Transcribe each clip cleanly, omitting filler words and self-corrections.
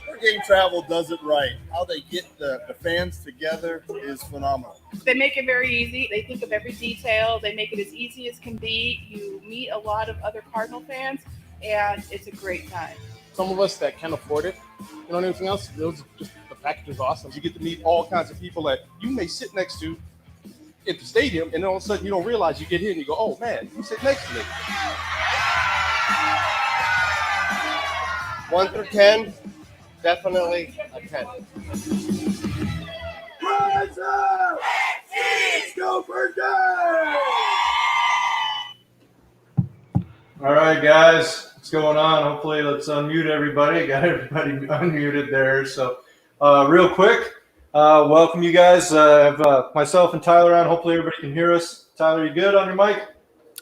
Birdgang Travel does it right. How they get the fans together is phenomenal. They make it very easy. They think of every detail. They make it as easy as can be. You meet a lot of other Cardinal fans, and it's a great time. Some of us that can't afford it, you know, anything else, the package is awesome. You get to meet all kinds of people that you may sit next to at the stadium, and all of a sudden you don't realize you get here and you go, oh man, you sit next to me. 1 through 10, definitely a 10. Rise up! Let's go, Birdgang! All right, guys, what's going on? Hopefully, let's unmute everybody. Got everybody unmuted there. So, real quick, welcome you guys. I have myself and Tyler on. Hopefully, everybody can hear us. Tyler, you good on your mic?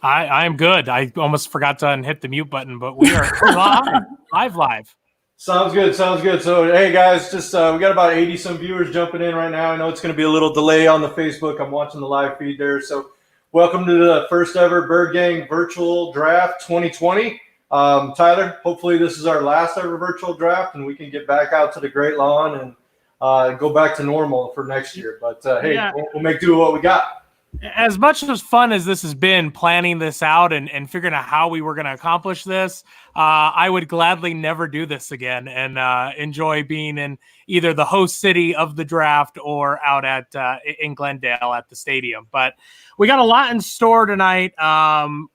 I am good. I almost forgot to hit the mute button, but we are live. Sounds good. So, hey, guys, just we got about 80-some viewers jumping in right now. I know it's going to be a little delay on the Facebook. I'm watching the live feed there. So, welcome to the first ever Birdgang Virtual Draft 2020. Tyler, hopefully this is our last ever virtual draft, and we can get back out to the Great Lawn and go back to normal for next year. But, hey, yeah. We'll make do with what we got. As much as fun as this has been planning this out and figuring out how we were going to accomplish this, I would gladly never do this again and enjoy being in either the host city of the draft or out at in Glendale at the stadium. But we got a lot in store tonight.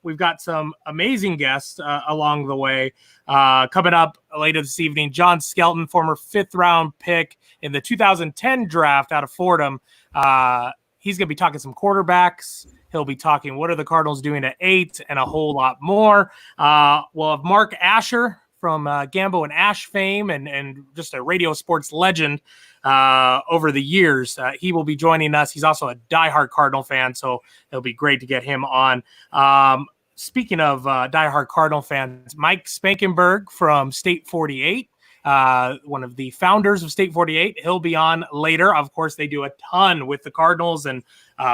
We've got some amazing guests along the way. Coming up later this evening, John Skelton, former 5th-round pick in the 2010 draft out of Fordham. He's going to be talking some quarterbacks. He'll be talking what are the Cardinals doing at 8 and a whole lot more. We'll have Mark Asher from Gambo and Ash fame and just a radio sports legend over the years. He will be joining us. He's also a diehard Cardinal fan, so it'll be great to get him on. Speaking of diehard Cardinal fans, Mike Spankenberg from State 48. One of the founders of State 48. He'll be on later. Of course, they do a ton with the Cardinals and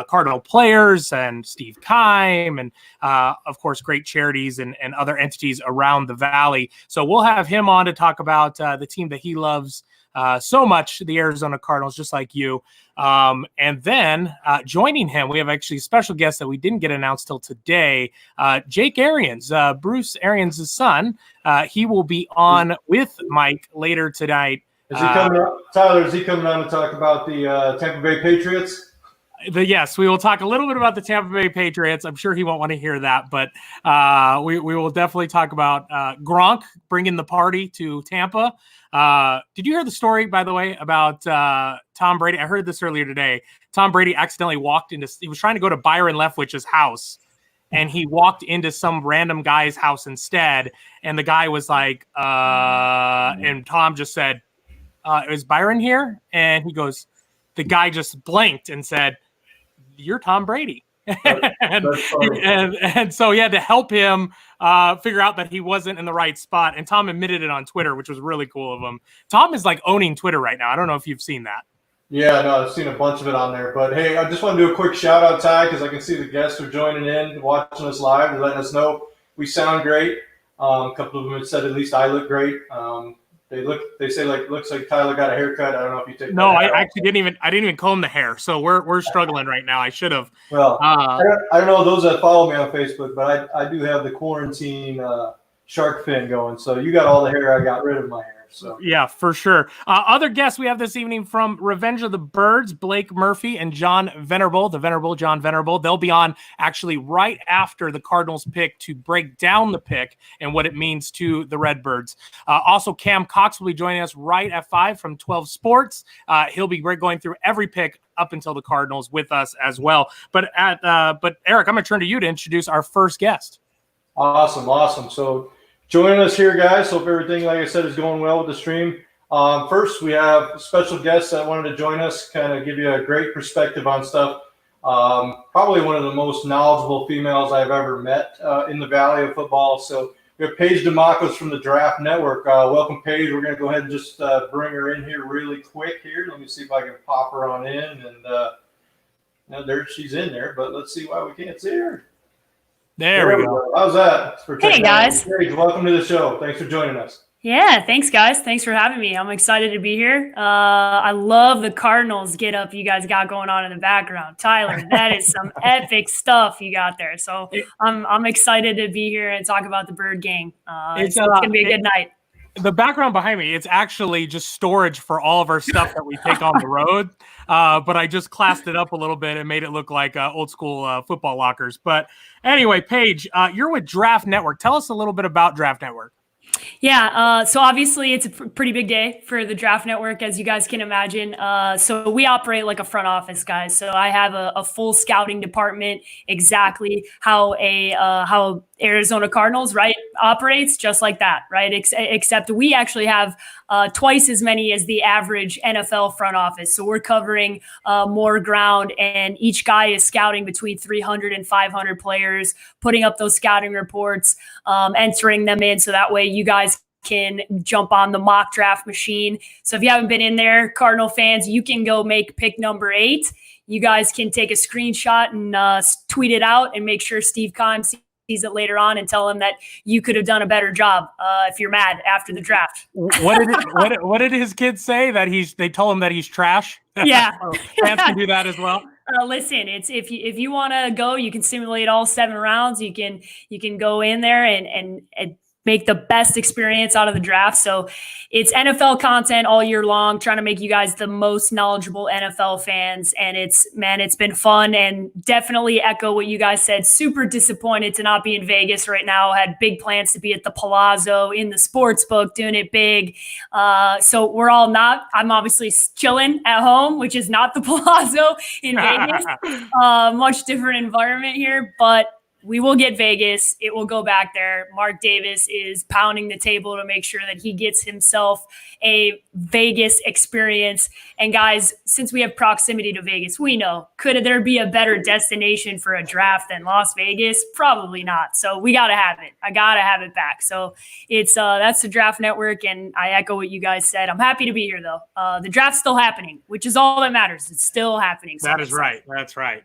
Cardinal players and Steve Keim and, of course, great charities and other entities around the Valley. So we'll have him on to talk about the team that he loves so much, the Arizona Cardinals, just like you. And then joining him, we have actually a special guest that we didn't get announced till today, Jake Arians, Bruce Arians' son. He will be on with Mike later tonight. Is he coming on? Tyler, is he coming on to talk about the Tampa Bay Patriots? Yes, we will talk a little bit about the Tampa Bay Patriots. I'm sure he won't want to hear that, but we will definitely talk about Gronk bringing the party to Tampa. Did you hear the story, by the way, about Tom Brady? I heard this earlier today. Tom Brady accidentally he was trying to go to Byron Leftwich's house, and he walked into some random guy's house instead, and the guy was like, and Tom just said, is Byron here? And he goes, the guy just blinked and said, you're Tom Brady. and so he had to help him figure out that he wasn't in the right spot. And Tom admitted it on Twitter, which was really cool of him. Tom is like owning Twitter right now. I don't know if you've seen that. Yeah, no, I've seen a bunch of it on there. But, hey, I just want to do a quick shout-out, Ty, because I can see the guests are joining in, watching us live, and letting us know we sound great. A couple of them have said at least I look great. They say looks like Tyler got a haircut. I don't know if you take. No, I actually didn't even comb the hair. So we're struggling right now. I should have. Well, I don't know those that follow me on Facebook, but I do have the quarantine shark fin going. So you got all the hair. I got rid of my hair. So yeah, for sure. Other guests we have this evening from Revenge of the Birds, Blake Murphy and John Venerable, the Venerable John Venerable. They'll be on actually right after the Cardinals pick to break down the pick and what it means to the Redbirds. Also, Cam Cox will be joining us right at 5 from 12 Sports. He'll be going through every pick up until the Cardinals with us as well. But Eric, I'm going to turn to you to introduce our first guest. Awesome. So joining us here, guys. Hope everything, like I said, is going well with the stream. First, we have special guests that wanted to join us, kind of give you a great perspective on stuff. Probably one of the most knowledgeable females I've ever met in the Valley of football. So we have Paige DeMacos from the Draft Network. Welcome, Paige. We're going to go ahead and just bring her in here really quick here. Let me see if I can pop her on in. And now there she's in there, but let's see why we can't see her. There we go. How's that? Hey, guys. Paige, welcome to the show. Thanks for joining us. Yeah, thanks, guys. Thanks for having me. I'm excited to be here. I love the Cardinals get up you guys got going on in the background. Tyler, that is some epic stuff you got there. So I'm excited to be here and talk about the Bird Gang. It's going to be a good night. The background behind me, it's actually just storage for all of our stuff that we take on the road. But I just classed it up a little bit and made it look like old school football lockers. But anyway, Paige, you're with Draft Network. Tell us a little bit about Draft Network. Yeah, so obviously it's a pretty big day for the Draft Network, as you guys can imagine. So we operate like a front office, guys. So I have a full scouting department, exactly how how Arizona Cardinals, right, operates, just like that, right? Except we actually have twice as many as the average NFL front office. So we're covering more ground, and each guy is scouting between 300 and 500 players, putting up those scouting reports, entering them in, so that way you guys can jump on the mock draft machine. So if you haven't been in there, Cardinal fans, you can go make pick number 8. You guys can take a screenshot and tweet it out and make sure Steve Keim sees it later on and tell him that you could have done a better job if you're mad after the draft. What did his kids say? That they told him that he's trash? Yeah. Fans can do that as well. Listen, it's if you want to go, you can simulate all 7 rounds. You can go in there and make the best experience out of the draft. So it's NFL content all year long, trying to make you guys the most knowledgeable NFL fans. And it's been fun, and definitely echo what you guys said. Super disappointed to not be in Vegas right now. Had big plans to be at the Palazzo in the sports book, doing it big. So we're all not. I'm obviously chilling at home, which is not the Palazzo in Vegas. Much different environment here, but we will get Vegas. It will go back there. Mark Davis is pounding the table to make sure that he gets himself a Vegas experience. And guys, since we have proximity to Vegas, we know, could there be a better destination for a draft than Las Vegas? Probably not. So we got to have it. I got to have it back. So it's that's the Draft Network. And I echo what you guys said. I'm happy to be here, though. The draft's still happening, which is all that matters. It's still happening. So that is right. That's right.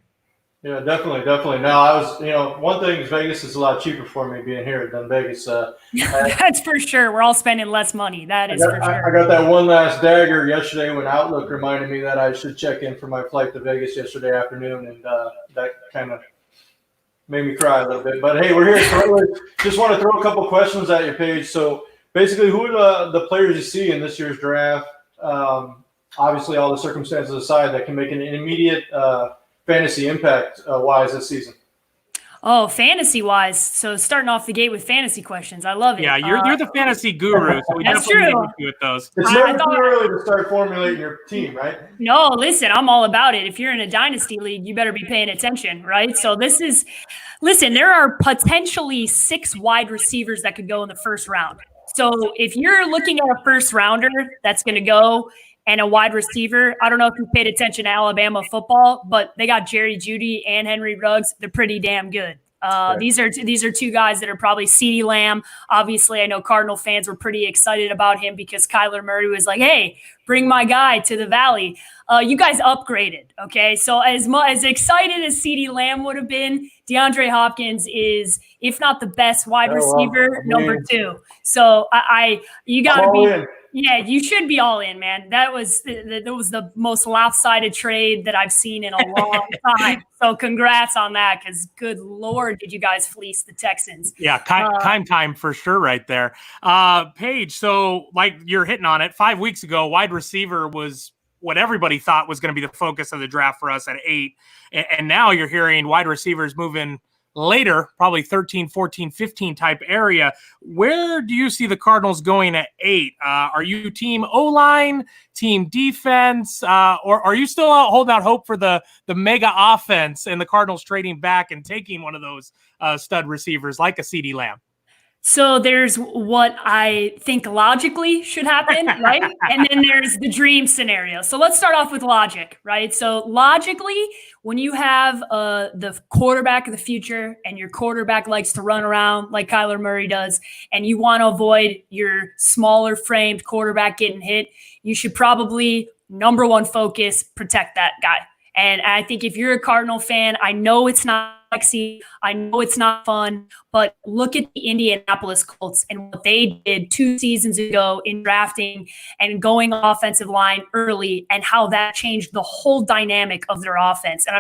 Yeah, definitely. Now, I was, one thing is Vegas is a lot cheaper for me being here than Vegas. That's for sure. We're all spending less money. That is for sure. I got that one last dagger yesterday when Outlook reminded me that I should check in for my flight to Vegas yesterday afternoon, and that kind of made me cry a little bit. But hey, we're here. Just want to throw a couple questions at your page. So basically, who are the players you see in this year's draft? Obviously, all the circumstances aside, that can make an immediate fantasy impact wise this season? Oh, fantasy wise. So starting off the gate with fantasy questions. I love it. Yeah, you're the fantasy guru. So we that's definitely true. need you with those. It's never too early to start formulating your team, right? No, listen, I'm all about it. If you're in a dynasty league, you better be paying attention, right? So listen, there are potentially 6 wide receivers that could go in the first round. So if you're looking at a first rounder that's going to go and a wide receiver, I don't know if you paid attention to Alabama football, but they got Jerry Jeudy and Henry Ruggs. They're pretty damn good. These are 2 guys that are probably CeeDee Lamb. Obviously, I know Cardinal fans were pretty excited about him because Kyler Murray was like, hey, bring my guy to the Valley. You guys upgraded, okay? So as excited as CeeDee Lamb would have been, DeAndre Hopkins is, if not the best wide receiver, number 2. So you got to be – yeah, you should be all in, man. That was the most lopsided trade that I've seen in a long time. So congrats on that, because good Lord, did you guys fleece the Texans. Yeah, time for sure right there. Paige, so like you're hitting on it, 5 weeks ago, wide receiver was what everybody thought was going to be the focus of the draft for us at 8. And now you're hearing wide receivers moving later, probably 13, 14, 15 type area. Where do you see the Cardinals going at 8? Are you team O-line, team defense, or are you still holding out hope for the mega offense and the Cardinals trading back and taking one of those stud receivers like a CeeDee Lamb? So there's what I think logically should happen, right? And then there's the dream scenario. So let's start off with logic, right? So logically, when you have the quarterback of the future and your quarterback likes to run around like Kyler Murray does, and you want to avoid your smaller framed quarterback getting hit, you should probably, number one focus, protect that guy. And I think if you're a Cardinal fan, I know it's not sexy, I know it's not fun, but look at the Indianapolis Colts and what they did 2 seasons ago in drafting and going offensive line early, and how that changed the whole dynamic of their offense. And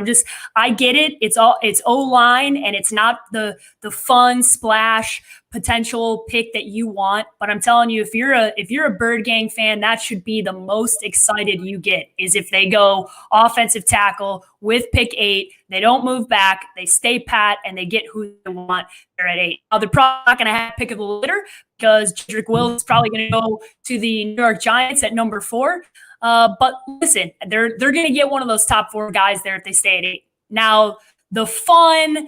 I get it. It's O-line, and it's not the fun splash potential pick that you want. But I'm telling you, if you're a Birdgang fan, that should be the most excited you get, is if they go offensive tackle with pick 8. They don't move back. They stay pat, and they get who they want there at 8. Now, they're probably not going to have pick of the litter, because Jedrick Wills is probably going to go to the New York Giants at number 4. But listen, they're going to get one of those top 4 guys there if they stay at 8. Now, the fun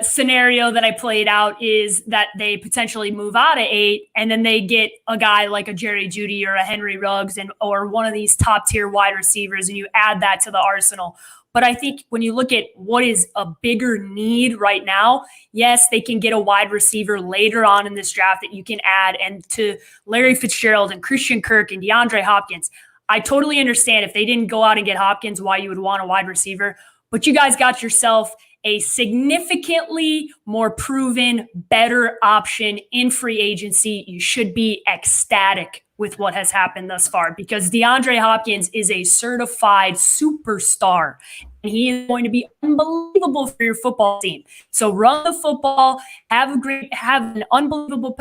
scenario that I played out is that they potentially move out of 8, and then they get a guy like a Jerry Jeudy or a Henry Ruggs or one of these top tier wide receivers, and you add that to the arsenal. But I think when you look at what is a bigger need right now, yes, they can get a wide receiver later on in this draft that you can add, and to Larry Fitzgerald and Christian Kirk and DeAndre Hopkins. I totally understand if they didn't go out and get Hopkins, why you would want a wide receiver, but you guys got yourself a significantly more proven, better option in free agency. You should be ecstatic with what has happened thus far, because DeAndre Hopkins is a certified superstar, and he is going to be unbelievable for your football team. So run the football, have an unbelievable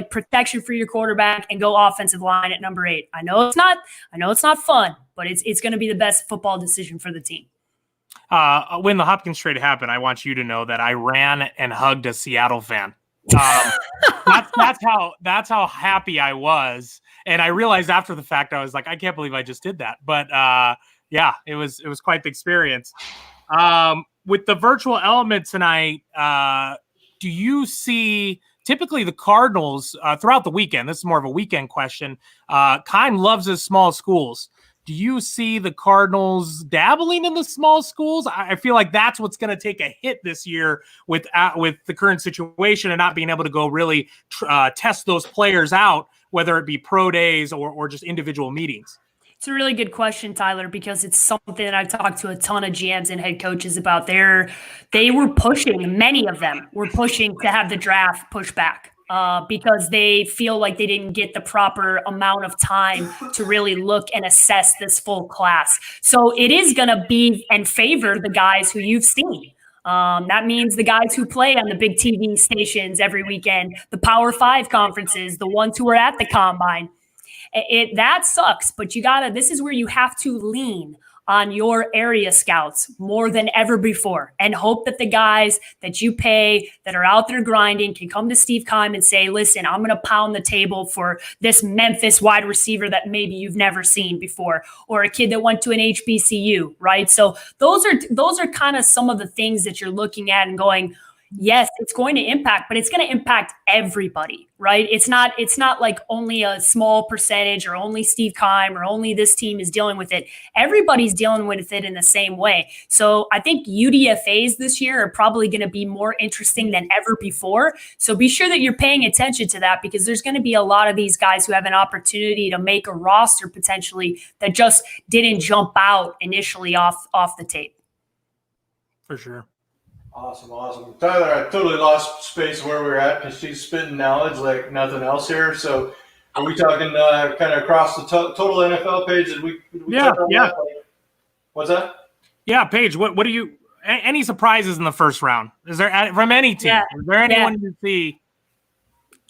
protection for your quarterback, and go offensive line at number 8. I know it's not fun, but it's going to be the best football decision for the team. When the Hopkins trade happened, I want you to know that I ran and hugged a Seattle fan. That's how happy I was. And I realized after the fact, I was like, I can't believe I just did that. But yeah, it was quite the experience. With the virtual element tonight, do you see typically the Cardinals throughout the weekend? This is more of a weekend question. Keim loves his small schools. Do you see the Cardinals dabbling in the small schools? I feel like that's what's going to take a hit this year with the current situation and not being able to go really test those players out, whether it be pro days or just individual meetings. It's a really good question, Tyler, because it's something that I've talked to a ton of GMs and head coaches about. They were pushing, many of them were pushing to have the draft pushed back. Because they feel like they didn't get the proper amount of time to really look and assess this full class. So it is going to be and favor the guys who you've seen. That means the guys who play on the big TV stations every weekend, the Power 5 conferences, the ones who are at the Combine. That sucks, but this is where you have to lean on your area scouts more than ever before, and hope that the guys that you pay that are out there grinding can come to Steve Keim and say, listen, I'm going to pound the table for this Memphis wide receiver that maybe you've never seen before, or a kid that went to an HBCU, right? So those are kind of some of the things that you're looking at and going, yes, it's going to impact, but it's going to impact everybody, right? It's not like only a small percentage or only Steve Keim or only this team is dealing with it. Everybody's dealing with it in the same way. So I think UDFAs this year are probably going to be more interesting than ever before. So be sure that you're paying attention to that, because there's going to be a lot of these guys who have an opportunity to make a roster potentially that just didn't jump out initially off the tape. For sure. Awesome. Tyler, I totally lost space where we're at because she's spitting knowledge like nothing else here. So are we talking kind of across the total NFL page? Did we yeah. What's that? Yeah, Paige, what do you – any surprises in the first round? Is there – from any team? Yeah. Is there anyone you see –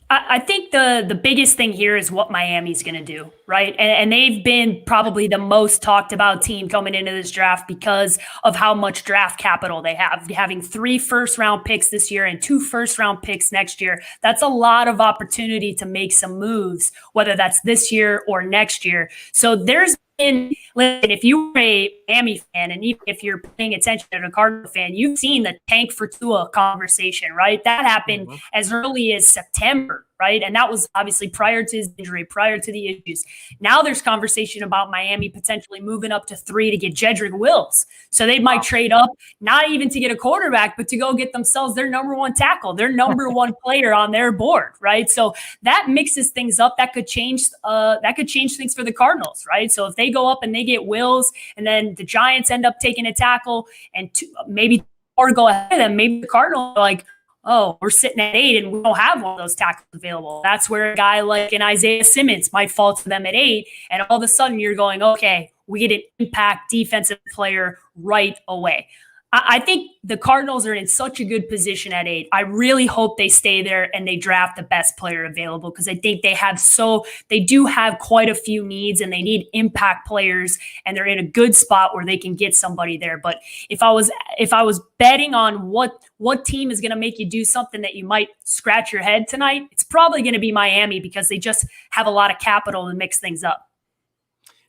I think the biggest thing here is what Miami's going to do, right? And they've been probably the most talked about team coming into this draft because of how much draft capital they have. Having 3 first-round picks this year and 2 first-round picks next year, that's a lot of opportunity to make some moves, whether that's this year or next year. So listen, if you were a Miami fan, and even if you're paying attention to a Cardinals fan, you've seen the tank for Tua conversation, right? That happened as early as September, right? And that was obviously prior to his injury, prior to the issues. Now there's conversation about Miami potentially moving up to 3 to get Jedrick Wills. So they might trade up, not even to get a quarterback, but to go get themselves their number 1 tackle, their number 1 player on their board, right? So that mixes things up. That could change things for the Cardinals, right? So if they go up and they get Wills, and then the Giants end up taking a tackle, and maybe or go ahead of them, maybe the Cardinals are like, oh, we're sitting at 8 and we don't have one of those tackles available. That's where a guy like an Isaiah Simmons might fall to them at 8. And all of a sudden you're going, okay, we get an impact defensive player right away. I think the Cardinals are in such a good position at 8. I really hope they stay there and they draft the best player available, because I think they do have quite a few needs, and they need impact players, and they're in a good spot where they can get somebody there. But if I was betting on what team is going to make you do something that you might scratch your head tonight, it's probably going to be Miami, because they just have a lot of capital to mix things up.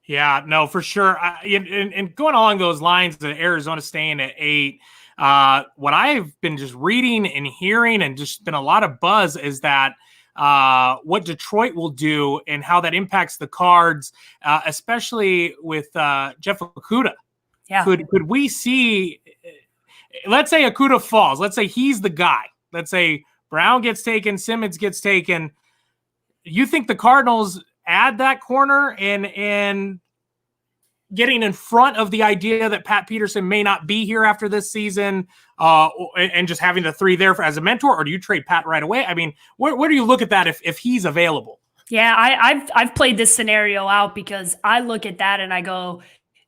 Yeah, no, for sure. And going along those lines, the Arizona staying at 8, what I've been just reading and hearing, and just been a lot of buzz, is that what Detroit will do and how that impacts the Cards, especially with Jeff Okudah. Yeah. Could we see, let's say Okudah falls. Let's say he's the guy. Let's say Brown gets taken, Simmons gets taken. You think the Cardinals add that corner and getting in front of the idea that Pat Peterson may not be here after this season, and just having the 3 there as a mentor? Or do you trade Pat right away? I mean, where do you look at that if he's available? Yeah, I've played this scenario out, because I look at that and I go,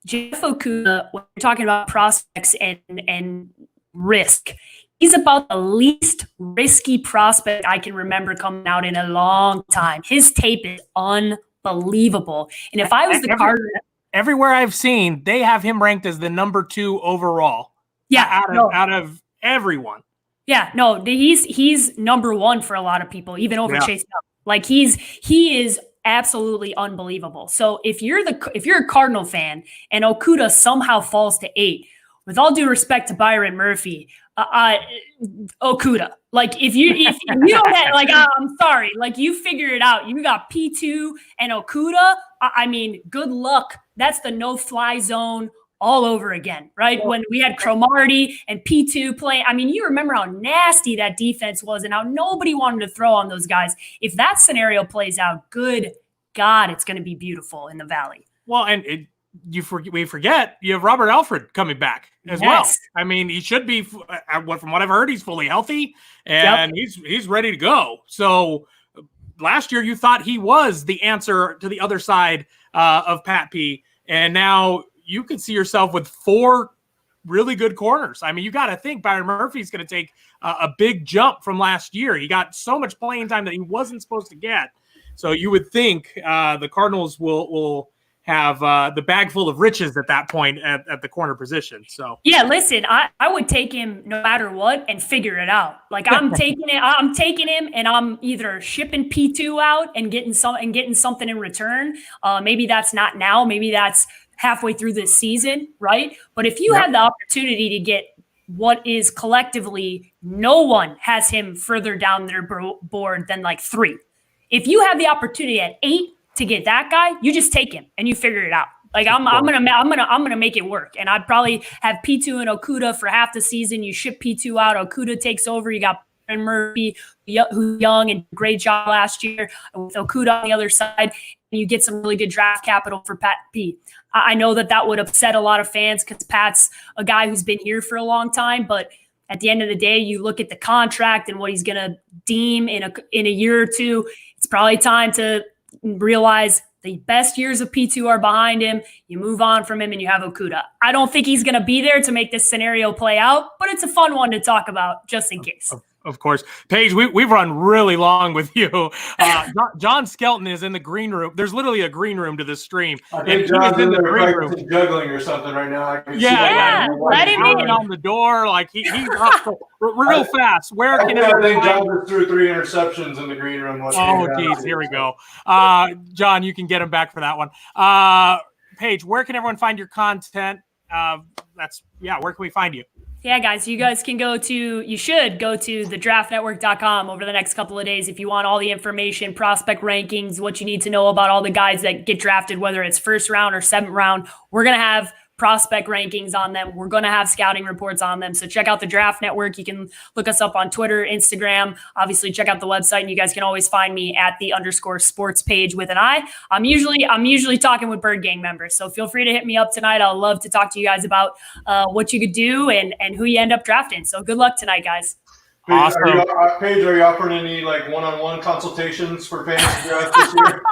Jeff Okudah, when we're talking about prospects and risk, he's about the least risky prospect I can remember coming out in a long time. His tape is unbelievable. And if I was the Cardinals, everywhere I've seen, they have him ranked as the number 2 overall. Yeah, out of everyone. Yeah, no, he's number 1 for a lot of people, even over Chase Young. Like he is absolutely unbelievable. So if you're a Cardinal fan and Okudah somehow falls to 8, with all due respect to Byron Murphy, Okudah, like if you don't have, like, I'm sorry, like, you figure it out. You got P2 and Okudah. I mean, good luck. That's the no-fly zone all over again, right? When we had Cromartie and P2 playing, I mean, you remember how nasty that defense was and how nobody wanted to throw on those guys. If that scenario plays out, good God, it's going to be beautiful in the Valley. Well, and we forget you have Robert Alford coming back as well. I mean, he should be, from what I've heard, he's fully healthy and he's ready to go. So last year you thought he was the answer to the other side of Pat P, and now you can see yourself with 4 really good corners. I mean, you got to think Byron Murphy's going to take a big jump from last year. He got so much playing time that he wasn't supposed to get. So you would think the Cardinals will have the bag full of riches at that point at the corner position. So yeah, listen, I would take him no matter what and figure it out. Like, I'm taking him, and I'm either shipping P2 out and getting something in return. Maybe that's not now. Maybe that's halfway through this season, right? But if you have the opportunity to get what is collectively, no one has him further down their board than like 3. If you have the opportunity at 8 to get that guy, you just take him and you figure it out. Like, I'm gonna make it work. And I'd probably have P2 and Okudah for half the season. You ship P2 out, Okudah takes over. You got Murphy, who's young and great job last year, with Okudah on the other side, and you get some really good draft capital for Pat P. I know that would upset a lot of fans, because Pat's a guy who's been here for a long time, but at the end of the day, you look at the contract and what he's going to deem in a year or 2. It's probably time to realize the best years of P2 are behind him. You move on from him and you have Okudah. I don't think he's going to be there to make this scenario play out, but it's a fun one to talk about just in case. Of course. Paige, we've run really long with you. John Skelton is in the green room. There's literally a green room to this stream. I think John's in the green room juggling or something right now. Let him in. On the door, like he's up real fast. Where can I think John just threw 3 interceptions in the green room. Oh, geez, here we go. John, you can get him back for that one. Paige, where can everyone find your content? Where can we find you? Yeah, guys, you should go to the draft.Network.com over the next couple of days if you want all the information, prospect rankings, what you need to know about all the guys that get drafted, whether it's first round or seventh round. We're going to have prospect rankings on them. We're going to have scouting reports on them. So check out the Draft Network. You can look us up on Twitter, Instagram. Obviously, check out the website, and you guys can always find me at the _sports page with an I. I'm usually talking with Birdgang members, so feel free to hit me up tonight. I'll love to talk to you guys about what you could do and who you end up drafting. So good luck tonight, guys. Awesome. Paige, are you offering any like one-on-one consultations for fans to draft this year?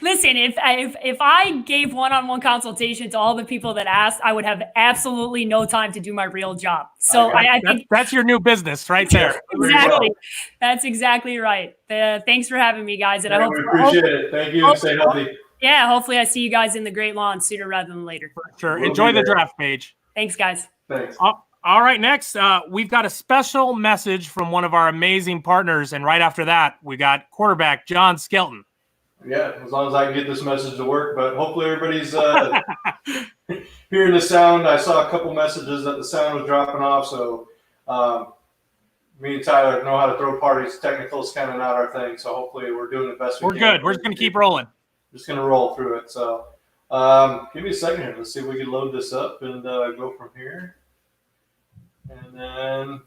Listen, if I gave one-on-one consultation to all the people that asked, I would have absolutely no time to do my real job. So I think that's your new business right there. Exactly. That's exactly right. Thanks for having me, guys. And I hope we appreciate it. Thank you. Stay healthy. Yeah, hopefully I see you guys in the Great Lawn sooner rather than later. Sure. Enjoy the draft page. Thanks, guys. Thanks. All right, next, we've got a special message from one of our amazing partners. And right after that, we got quarterback John Skelton. Yeah, as long as I can get this message to work. But hopefully everybody's hearing the sound. I saw a couple messages that the sound was dropping off. So me and Tyler know how to throw parties. Technical is kind of not our thing. So hopefully we're doing the best we can. We're good. We're just going to keep rolling. Just going to roll through it. So give me a second here. Let's see if we can load this up and go from here. And then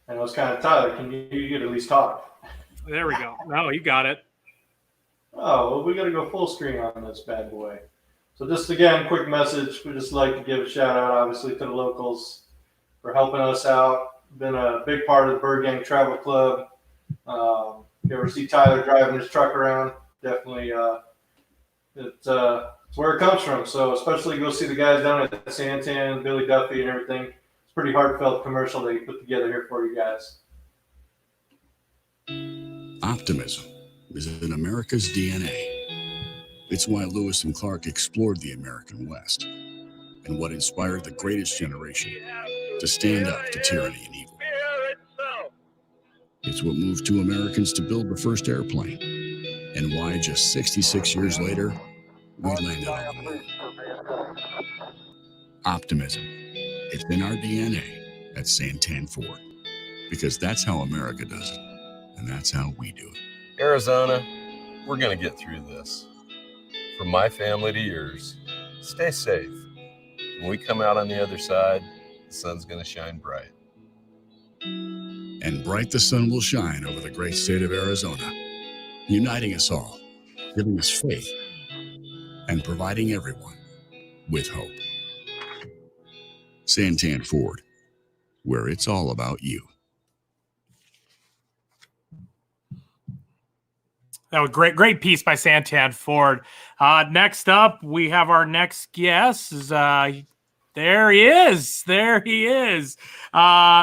I know it's kind of Tyler. Can you get at least talk? There we go. No, you got it. Oh, well, we got to go full screen on this bad boy. So just again, quick message. We just like to give a shout out, obviously, to the locals for helping us out. Been a big part of the Birdgang Travel Club. If you ever see Tyler driving his truck around, definitely it's where it comes from. So especially go see the guys down at Santan, Billy Duffy, and everything. It's a pretty heartfelt commercial they put together here for you guys. Optimism is in America's DNA. It's why Lewis and Clark explored the American West and what inspired the greatest generation to stand up to tyranny and evil. It's what moved two Americans to build the first airplane, and why just 66 years later, we landed on the moon. Optimism. It's in our DNA at Santan Ford, because that's how America does it, and that's how we do it. Arizona, we're going to get through this. From my family to yours, stay safe. When we come out on the other side, the sun's going to shine bright. And bright the sun will shine over the great state of Arizona, uniting us all, giving us faith, and providing everyone with hope. Santan Ford, where it's all about you. That was great piece by Santan Ford. Next up, we have our next guest. There he is.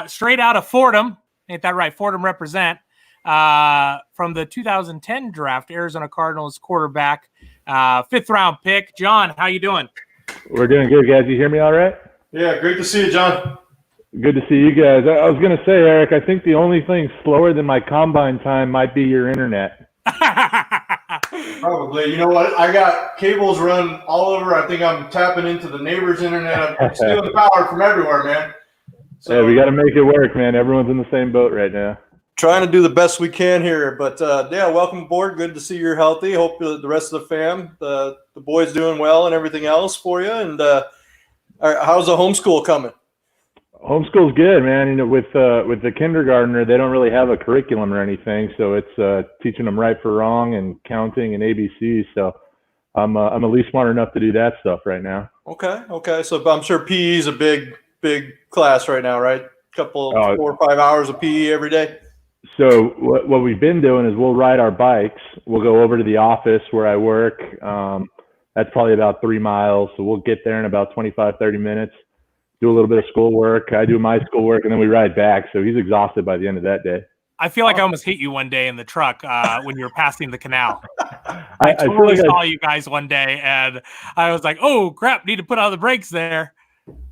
Straight out of Fordham. Ain't that right? Fordham represent. From the 2010 draft, Arizona Cardinals quarterback, 5th round pick. John, how you doing? We're doing good, guys. You hear me all right? Yeah, great to see you, John. Good to see you guys. I was going to say, Eric, I think the only thing slower than my combine time might be your internet. Probably. You know what? I got cables run all over. I think I'm tapping into the neighbor's internet. I'm stealing power from everywhere, man. So, yeah, we got to make it work, man. Everyone's in the same boat right now. Trying to do the best we can here. But, yeah, welcome aboard. Good to see you're healthy. Hope the rest of the fam, the boys doing well and everything else for you. And how's the homeschool coming? Homeschool's good, man. You know, with the kindergartner, they don't really have a curriculum or anything, so it's teaching them right for wrong and counting and ABC. So I'm at least smart enough to do that stuff right now. Okay. So I'm sure PE is a big class right now, right? 4 or 5 hours of PE every day. So what we've been doing is we'll ride our bikes. We'll go over to the office where I work. That's probably about 3 miles. So we'll get there in about 25, 30 minutes. Do a little bit of schoolwork. I do my schoolwork, and then we ride back. So he's exhausted by the end of that day. I feel like I almost hit you one day in the truck when you were passing the canal. I totally saw you guys one day, and I was like, oh, crap, need to put on the brakes there.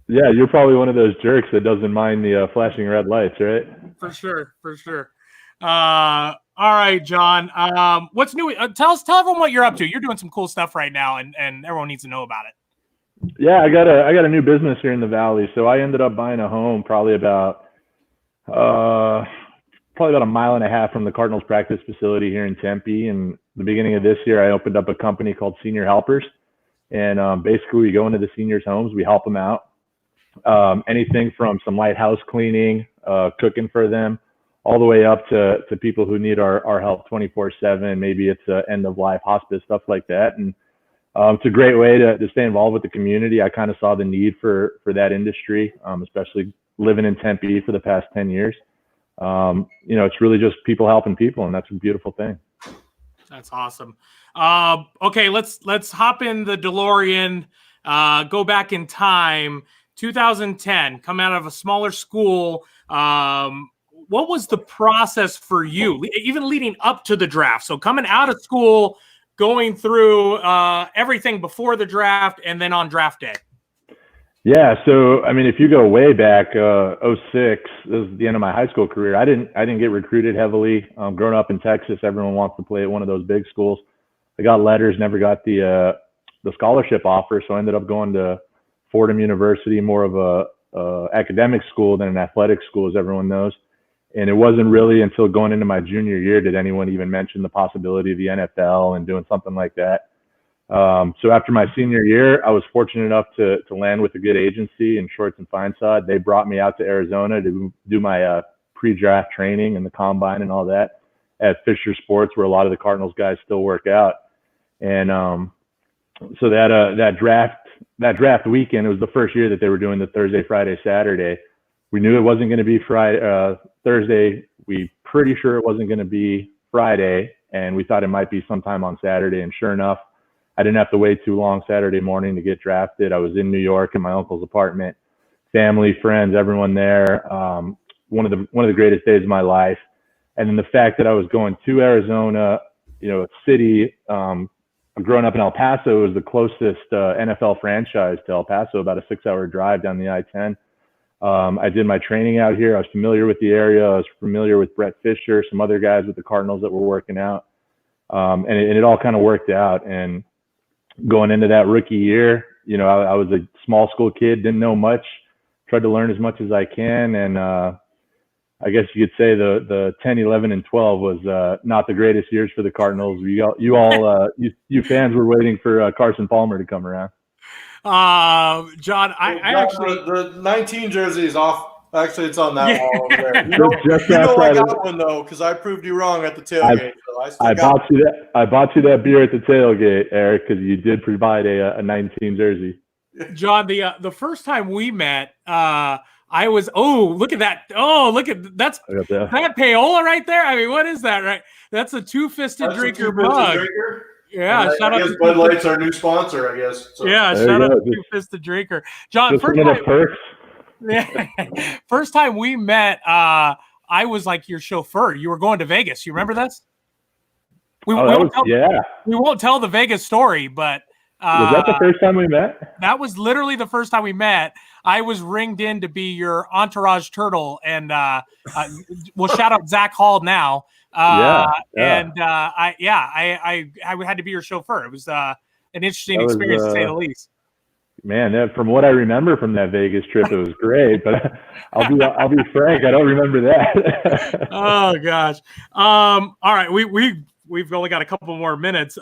Yeah, you're probably one of those jerks that doesn't mind the flashing red lights, right? For sure. All All right, John. What's new? Tell everyone what you're up to. You're doing some cool stuff right now, and everyone needs to know about it. Yeah, I got a new business here in the Valley. So I ended up buying a home probably about a mile and a half from the Cardinals practice facility here in Tempe. And the beginning of this year, I opened up a company called Senior Helpers. And basically, we go into the seniors' homes, we help them out. Anything from some light house cleaning, cooking for them, all the way up to people who need our help 24/7. Maybe it's end of life hospice, stuff like that. And it's a great way to stay involved with the community. I kind of saw the need for that industry, especially living in Tempe for the past 10 years. It's really just people helping people, and that's a beautiful thing. That's awesome. Okay, let's hop in the DeLorean, go back in time. 2010, come out of a smaller school. What was the process for you, even leading up to the draft? So coming out of school, going through everything before the draft, and then on draft day. Yeah, so I mean, if you go way back, 06, this is the end of my high school career. I didn't get recruited heavily. Growing up in Texas, everyone wants to play at one of those big schools. I got letters, never got the scholarship offer, so I ended up going to Fordham University, more of a academic school than an athletic school, as everyone knows. And it wasn't really until going into my junior year did anyone even mention the possibility of the NFL and doing something like that. So after my senior year, I was fortunate enough to land with a good agency in Shorts and Fineside. They brought me out to Arizona to do my pre-draft training and the combine and all that at Fisher Sports, where a lot of the Cardinals guys still work out. And so that draft weekend, it was the first year that they were doing the Thursday, Friday, Saturday. We knew it wasn't going to be Thursday. We pretty sure it wasn't going to be Friday, and we thought it might be sometime on Saturday. And sure enough, I didn't have to wait too long Saturday morning to get drafted. I was in New York in my uncle's apartment, family, friends, everyone there. One of the greatest days of my life. And then the fact that I was going to Arizona, a city. Growing up in El Paso, it was the closest NFL franchise to El Paso, about a 6-hour drive down the I-10. I did my training out here. I was familiar with the area. I was familiar with Brett Fisher, some other guys with the Cardinals that were working out. And it all kind of worked out. And going into that rookie year, I was a small school kid, didn't know much, tried to learn as much as I can. And I guess you could say the 10, 11, and 12 was not the greatest years for the Cardinals. You fans were waiting for Carson Palmer to come around. John, I actually the 19 jersey is off. Actually, it's on that wall over there. I got one though because I proved you wrong at the tailgate. I bought you that beer at the tailgate, Eric, because you did provide a 19 jersey. John, the first time we met, I was, look at that. Oh, look at that payola right there. I mean, what is that, right? That's a two-fisted drinker mug. Yeah, shout out to Bud Light's our new sponsor, I guess. So. Yeah, shout out to Two-Fisted Drinker. John, first time we met, I was like your chauffeur. You were going to Vegas. You remember this? We won't tell the Vegas story, but was that the first time we met? That was literally the first time we met. I was ringed in to be your entourage turtle, and we'll shout out Zach Hall now. And I had to be your chauffeur. It was an interesting experience to say the least. Man, from what I remember from that Vegas trip, it was great. But I'll be frank, I don't remember that. Oh gosh. All right, we've only got a couple more minutes.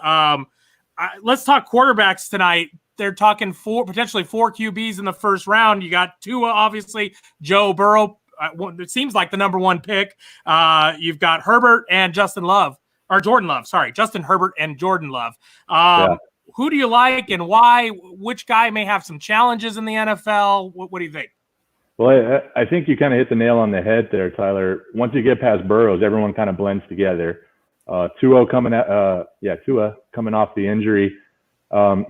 Let's talk quarterbacks tonight. They're talking potentially four QBs in the first round. You got Tua, obviously, Joe Burrow. It seems like the number one pick. You've got Herbert and Justin Love. Sorry, Justin Herbert and Jordan Love. Who do you like and why? Which guy may have some challenges in the NFL? What do you think? Well, I think you kind of hit the nail on the head there, Tyler. Once you get past Burrows, everyone kind of blends together. Tua coming off the injury.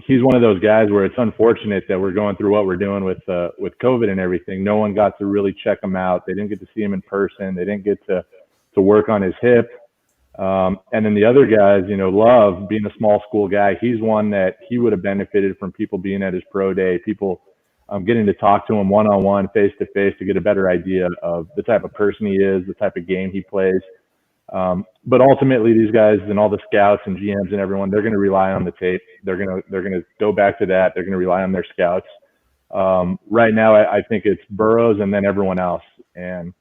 He's one of those guys where it's unfortunate that we're going through what we're doing with COVID and everything. No one got to really check him out. They didn't get to see him in person. They didn't get to work on his hip. And then the other guys, Love being a small school guy, he's one that he would have benefited from people being at his pro day, people getting to talk to him one-on-one, face-to-face to get a better idea of the type of person he is, the type of game he plays. But ultimately, these guys and all the scouts and GMs and everyone, they're going to rely on the tape. They're going to go back to that. They're going to rely on their scouts. Right now, I think it's Burrows and then everyone else. And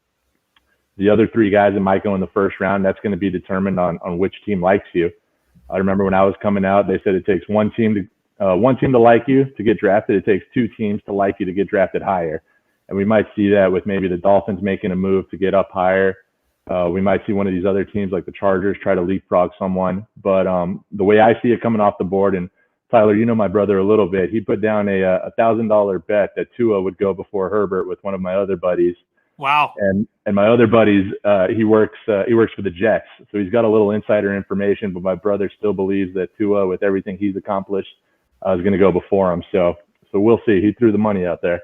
the other 3 guys that might go in the first round, that's going to be determined on which team likes you. I remember when I was coming out, they said it takes one team to like you to get drafted. It takes 2 teams to like you to get drafted higher. And we might see that with maybe the Dolphins making a move to get up higher. We might see one of these other teams like the Chargers try to leapfrog someone. But the way I see it coming off the board, and Tyler, you know my brother a little bit, he put down a $1,000 bet that Tua would go before Herbert with one of my other buddies. Wow. And my other buddies, he works for the Jets, so he's got a little insider information. But my brother still believes that Tua, with everything he's accomplished, is going to go before him. So we'll see. He threw the money out there.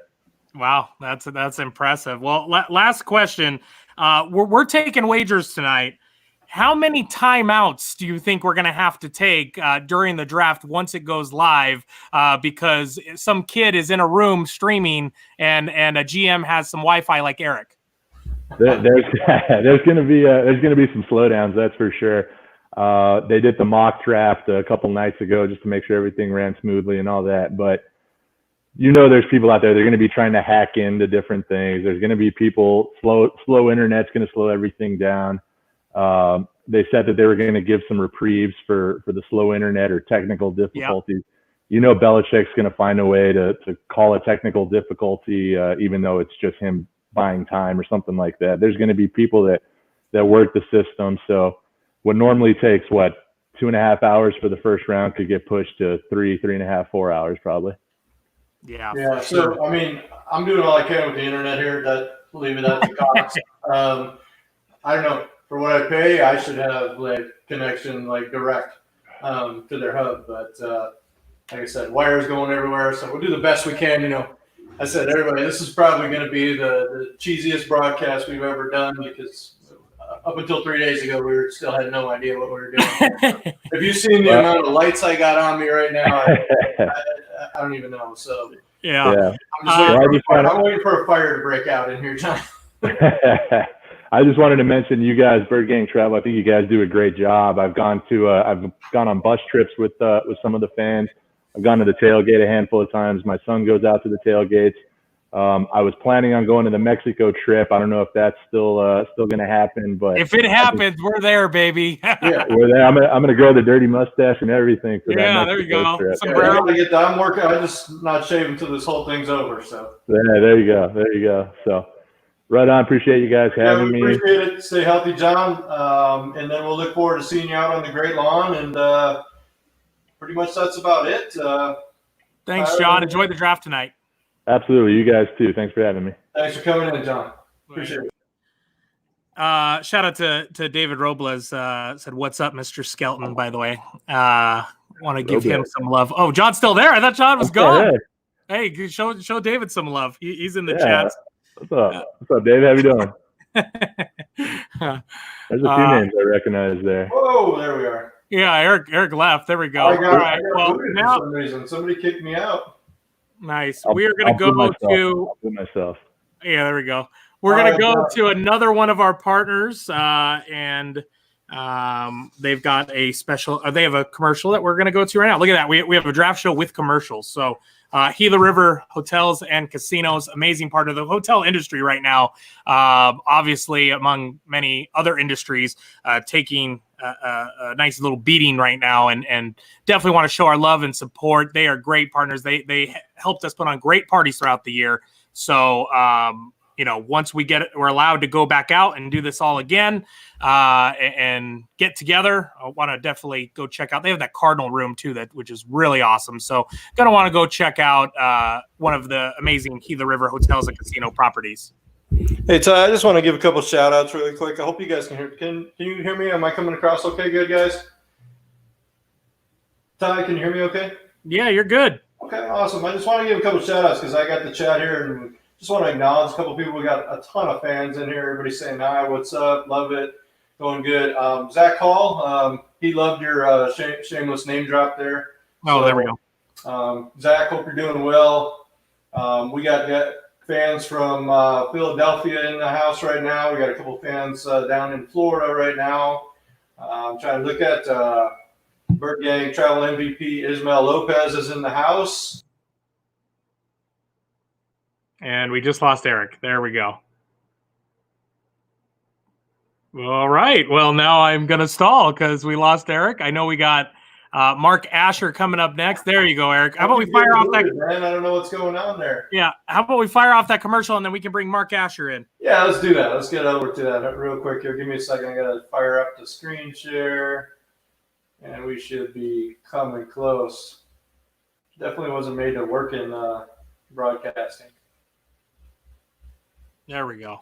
Wow, that's impressive. Well, last question. We're taking wagers tonight. How many timeouts do you think we're going to have to take during the draft once it goes live? Because some kid is in a room streaming and a GM has some Wi-Fi like Eric. There's going to be some slowdowns, that's for sure. They did the mock draft a couple nights ago just to make sure everything ran smoothly and all that. But there's people out there, they're going to be trying to hack into different things. There's going to be people, slow internet's going to slow everything down. They said that they were going to give some reprieves for the slow internet or technical difficulties. Yep. Belichick's going to find a way to call a technical difficulty, even though it's just him buying time or something like that. There's going to be people that work the system. So what normally takes 2.5 hours for the first round could get pushed to 3.5, 4 hours probably. Yeah. So, I mean, I'm doing all I can with the internet here. Leave it at the cost. I don't know. For what I pay, I should have connection direct to their hub. But like I said, wires going everywhere. So we'll do the best we can. I said, everybody, this is probably going to be the cheesiest broadcast we've ever done because up until 3 days ago, we still had no idea what we were doing. Have you seen the amount of lights I got on me right now? I don't even know. So yeah. I'm waiting for a fire to break out in here, John. I just wanted to mention you guys, Birdgang Travel. I think you guys do a great job. I've gone on bus trips with some of the fans. I've gone to the tailgate a handful of times. My son goes out to the tailgates. I was planning on going to the Mexico trip. I don't know if that's still going to happen, but if it happens, we're there, baby. Yeah, we're there. I'm gonna grow the dirty mustache and everything for that. Yeah, there you go. Trip. I'm working. I'm just not shaving until this whole thing's over. So yeah, there you go. So right on. Appreciate you guys having me. Appreciate it. Stay healthy, John. And then we'll look forward to seeing you out on the great lawn. And pretty much that's about it. Thanks, John. Enjoy the draft tonight. Absolutely. You guys too. Thanks for having me. Thanks for coming in, John. Appreciate it. Shout out to David Robles. Said, "What's up, Mr. Skelton?" By the way, want to give him some love. Oh, John's still there. I thought John was gone. Hey, show David some love. He's in the chat. What's up, Dave? How you doing? There's a few names I recognize there. Oh, there we are. Yeah, Eric left. There we go. All right. Well, now for some reason somebody kicked me out. Nice. We are going to go to. I'll do myself. Yeah, there we go. We're going to go to another one of our partners, and they've got a special. They have a commercial that we're going to go to right now. Look at that. We have a draft show with commercials. So Gila River Hotels and Casinos, amazing part of the hotel industry right now. Obviously, among many other industries, taking a nice little beating right now, and definitely want to show our love and support. They are great partners. They helped us put on great parties throughout the year. So, once we're allowed to go back out and do this all again and get together, I want to definitely go check out. They have that Cardinal room too, which is really awesome. So, gonna want to go check out one of the amazing Gila River Hotels and Casino properties. Hey, Ty, I just want to give a couple shout outs really quick. I hope you guys can hear. Can you hear me? Am I coming across okay? Good, guys. Ty, can you hear me okay? Yeah, you're good. Okay, awesome. I just want to give a couple shout outs because I got the chat here and just want to acknowledge a couple people. We got a ton of fans in here. Everybody saying hi, what's up? Love it. Going good. Zach Hall, he loved your shameless name drop there. Oh, so, there we go. Zach, hope you're doing well. We got fans from Philadelphia in the house right now. We got a couple fans down in Florida right now. I'm trying to look at Birdgang Travel MVP Ismael Lopez is in the house. And we just lost Eric. There we go. All right. Well, now I'm going to stall because we lost Eric. I know we got Mark Asher coming up next. There you go, Eric. How about we fire off that? Man, I don't know what's going on there. Yeah. How about we fire off that commercial and then we can bring Mark Asher in? Yeah, let's do that. Let's get over to that real quick here. Give me a second. I got to fire up the screen share, and we should be coming close. Definitely wasn't made to work in broadcasting. There we go.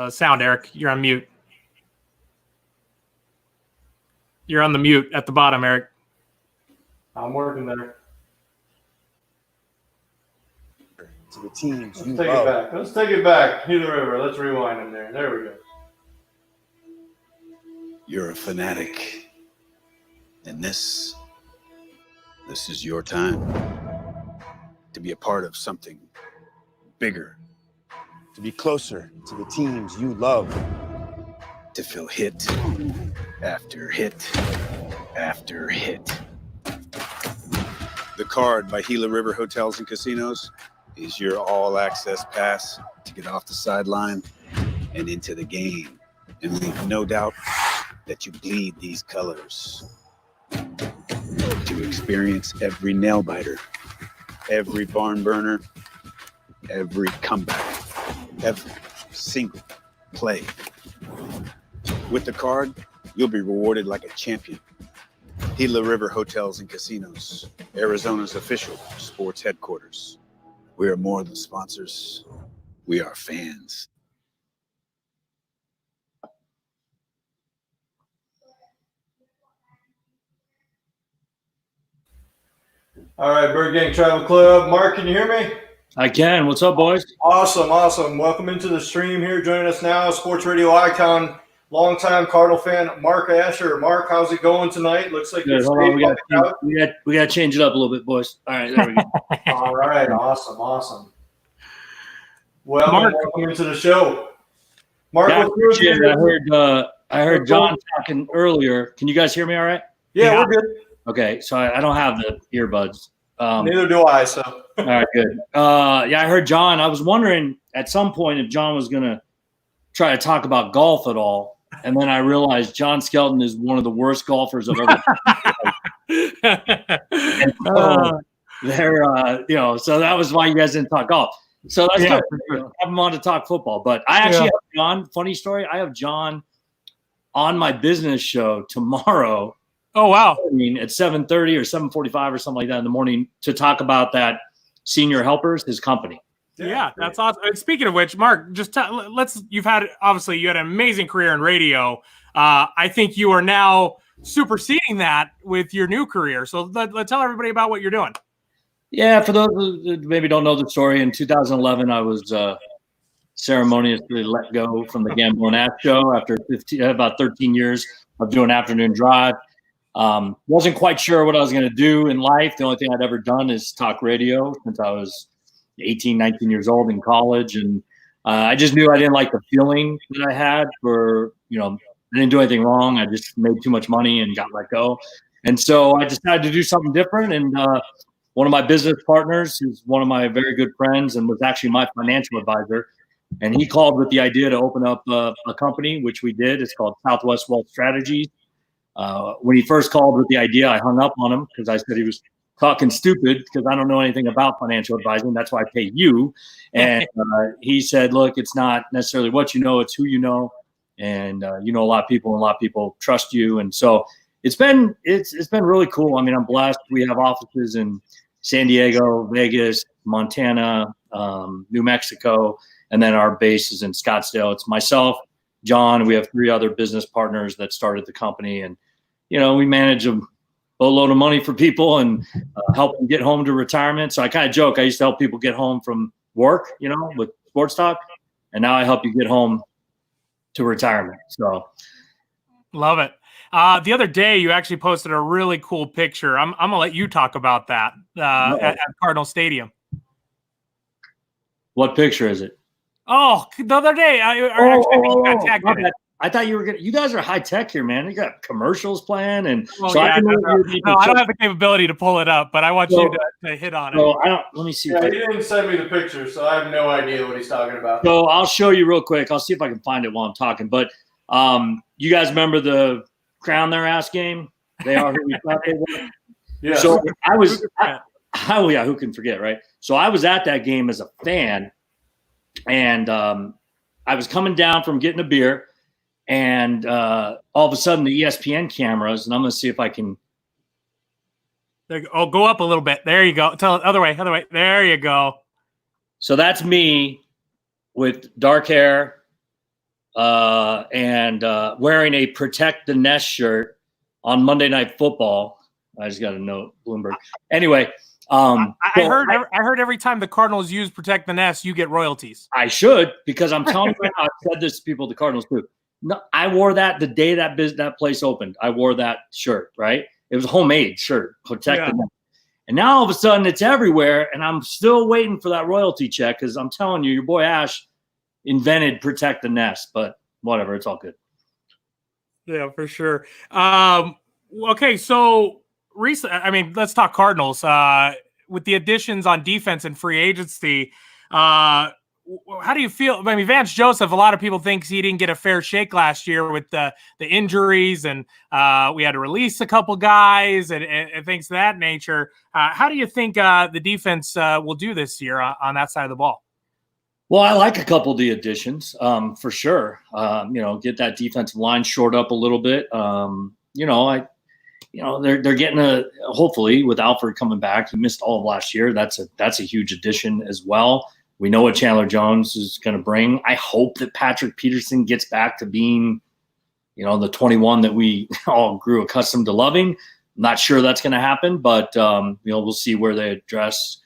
Sound, Eric. You're on mute. You're on the mute at the bottom, Eric. I'm working there. To the teams Let's take it back. Let's take it back. Gila River. Let's rewind in there. There we go. You're a fanatic, and this is your time to be a part of something bigger, to be closer to the teams you love, to feel hit after hit after hit. The Card by Gila River Hotels and Casinos is your all-access pass to get off the sideline and into the game, and leave no doubt that you bleed these colors. To experience every nail biter, every barn burner, every comeback, every single play. With the Card, you'll be rewarded like a champion. Gila River Hotels and Casinos, Arizona's official sports headquarters. We are more than sponsors. We are fans. All right, Birdgang Travel Club. Mark, can you hear me? I can. What's up, boys? Awesome, awesome. Welcome into the stream here. Joining us now, sports radio icon, longtime Cardinal fan, Mark Asher. Mark, how's it going tonight? Looks like Good. Hold on. We got to change it up a little bit, boys. All right, there we go. All right, awesome, awesome. Well, Mark, welcome into the show. Mark, Yeah, what's your I heard John talking earlier. Can you guys hear me all right? Yeah, we're good. Okay, so I don't have the earbuds. Neither do I, so. All right, good. Yeah, I heard John. I was wondering at some point if John was going to try to talk about golf at all. And then I realized John Skelton is one of the worst golfers I've ever and so so that was why you guys didn't talk golf. So that's good. Have him on to talk football. But I actually have John, funny story, I have John on my business show tomorrow. Oh, wow. I mean, at 7:30 or 7:45 or something like that in the morning to talk about that Senior Helpers, his company. Yeah, that's awesome. And speaking of which, Mark, just you had an amazing career in radio. I think you are now superseding that with your new career. So let's tell everybody about what you're doing. Yeah, for those who maybe don't know the story, in 2011, I was ceremoniously let go from the Gamble and Ash show after about 13 years of doing afternoon drive. Wasn't quite sure what I was going to do in life. The only thing I'd ever done is talk radio since I was 18, 19 years old in college. And I just knew I didn't like the feeling that I had for, I didn't do anything wrong. I just made too much money and got let go. And so I decided to do something different. And one of my business partners, who's one of my very good friends and was actually my financial advisor, and he called with the idea to open up a company, which we did. It's called Southwest Wealth Strategies. When he first called with the idea, I hung up on him because I said he was talking stupid because I don't know anything about financial advising. That's why I pay you. And he said, look, it's not necessarily what you know, it's who you know. And you know a lot of people, and a lot of people trust you. And so it's been really cool. I mean, I'm blessed. We have offices in San Diego, Vegas, Montana, New Mexico, and then our base is in Scottsdale. It's myself, John. We have 3 other business partners that started the company, and we manage a boatload of money for people and help them get home to retirement. So I kind of joke. I used to help people get home from work, with sports talk, and now I help you get home to retirement. So love it. The other day, you actually posted a really cool picture. I'm gonna let you talk about that at Cardinal Stadium. What picture is it? Oh, the other day, you got tagged in it. I thought you were gonna. You guys are high tech here, man. You got commercials playing, and I don't have the capability to pull it up, but I want you to hit on it. I don't. Let me see. Yeah, he didn't send me the picture, so I have no idea what he's talking about. So I'll show you real quick. I'll see if I can find it while I'm talking. But you guys remember the crown their ass game? They are who we thought they were. Yeah. So I was. Who can forget, right? So I was at that game as a fan, and I was coming down from getting a beer. And all of a sudden, the ESPN cameras, and I'm going to see if I can. Go up a little bit. There you go. Tell other way. There you go. So that's me with dark hair and wearing a Protect the Nest shirt on Monday Night Football. I just got a note, Bloomberg. Anyway. I heard every time the Cardinals use Protect the Nest, you get royalties. I should, because I'm telling you, I've said this to people, the Cardinals too. No, I wore that the day that place opened. I wore that shirt, right? It was a homemade shirt, Protect the Nest. And now all of a sudden it's everywhere, and I'm still waiting for that royalty check because I'm telling you, your boy Ash invented Protect the Nest, but whatever, it's all good. Yeah, for sure. Okay, so let's talk Cardinals. With the additions on defense and free agency, how do you feel? I mean, Vance Joseph, a lot of people think he didn't get a fair shake last year with the injuries, and we had to release a couple guys and things of that nature. How do you think the defense will do this year on that side of the ball? Well, I like a couple of the additions for sure. Get that defensive line shored up a little bit. They're getting hopefully with Alfred coming back. He missed all of last year. That's a huge addition as well. We know what Chandler Jones is going to bring. I hope that Patrick Peterson gets back to being, the 21 that we all grew accustomed to loving. I'm not sure that's going to happen, but we'll see where they address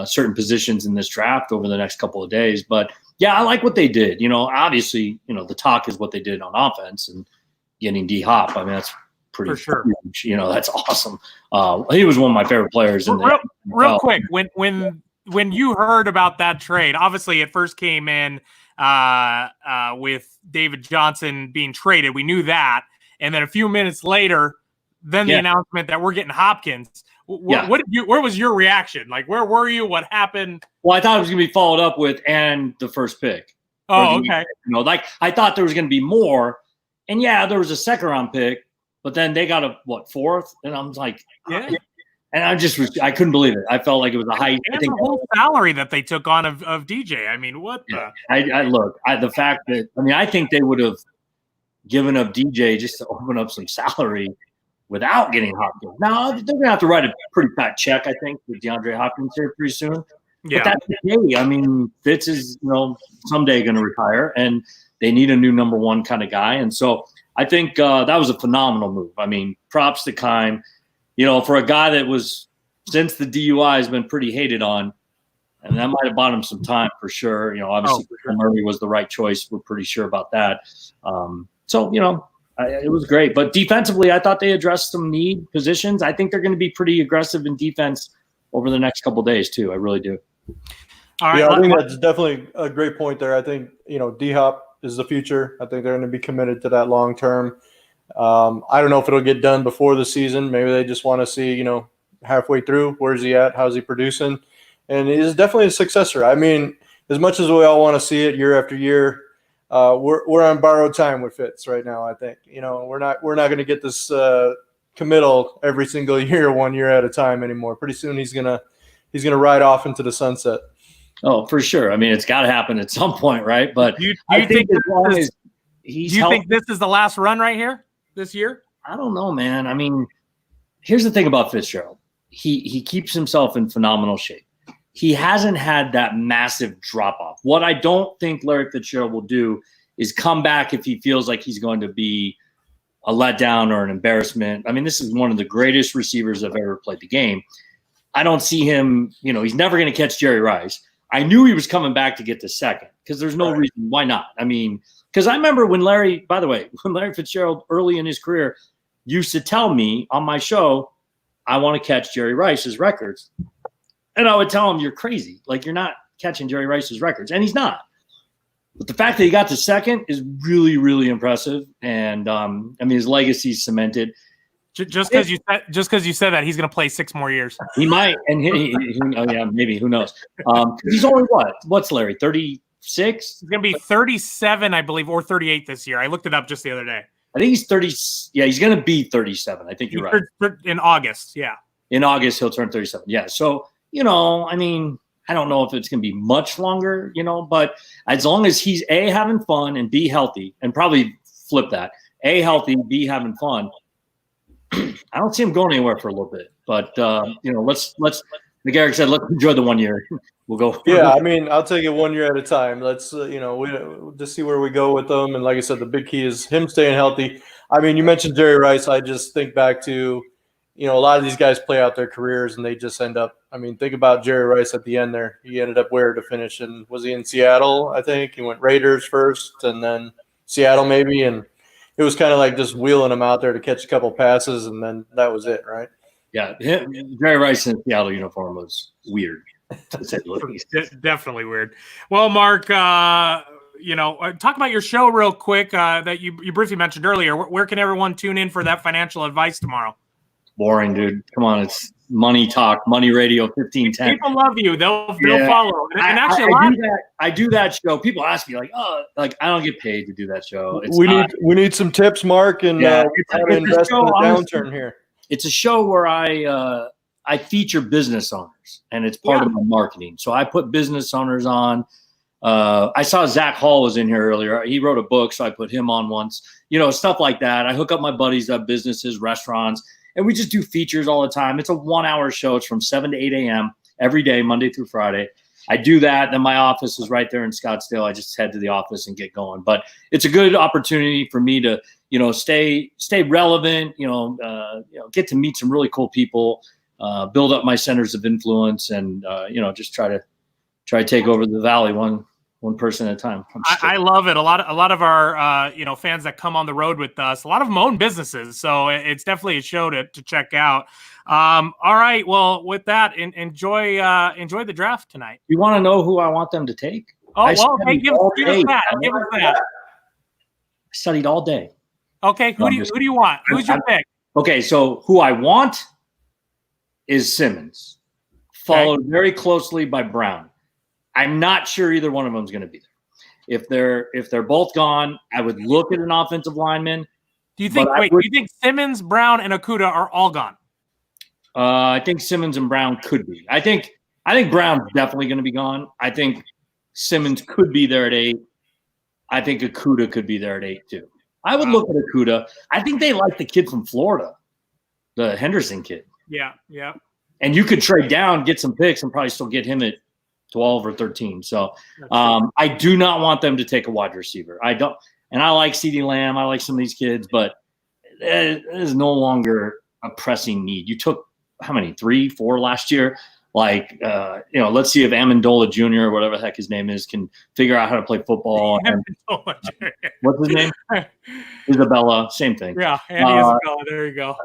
certain positions in this draft over the next couple of days. But yeah, I like what they did. Obviously, the talk is what they did on offense and getting D Hop. I mean, that's pretty for sure. Huge. That's awesome. He was one of my favorite players in the real quick. When you heard about that trade, obviously it first came in with David Johnson being traded. We knew that. And then a few minutes later, the announcement that we're getting Hopkins. Where was your reaction? Like, where were you? What happened? Well, I thought it was going to be followed up with and the first pick. Oh, okay. I thought there was going to be more. And there was a second round pick, but then they got a fourth? And I'm like, yeah. And I couldn't believe it. I felt like it was a high. And the whole salary that they took on of DJ. I mean, what the? The fact that I think they would have given up DJ just to open up some salary without getting Hopkins. Now they're going to have to write a pretty fat check, I think, with DeAndre Hopkins here pretty soon. Yeah. But that's okay. I mean, Fitz is someday going to retire, and they need a new number one kind of guy. And so I think that was a phenomenal move. I mean, props to Keim. For a guy that was, since the DUI has been pretty hated on, and that might have bought him some time for sure. Obviously, Murray was the right choice. We're pretty sure about that. It was great. But defensively, I thought they addressed some need positions. I think they're going to be pretty aggressive in defense over the next couple of days, too. I really do. All right, I think that's definitely a great point there. I think, D-Hop is the future. I think they're going to be committed to that long term. I don't know if it'll get done before the season. Maybe they just want to see, halfway through, where's he at? How's he producing? And he's definitely a successor. I mean, as much as we all want to see it year after year, we're on borrowed time with Fitz right now. I think, we're not going to get this committal every single year, 1 year at a time anymore. Pretty soon he's gonna ride off into the sunset. Oh, for sure. I mean, it's got to happen at some point, right? But do you think this is the last run right here this year? I don't know, man. I mean, here's the thing about Fitzgerald. He keeps himself in phenomenal shape. He hasn't had that massive drop off. What I don't think Larry Fitzgerald will do is come back if he feels like he's going to be a letdown or an embarrassment. I mean, this is one of the greatest receivers that have ever played the game. I don't see him, he's never going to catch Jerry Rice. I knew he was coming back to get the second because there's no reason. Why not? I mean, because I remember when Larry Fitzgerald early in his career used to tell me on my show, I want to catch Jerry Rice's records. And I would tell him, you're crazy. Like, you're not catching Jerry Rice's records. And he's not. But the fact that he got to second is really, really impressive. And, I mean, his legacy is cemented. Just because you said that, he's going to play 6 more years. He might. And maybe. Who knows? He's only what's Larry, 36? He's going to be 37, I believe, or 38 this year. I looked it up just the other day. I think he's 30. Yeah, he's going to be 37. I think you're right. In August, yeah. In August, he'll turn 37. Yeah. So, I mean, I don't know if it's going to be much longer, but as long as he's A, having fun, and B, healthy, and probably flip that, A, healthy, B, having fun, I don't see him going anywhere for a little bit. But, let's like Eric said, let's enjoy the 1 year. We'll go. Yeah, I mean, I'll take it 1 year at a time. Let's, we just see where we go with them. And like I said, the big key is him staying healthy. I mean, you mentioned Jerry Rice. I just think back to, a lot of these guys play out their careers and they just end up. I mean, think about Jerry Rice at the end there. He ended up where to finish? And was he in Seattle? I think he went Raiders first and then Seattle maybe. And it was kind of like just wheeling him out there to catch a couple passes, and then that was it, right? Yeah, Jerry Rice in the Seattle uniform was weird. Definitely weird. Well, Mark, talk about your show real quick that you briefly mentioned earlier. Where can everyone tune in for that financial advice tomorrow? Boring, dude. Come on, it's Money Talk, Money Radio 1510. People love you. They'll follow. And actually, I do that show. People ask me I don't get paid to do that show. We need some tips, Mark, and we trying to invest in the downturn here. It's a show where I feature business owners, and it's part of my marketing. So I put business owners on. I saw Zach Hall was in here earlier. He wrote a book, so I put him on once. Stuff like that. I hook up my buddies that have businesses, restaurants. And we just do features all the time. It's a 1 hour show. It's from 7 to 8 a.m. every day, Monday through Friday. I do that. Then my office is right there in Scottsdale. I just head to the office and get going. But it's a good opportunity for me to, stay relevant, get to meet some really cool people, build up my centers of influence, and, just try to take over the Valley one person at a time. I love it. A lot of our fans that come on the road with us, a lot of them own businesses, so it's definitely a show to check out. All right, well, with that, enjoy the draft tonight. You want to know who I want them to take? Oh, well, okay, give us that. I studied all day. Okay, who do you want? Who's your pick? Okay, so who I want is Simmons, followed very closely by Brown. I'm not sure either one of them is going to be there. If they're both gone, I would look at an offensive lineman. Do you think Simmons, Brown, and Okudah are all gone? I think Simmons and Brown could be. I think Brown's definitely going to be gone. I think Simmons could be there at 8. I think Okudah could be there at 8 too. I would look at Okudah. I think they like the kid from Florida, the Henderson kid. Yeah. And you could trade down, get some picks, and probably still get him at 12 or 13. So I do not want them to take a wide receiver. I don't, and I like CeeDee Lamb. I like some of these kids, but it is no longer a pressing need. You took how many? 3, 4 last year? Let's see if Amendola Jr. or whatever the heck his name is can figure out how to play football. What's his name? Isabella, same thing. Yeah, Andy Isabella. There you go.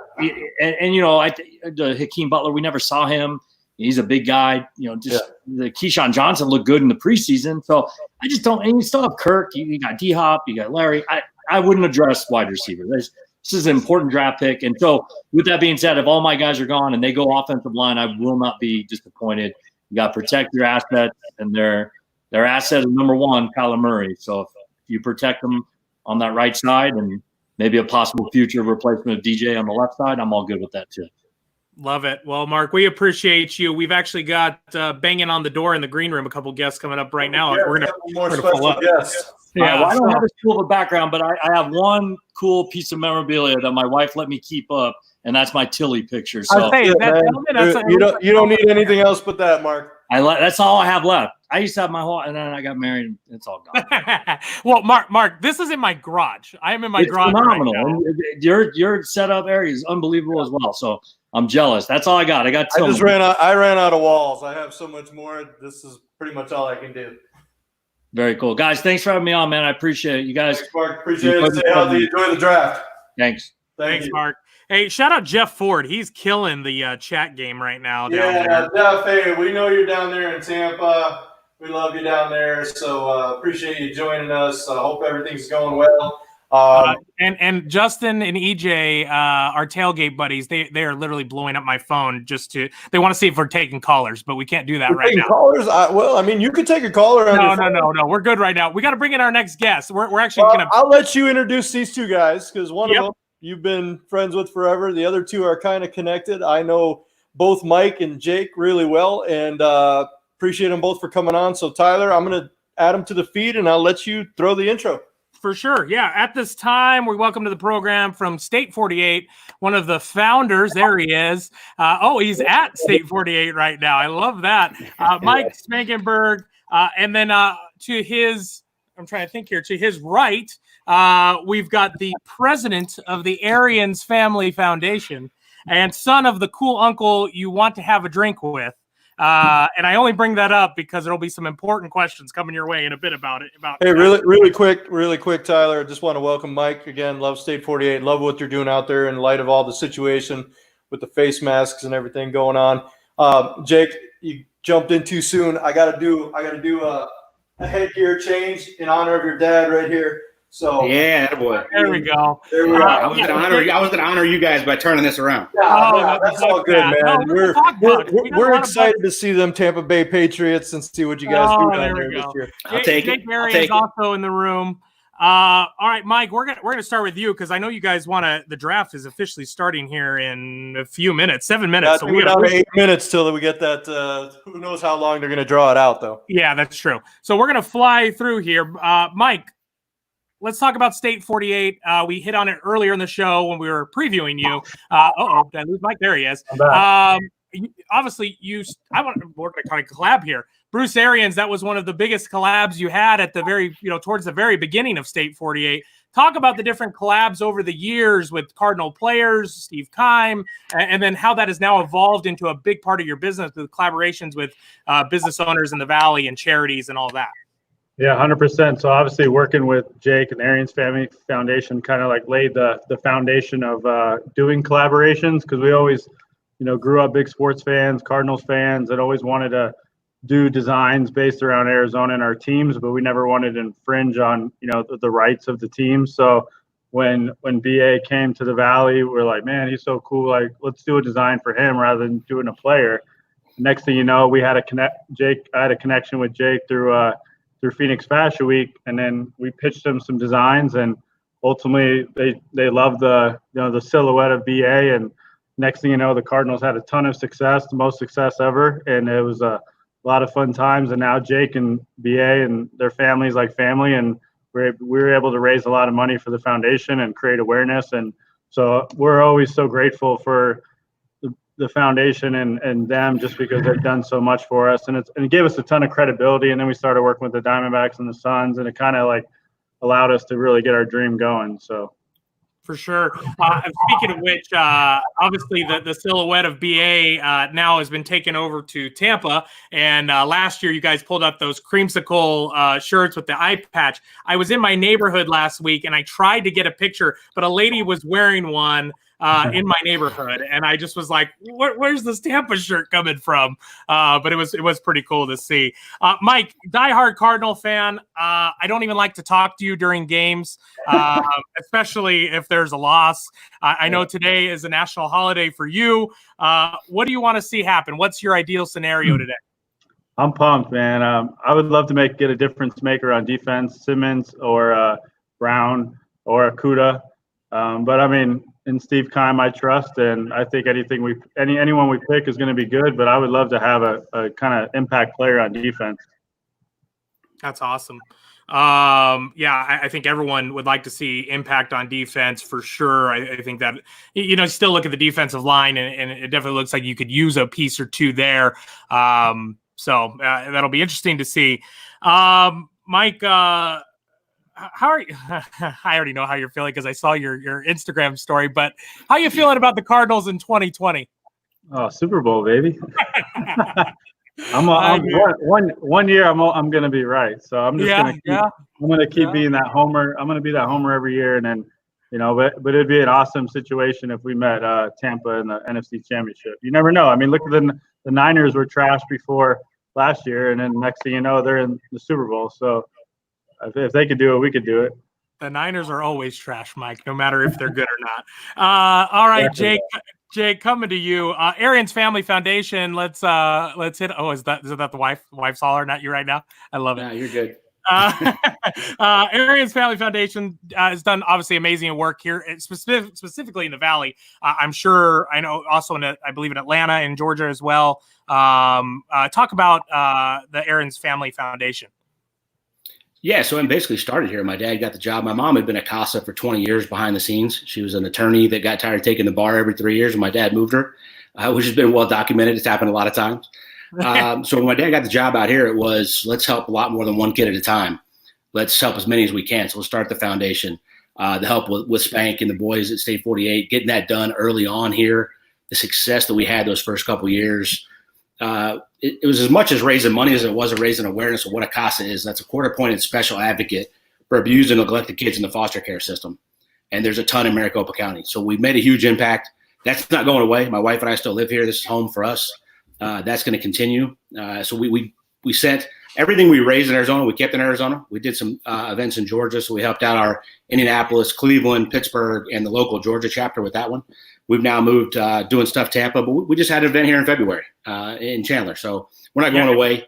And Hakeem Butler, we never saw him. He's a big guy. The Keyshawn Johnson looked good in the preseason. So I just don't. And you still have Kirk. You got D-Hop. You got Larry. I wouldn't address wide receiver. This is an important draft pick. And so with that being said, if all my guys are gone and they go offensive line, I will not be disappointed. You got to protect your assets, and their asset is number one, Kyler Murray. So if you protect them on that right side and maybe a possible future replacement of DJ on the left side, I'm all good with that too. Love it. Well, Mark, we appreciate you. We've actually got banging on the door in the green room a couple guests coming up right now. We're going to pull up. Yeah, I don't have as cool of a background, but I have one cool piece of memorabilia that my wife let me keep up, and that's my Tilly picture. So you don't need anything else but that, Mark. That's all I have left. I used to have my whole, and then I got married, and it's all gone. Well, Mark, this is in my garage. I am in my garage. Phenomenal. Right now. Your setup area is unbelievable as well. So I'm jealous. That's all I got. I ran out of walls. I have so much more. This is pretty much all I can do. Very cool. Guys, thanks for having me on, man. I appreciate it. You guys. Thanks, Mark. Appreciate it. Stay healthy. Enjoy the draft. Thanks. Thanks, Mark. Hey, shout out Jeff Ford. He's killing the chat game right now. Down there. Yeah, Jeff, hey, we know you're down there in Tampa. We love you down there, so appreciate you joining us. Hope everything's going well. And Justin and EJ, our tailgate buddies, they are literally blowing up my phone they want to see if we're taking callers, but we can't do that right now. Callers? Well, I mean, you could take a caller. No. We're good right now. We got to bring in our next guest. We're actually going to. I'll let you introduce these two guys because one of them you've been friends with forever. The other two are kind of connected. I know both Mike and Jake really well, and appreciate them both for coming on. So, Tyler, I'm going to add them to the feed, and I'll let you throw the intro. For sure. Yeah. At this time, we welcome to the program from State 48, one of the founders. There he is. He's at State 48 right now. I love that. Mike Spangenberg. And then to his, I'm trying to think here, to his right, we've got the president of the Arians Family Foundation and son of the cool uncle you want to have a drink with. And I only bring that up because there'll be some important questions coming your way in a bit about it. Hey, really quick, Tyler. I just want to welcome Mike again. Love State 48. Love what you're doing out there in light of all the situation with the face masks and everything going on. Jake, you jumped in too soon. I gotta do a headgear change in honor of your dad right here. So yeah, boy. There we go. There we go. I was gonna honor you guys by turning this around. That's all good, man. We're excited to see them Tampa Bay Patriots and see what you guys do down there this year. I'll take it. Jake Marion is also in the room. All right, Mike, we're gonna start with you because I know you guys the draft is officially starting here in a few minutes, 7 minutes. So we got 8 minutes till we get that. Who knows how long they're gonna draw it out, though. Yeah, that's true. So we're gonna fly through here, Mike. Let's talk about State 48. We hit on it earlier in the show when we were previewing you. Did I lose Mike? There he is. Obviously, we're going to kind of collab here. Bruce Arians, that was one of the biggest collabs you had at the towards the very beginning of State 48. Talk about the different collabs over the years with Cardinal players, Steve Keim, and then how that has now evolved into a big part of your business with collaborations with business owners in the Valley and charities and all that. Yeah, 100%. So obviously working with Jake and the Arians Family Foundation kind of like laid the foundation of doing collaborations because we always, grew up big sports fans, Cardinals fans, and always wanted to do designs based around Arizona and our teams, but we never wanted to infringe on, the rights of the team. So when BA came to the Valley, we're like, man, he's so cool. Like, let's do a design for him rather than doing a player. Next thing you know, we had I had a connection with Jake through Phoenix Fashion Week, and then we pitched them some designs, and ultimately they loved the silhouette of BA. And next thing you know, the Cardinals had a ton of success, the most success ever, and it was a lot of fun times. And now Jake and BA and their families like family, and we were able to raise a lot of money for the foundation and create awareness. And so we're always so grateful for the foundation and them just because they've done so much for us, and it gave us a ton of credibility. And then we started working with the Diamondbacks and the Suns, and it kind of like allowed us to really get our dream going. So for sure. Speaking of which, obviously the silhouette of BA now has been taken over to Tampa. And last year, you guys pulled up those creamsicle shirts with the eye patch. I was in my neighborhood last week, and I tried to get a picture, but a lady was wearing one in my neighborhood, and I just was like, where's this Tampa shirt coming from? But it was pretty cool to see. Mike, diehard Cardinal fan. I don't even like to talk to you during games, especially if there's a loss. I know today is a national holiday for you. What do you want to see happen? What's your ideal scenario today? I'm pumped, man. I would love to get a difference maker on defense, Simmons or Brown or Akuda. But I mean, in Steve Keim, I trust, and I think anyone we pick is going to be good. But I would love to have a kind of impact player on defense. That's awesome. I think everyone would like to see impact on defense for sure. I think that, still look at the defensive line, and it definitely looks like you could use a piece or two there. So that'll be interesting to see. Mike, how are you? I already know how you're feeling because I saw your Instagram story, but how are you feeling about the Cardinals in 2020? Oh, Super Bowl, baby. One year I'm going to be right. So I'm just going to keep being that homer. I'm going to be that homer every year. And then But it'd be an awesome situation if we met Tampa in the NFC Championship. You never know. I mean, look at the Niners were trash before last year, and then next thing you know, they're in the Super Bowl. So if they could do it, we could do it. The Niners are always trash, Mike, no matter if they're good or not. All right, Jake, coming to you. Arians Family Foundation. Let's hit. Oh, is that the wife's holler? Not you right now. I love it. No, you're good. Arians Family Foundation has done obviously amazing work here, specifically in the Valley. I'm sure. I know also I believe in Atlanta and Georgia as well. Talk about the Arians Family Foundation. Yeah, so I basically started here. My dad got the job. My mom had been at CASA for 20 years behind the scenes. She was an attorney that got tired of taking the bar every 3 years, and my dad moved her, which has been well documented. It's happened a lot of times. So when my dad got the job out here, it was, let's help a lot more than one kid at a time. Let's help as many as we can. So we'll start the foundation, the help with Spank and the boys at State 48, getting that done early on here, the success that we had those first couple years. It was as much as raising money as it was raising awareness of what a CASA is. That's a court-appointed special advocate for abused and neglected kids in the foster care system. And there's a ton in Maricopa County. So we've made a huge impact. That's not going away. My wife and I still live here. This is home for us. That's going to continue. So we sent everything we raised in Arizona, we kept in Arizona. We did some events in Georgia. So we helped out our Indianapolis, Cleveland, Pittsburgh, and the local Georgia chapter with that one. We've now moved doing stuff Tampa, but we just had an event here in February in Chandler. So we're not going away,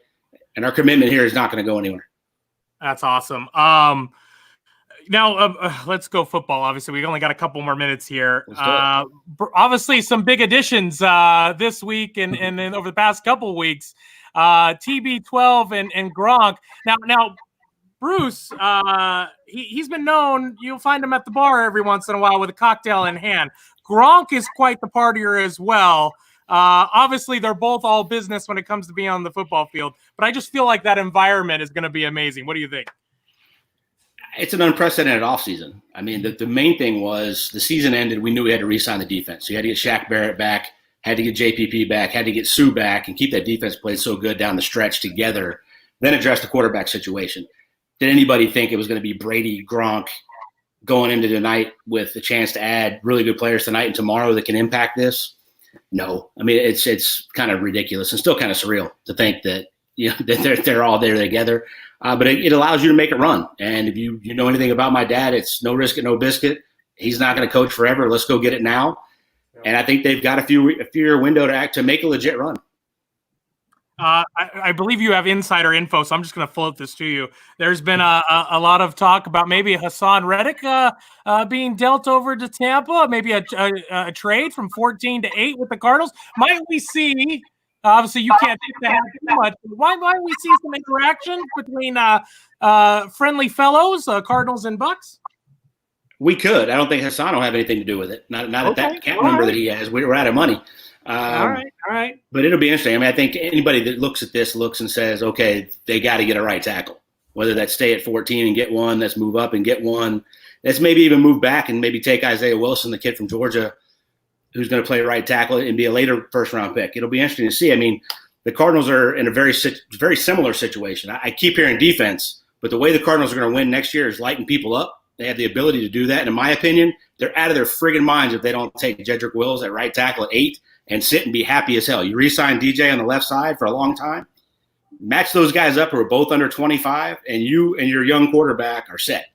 and our commitment here is not going to go anywhere. That's awesome. Now let's go football. Obviously, we only got a couple more minutes here. Obviously, some big additions this week and over the past couple of weeks. TB12 and Gronk. Now. Bruce, he's been known. You'll find him at the bar every once in a while with a cocktail in hand. Gronk is quite the partier as well. Obviously, they're both all business when it comes to being on the football field, but I just feel like that environment is going to be amazing. What do you think? It's an unprecedented offseason. I mean, the main thing was the season ended. We knew we had to re-sign the defense. So you had to get Shaq Barrett back, had to get JPP back, had to get Sue back, and keep that defense played so good down the stretch together, then address the quarterback situation. Did anybody think it was going to be Brady, Gronk going into tonight with the chance to add really good players tonight and tomorrow that can impact this? No. I mean, it's kind of ridiculous and still kind of surreal to think that that they're all there together. But it allows you to make it run. And if you know anything about my dad, it's no risk it, no biscuit. He's not going to coach forever. Let's go get it now. And I think they've got a few year window to make a legit run. I believe you have insider info, so I'm just going to float this to you. There's been a lot of talk about maybe Hassan Reddick being dealt over to Tampa, maybe a trade from 14 to 8 with the Cardinals. Might we see? Obviously, you can't take that too much. Why might we see some interaction between friendly fellows, Cardinals and Bucks? We could. I don't think Hassan will have anything to do with it. Not at that cap number that he has. We're out of money. All right. But it'll be interesting. I mean, I think anybody that looks at this looks and says, okay, they got to get a right tackle. Whether that's stay at 14 and get one, let's move up and get one. Let's maybe even move back and maybe take Isaiah Wilson, the kid from Georgia, who's going to play right tackle and be a later first-round pick. It'll be interesting to see. I mean, the Cardinals are in a very similar situation. I keep hearing defense, but the way the Cardinals are going to win next year is lighting people up. They have the ability to do that. And in my opinion, they're out of their friggin' minds if they don't take Jedrick Wills at right tackle at 8 and sit and be happy as hell. You re-sign DJ on the left side for a long time, match those guys up who are both under 25, and you and your young quarterback are set.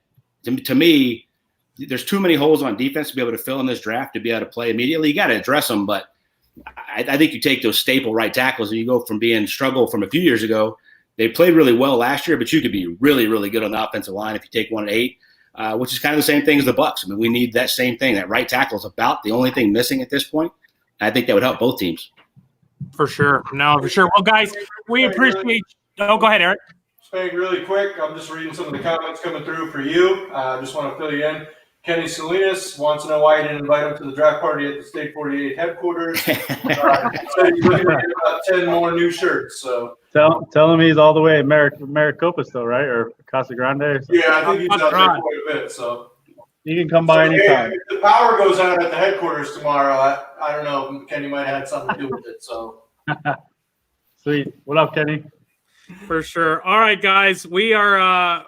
To me, there's too many holes on defense to be able to fill in this draft to be able to play immediately. You got to address them, but I think you take those staple right tackles and you go from being struggle from a few years ago. They played really well last year, but you could be really, really good on the offensive line if you take one at 8, which is kind of the same thing as the Bucs. I mean, we need that same thing. That right tackle is about the only thing missing at this point. I think that would help both teams. For sure. No, for sure. Well, guys, we appreciate – oh, go ahead, Eric. Spank, really quick. I'm just reading some of the comments coming through for you. I just want to fill you in. Kenny Salinas wants to know why you didn't invite him to the draft party at the State 48 headquarters. He said he's looking to get about 10 more new shirts. So tell him he's all the way at Maricopa still, right? Or Casa Grande? Or something. Yeah, I think he's out there quite a bit. So you can come by anytime. If the power goes out at the headquarters tomorrow, I don't know. Kenny might have had something to do with it. So sweet. What up, Kenny? For sure. All right, guys, we're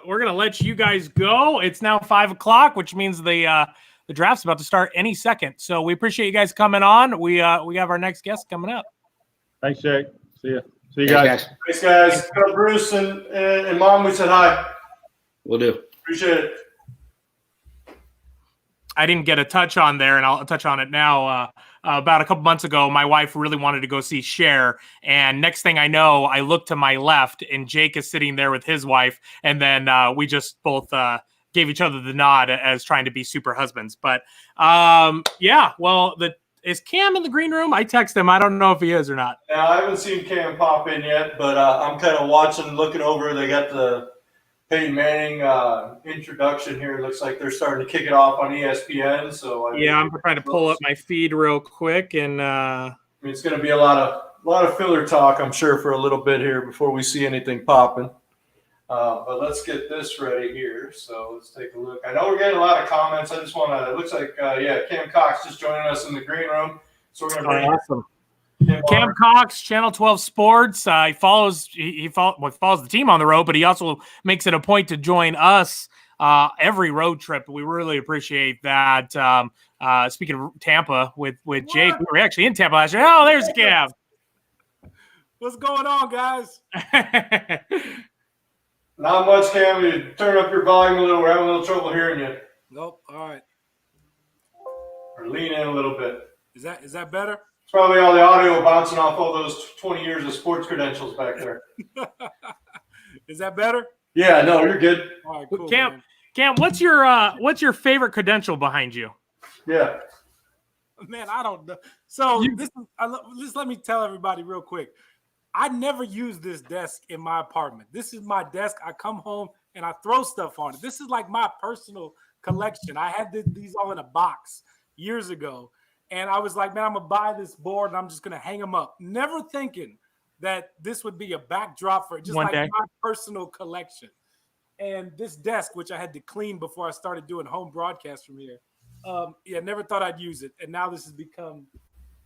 gonna let you guys go. It's now 5:00, which means the the draft's about to start any second. So we appreciate you guys coming on. We have our next guest coming up. Thanks, Jake. See you. See you Thanks, guys. Thanks, guys. Tell Bruce and Mom we said hi. Will do. Appreciate it. I didn't get a touch on there, and I'll touch on it now. About a couple months ago, my wife really wanted to go see Cher, and next thing I know, I look to my left, and Jake is sitting there with his wife, and then we just both gave each other the nod as trying to be super husbands. But yeah, well, is Cam in the green room? I text him. I don't know if he is or not. Yeah, I haven't seen Cam pop in yet, but I'm kind of watching, looking over. They got the Peyton Manning introduction here. It looks like they're starting to kick it off on ESPN. So yeah, I'm trying to pull up my feed real quick, and it's going to be a lot of filler talk, I'm sure, for a little bit here before we see anything popping. But let's get this ready here. So let's take a look. I know we're getting a lot of comments. I just want to. It looks like Cam Cox just joining us in the green room. So we're going to bring awesome. Cam Cox, Channel 12 Sports. He follows the team on the road, but he also makes it a point to join us every road trip. We really appreciate that. Speaking of Tampa with Jake, we were actually in Tampa last year. Oh, there's Cam. What's going on, guys? Not much, Cam. You turn up your volume a little. We're having a little trouble hearing you. Nope. All right. Or lean in a little bit. Is that better? It's probably all the audio bouncing off all those 20 years of sports credentials back there. Is that better? Yeah, no, you're good. All right, cool. Cam, what's your favorite credential behind you? Yeah. Man, I don't know. So just let me tell everybody real quick. I never use this desk in my apartment. This is my desk. I come home and I throw stuff on it. This is like my personal collection. I had these all in a box years ago. And I was like, man, I'm going to buy this board and I'm just going to hang them up. Never thinking that this would be a backdrop for just my personal collection. And this desk, which I had to clean before I started doing home broadcasts from here. Never thought I'd use it. And now this has become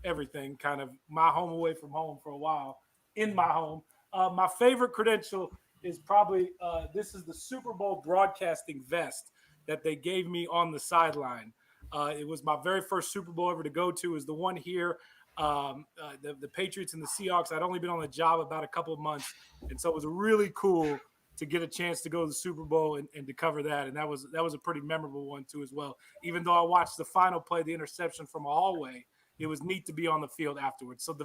everything, kind of my home away from home for a while, in my home. My favorite credential is probably, this is the Super Bowl broadcasting vest that they gave me on the sideline. It was my very first Super Bowl ever to go to. Is the one here, the Patriots and the Seahawks. I'd only been on the job about a couple of months, and so it was really cool to get a chance to go to the Super Bowl and to cover that. And that was a pretty memorable one too as well. Even though I watched the final play, the interception from a hallway, it was neat to be on the field afterwards. So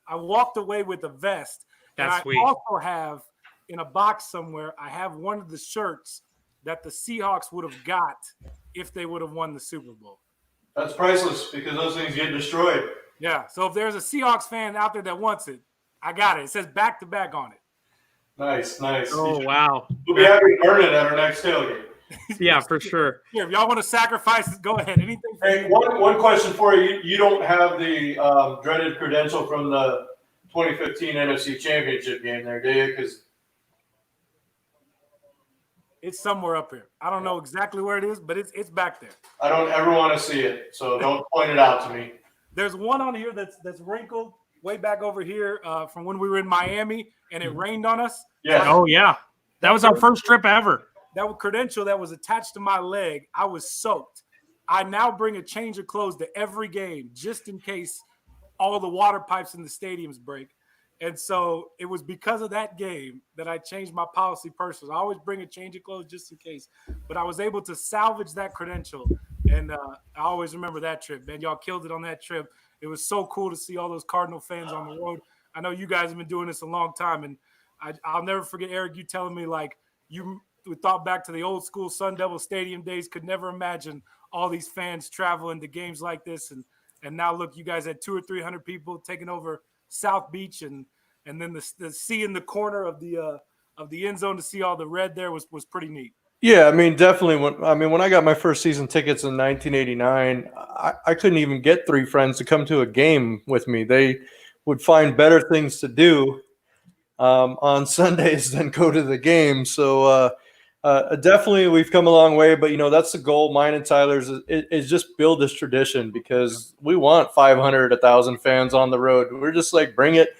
I walked away with a vest. That's and sweet. I also have in a box somewhere, I have one of the shirts that the Seahawks would have got if they would have won the Super Bowl. That's priceless because those things get destroyed. Yeah. So if there's a Seahawks fan out there that wants it, I got it. It says back to back on it. Nice. Oh, wow. We'll be happy to burn it at our next tailgate. Yeah, for sure. Here, if y'all want to sacrifice it, go ahead. Anything. Hey, one question for you. You don't have the dreaded credential from the 2015 NFC Championship game there, do you? Because it's somewhere up here. I don't know exactly where it is, but it's back there. I don't ever want to see it, so don't point it out to me. There's one on here that's wrinkled way back over here from when we were in Miami and it rained on us. Yeah. Oh, yeah. That was our first trip ever. That credential that was attached to my leg, I was soaked. I now bring a change of clothes to every game just in case all the water pipes in the stadiums break. And so it was because of that game that I changed my policy personally. I always bring a change of clothes just in case. But I was able to salvage that credential. And I always remember that trip, man. Y'all killed it on that trip. It was so cool to see all those Cardinal fans on the road. I know you guys have been doing this a long time. And I'll never forget, Eric, you telling me, like, you thought back to the old school Sun Devil Stadium days, could never imagine all these fans traveling to games like this. And now, look, you guys had 200 or 300 people taking over South Beach, and then the sea in the corner of the end zone to see all the red there was pretty neat. Yeah, I mean, definitely. When I got my first season tickets in 1989, I couldn't even get 3 friends to come to a game with me. They would find better things to do on Sundays than go to the game. So definitely we've come a long way, but that's the goal. Mine and Tyler's is just build this tradition because we want 500, 1,000 fans on the road. We're just like, bring it.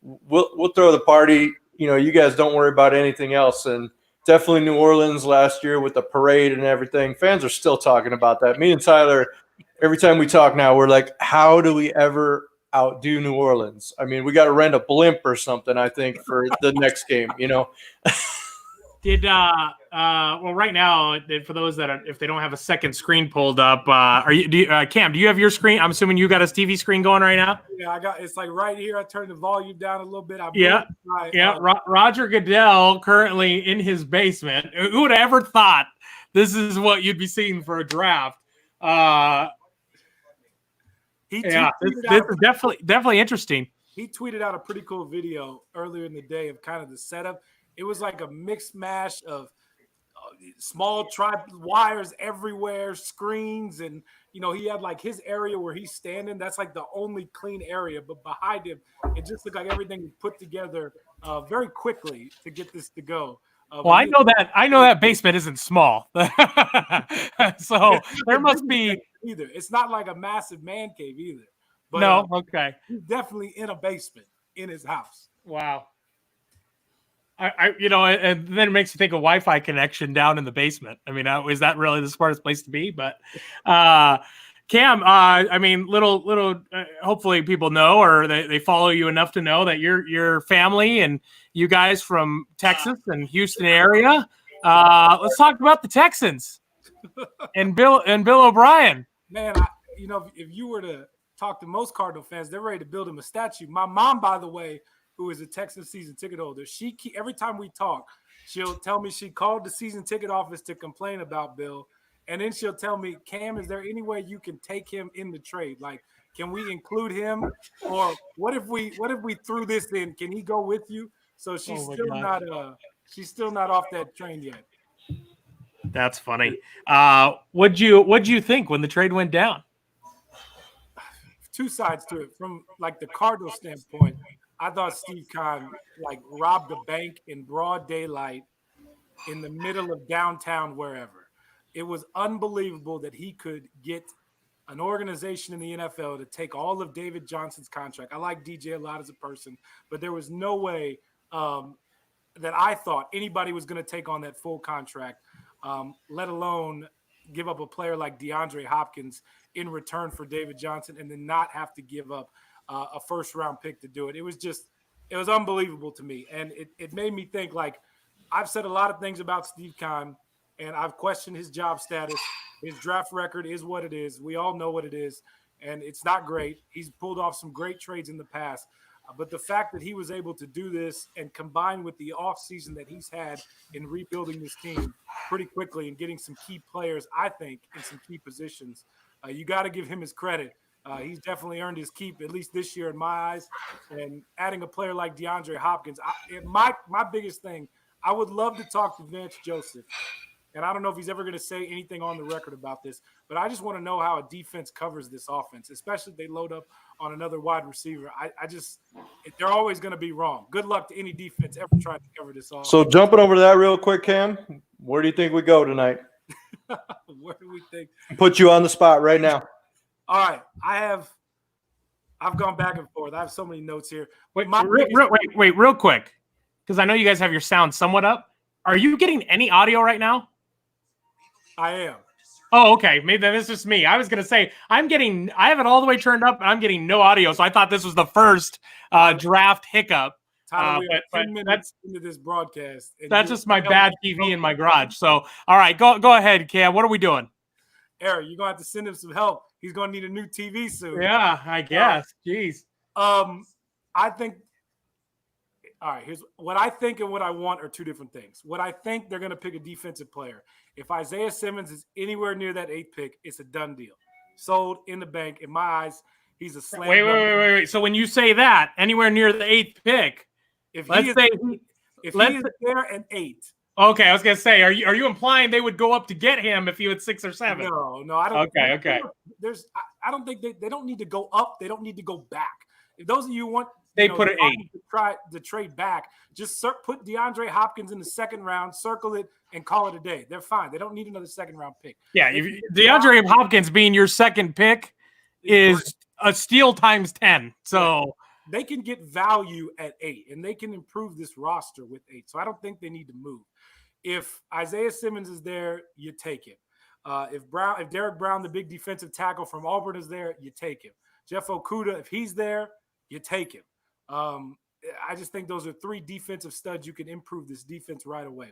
We'll throw the party. You guys don't worry about anything else. And definitely New Orleans last year with the parade and everything. Fans are still talking about that. Me and Tyler, every time we talk now, we're like, how do we ever outdo New Orleans? I mean, we got to rent a blimp or something, I think, for the next game, you know? Did well right now, for those that are, if they don't have a second screen pulled up, Cam, do you have your screen? I'm assuming you got a TV screen going right now. Yeah, it's like right here. I turned the volume down a little bit. Roger Goodell currently in his basement. Who would have ever thought this is what you'd be seeing for a draft? This is definitely interesting. He tweeted out a pretty cool video earlier in the day of kind of the setup. It was like a mixed mash of small wires everywhere, screens, and he had like his area where he's standing. That's like the only clean area, but behind him, it just looked like everything was put together very quickly to get this to go. Well, I know that basement isn't small, so there must be either. It's not like a massive man cave either. But, no, okay. He's definitely in a basement in his house. Wow. And then it makes you think a Wi-Fi connection down in the basement. I mean, is that really the smartest place to be? But Cam, I mean, hopefully people know, or they follow you enough to know that your family and you guys from Texas and Houston area. Let's talk about the Texans and Bill O'Brien. Man, if you were to talk to most Cardinal fans, they're ready to build him a statue. My mom, by the way, who is a Texas season ticket holder, every time we talk, she'll tell me she called the season ticket office to complain about Bill, and then she'll tell me, Cam, is there any way you can take him in the trade? Like, can we include him, or what if we threw this in? Can he go with you? So she's still not off that train yet. That's funny. What'd you think when the trade went down? Two sides to it. From like the Cardinal standpoint, I thought Steve Kahn robbed a bank in broad daylight in the middle of downtown wherever. It was unbelievable that he could get an organization in the NFL to take all of David Johnson's contract. I like DJ a lot as a person, but there was no way that I thought anybody was going to take on that full contract, let alone give up a player like DeAndre Hopkins in return for David Johnson and then not have to give up a first-round pick to do it. It was unbelievable to me. And it made me think, I've said a lot of things about Steve Kahn, and I've questioned his job status. His draft record is what it is. We all know what it is, and it's not great. He's pulled off some great trades in the past. But the fact that he was able to do this and combine with the offseason that he's had in rebuilding this team pretty quickly and getting some key players, I think, in some key positions, you got to give him his credit. He's definitely earned his keep, at least this year in my eyes. And adding a player like DeAndre Hopkins, my biggest thing, I would love to talk to Vance Joseph. And I don't know if he's ever going to say anything on the record about this, but I just want to know how a defense covers this offense, especially if they load up on another wide receiver. They're always going to be wrong. Good luck to any defense ever trying to cover this offense. So jumping over to that real quick, Cam, where do you think we go tonight? Where do we think? Put you on the spot right now. All right. I've gone back and forth. I have so many notes here. Wait, real quick, because I know you guys have your sound somewhat up. Are you getting any audio right now? I am. Oh, okay. Maybe that's just me. I was going to say, I have it all the way turned up, and I'm getting no audio, so I thought this was the first draft hiccup. Tyler, we are 10 minutes into this broadcast. That's just my bad TV in my garage. So, all right, go ahead, Cam. What are we doing? Eric, you're going to have to send him some help. He's going to need a new TV soon. Yeah, I guess. Jeez. I think – all right, here's what I think and what I want are two different things. What I think, they're going to pick a defensive player. If Isaiah Simmons is anywhere near that 8th pick, it's a done deal. Sold in the bank. In my eyes, he's a slam. Wait. So when you say that, anywhere near the 8th pick, if he is there at 8. Okay, I was going to say, are you implying they would go up to get him if he was 6 or 7? No, I don't. Okay. I don't think they don't need to go up. They don't need to go back. If those of you want, they put an 8 to try to trade back. Just put DeAndre Hopkins in the second round, circle it, and call it a day. They're fine. They don't need another second round pick. Yeah, DeAndre Hopkins being your second pick is a steal times 10. So they can get value at 8, and they can improve this roster with 8. So I don't think they need to move. If Isaiah Simmons is there, you take him. If Derek Brown, the big defensive tackle from Auburn, is there, you take him. Jeff Okudah, if he's there, you take him. I just think those are three defensive studs you can improve this defense right away.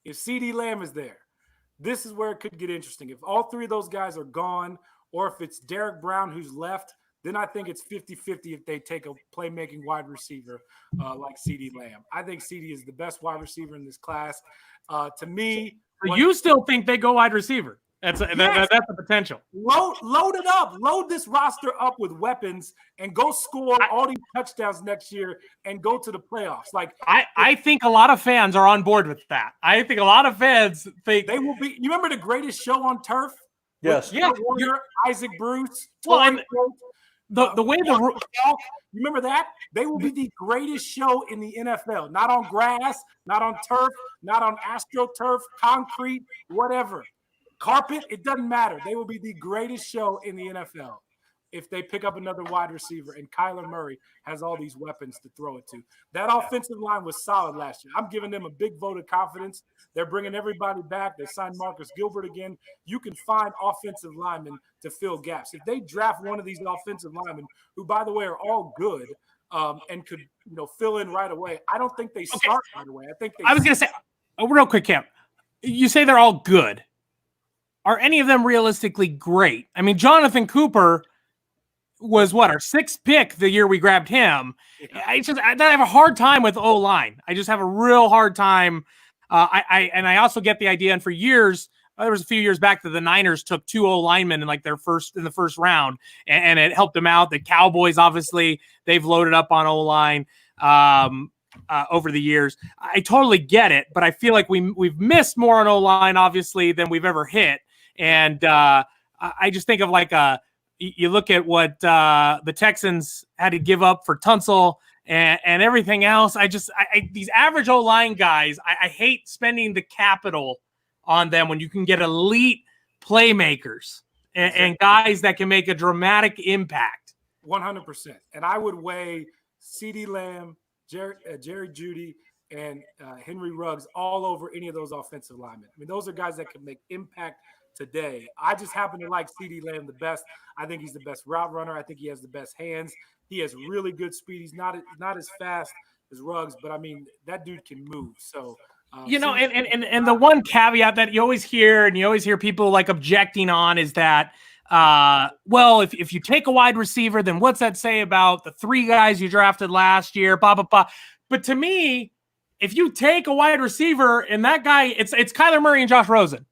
If CeeDee Lamb is there, this is where it could get interesting. If all three of those guys are gone, or if it's Derek Brown who's left, then I think it's 50-50 if they take a playmaking wide receiver like CeeDee Lamb. I think CeeDee is the best wide receiver in this class. To me, So you still think they go wide receiver? That's the potential. Load it up. Load this roster up with weapons and go score all these touchdowns next year and go to the playoffs. Like I think a lot of fans are on board with that. I think a lot of fans think they will be. You remember the greatest show on turf? Yes. Yeah. Warner, Isaac Bruce. Well, and the way you remember that? They will be the greatest show in the NFL. Not on grass, not on turf, not on AstroTurf, concrete, whatever. Carpet, it doesn't matter. They will be the greatest show in the NFL if they pick up another wide receiver, and Kyler Murray has all these weapons to throw it to. That offensive line was solid last year. I'm giving them a big vote of confidence. They're bringing everybody back. They signed Marcus Gilbert again. You can find offensive linemen to fill gaps. If they draft one of these offensive linemen, who, by the way, are all good and could fill in right away, I don't think they start right away. I was going to say, real quick, Cam, you say they're all good. Are any of them realistically great? I mean, Jonathan Cooper was our sixth pick the year we grabbed him. Yeah. I have a hard time with O-line. I just have a real hard time. I also get the idea. And for years, there was a few years back that the Niners took two O-linemen in the first round, and it helped them out. The Cowboys, obviously, they've loaded up on O-line over the years. I totally get it, but I feel like we've missed more on O-line, obviously, than we've ever hit. And I just think of you look at what the Texans had to give up for Tunsil and everything else. These average O-line guys, I hate spending the capital on them when you can get elite playmakers and guys that can make a dramatic impact. 100%. And I would weigh CeeDee Lamb, Jerry Jeudy, and Henry Ruggs all over any of those offensive linemen. I mean, those are guys that can make impact today. I just happen to like CeeDee Lamb the best. I think he's the best route runner. I think he has the best hands. He has really good speed. He's not as fast as Ruggs, but I mean, that dude can move. So, and the one caveat that you always hear people objecting on is that, if you take a wide receiver, then what's that say about the three guys you drafted last year? Blah, blah, blah. But to me, if you take a wide receiver and that guy, it's Kyler Murray and Josh Rosen.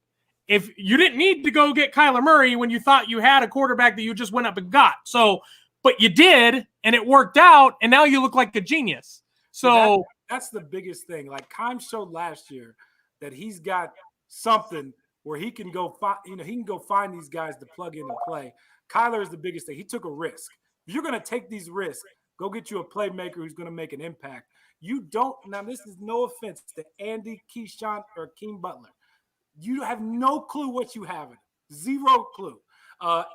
If you didn't need to go get Kyler Murray when you thought you had a quarterback that you just went up and got. So, but you did, and it worked out, and now you look like a genius. So that's the biggest thing. Like Keim showed last year that he's got something where he can go find these guys to plug in and play. Kyler is the biggest thing. He took a risk. If you're going to take these risks, go get you a playmaker who's going to make an impact. You don't. Now, this is no offense to Andy, Keyshawn, or Keem Butler. You have no clue what you have. Zero clue.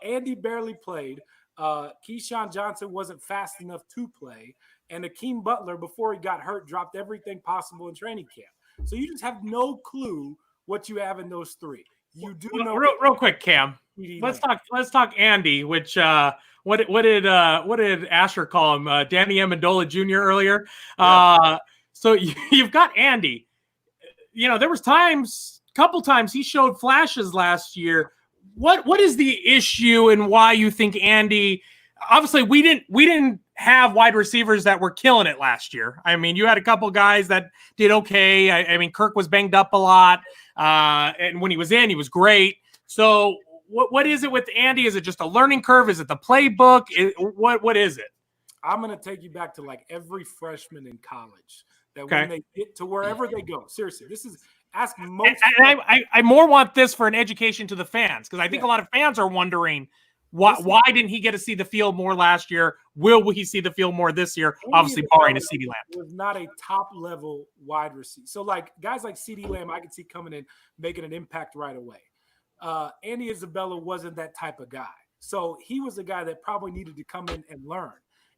Andy barely played. Keyshawn Johnson wasn't fast enough to play. And Akeem Butler, before he got hurt, dropped everything possible in training camp. So you just have no clue what you have in those three. You do know. Real quick, Cam. Let's talk Andy. Which what did Asher call him? Danny Amendola Jr. earlier. Yeah. So you've got Andy. There was couple times he showed flashes last year. What is the issue and why you think Andy? Obviously, we didn't have wide receivers that were killing it last year. I mean, you had a couple guys that did okay. I mean, Kirk was banged up a lot, and when he was in, he was great. So, what is it with Andy? Is it just a learning curve? Is it the playbook? What is it? I'm going to take you back to every freshman in college that when they get to wherever they go. Seriously, this is. Ask most. And I more want this for an education to the fans, because I think a lot of fans are wondering why didn't he get to see the field more last year? Will he see the field more this year? Obviously, barring a CeeDee Lamb. Was not a top level wide receiver. So guys like CeeDee Lamb, I could see coming in making an impact right away. Andy Isabella wasn't that type of guy. So he was a guy that probably needed to come in and learn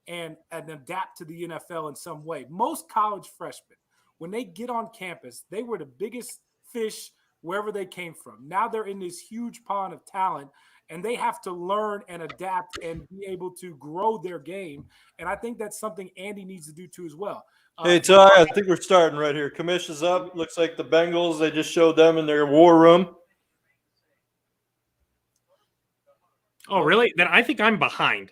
and adapt to the NFL in some way. Most college freshmen when they get on campus, they were the biggest fish wherever they came from. Now they're in this huge pond of talent, and they have to learn and adapt and be able to grow their game. And I think that's something Andy needs to do too as well. Hey, Ty, I think we're starting right here. Commish is up. Looks like the Bengals, they just showed them in their war room. Oh, really? Then I think I'm behind.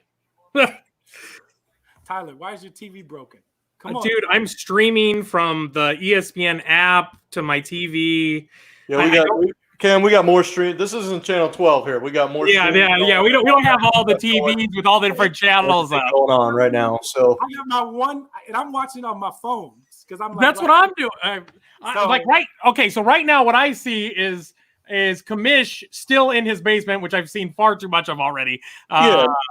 Tyler, why is your TV broken? Come on. Dude, I'm streaming from the ESPN app to my TV. Yeah, we got more stream. This isn't channel 12 here. We got more. Yeah. We don't have all the TVs with all the different channels going on right now. So I got my one, and I'm watching on my phone because I'm. Like, that's what I'm doing. So right now, what I see is Commish still in his basement, which I've seen far too much of already.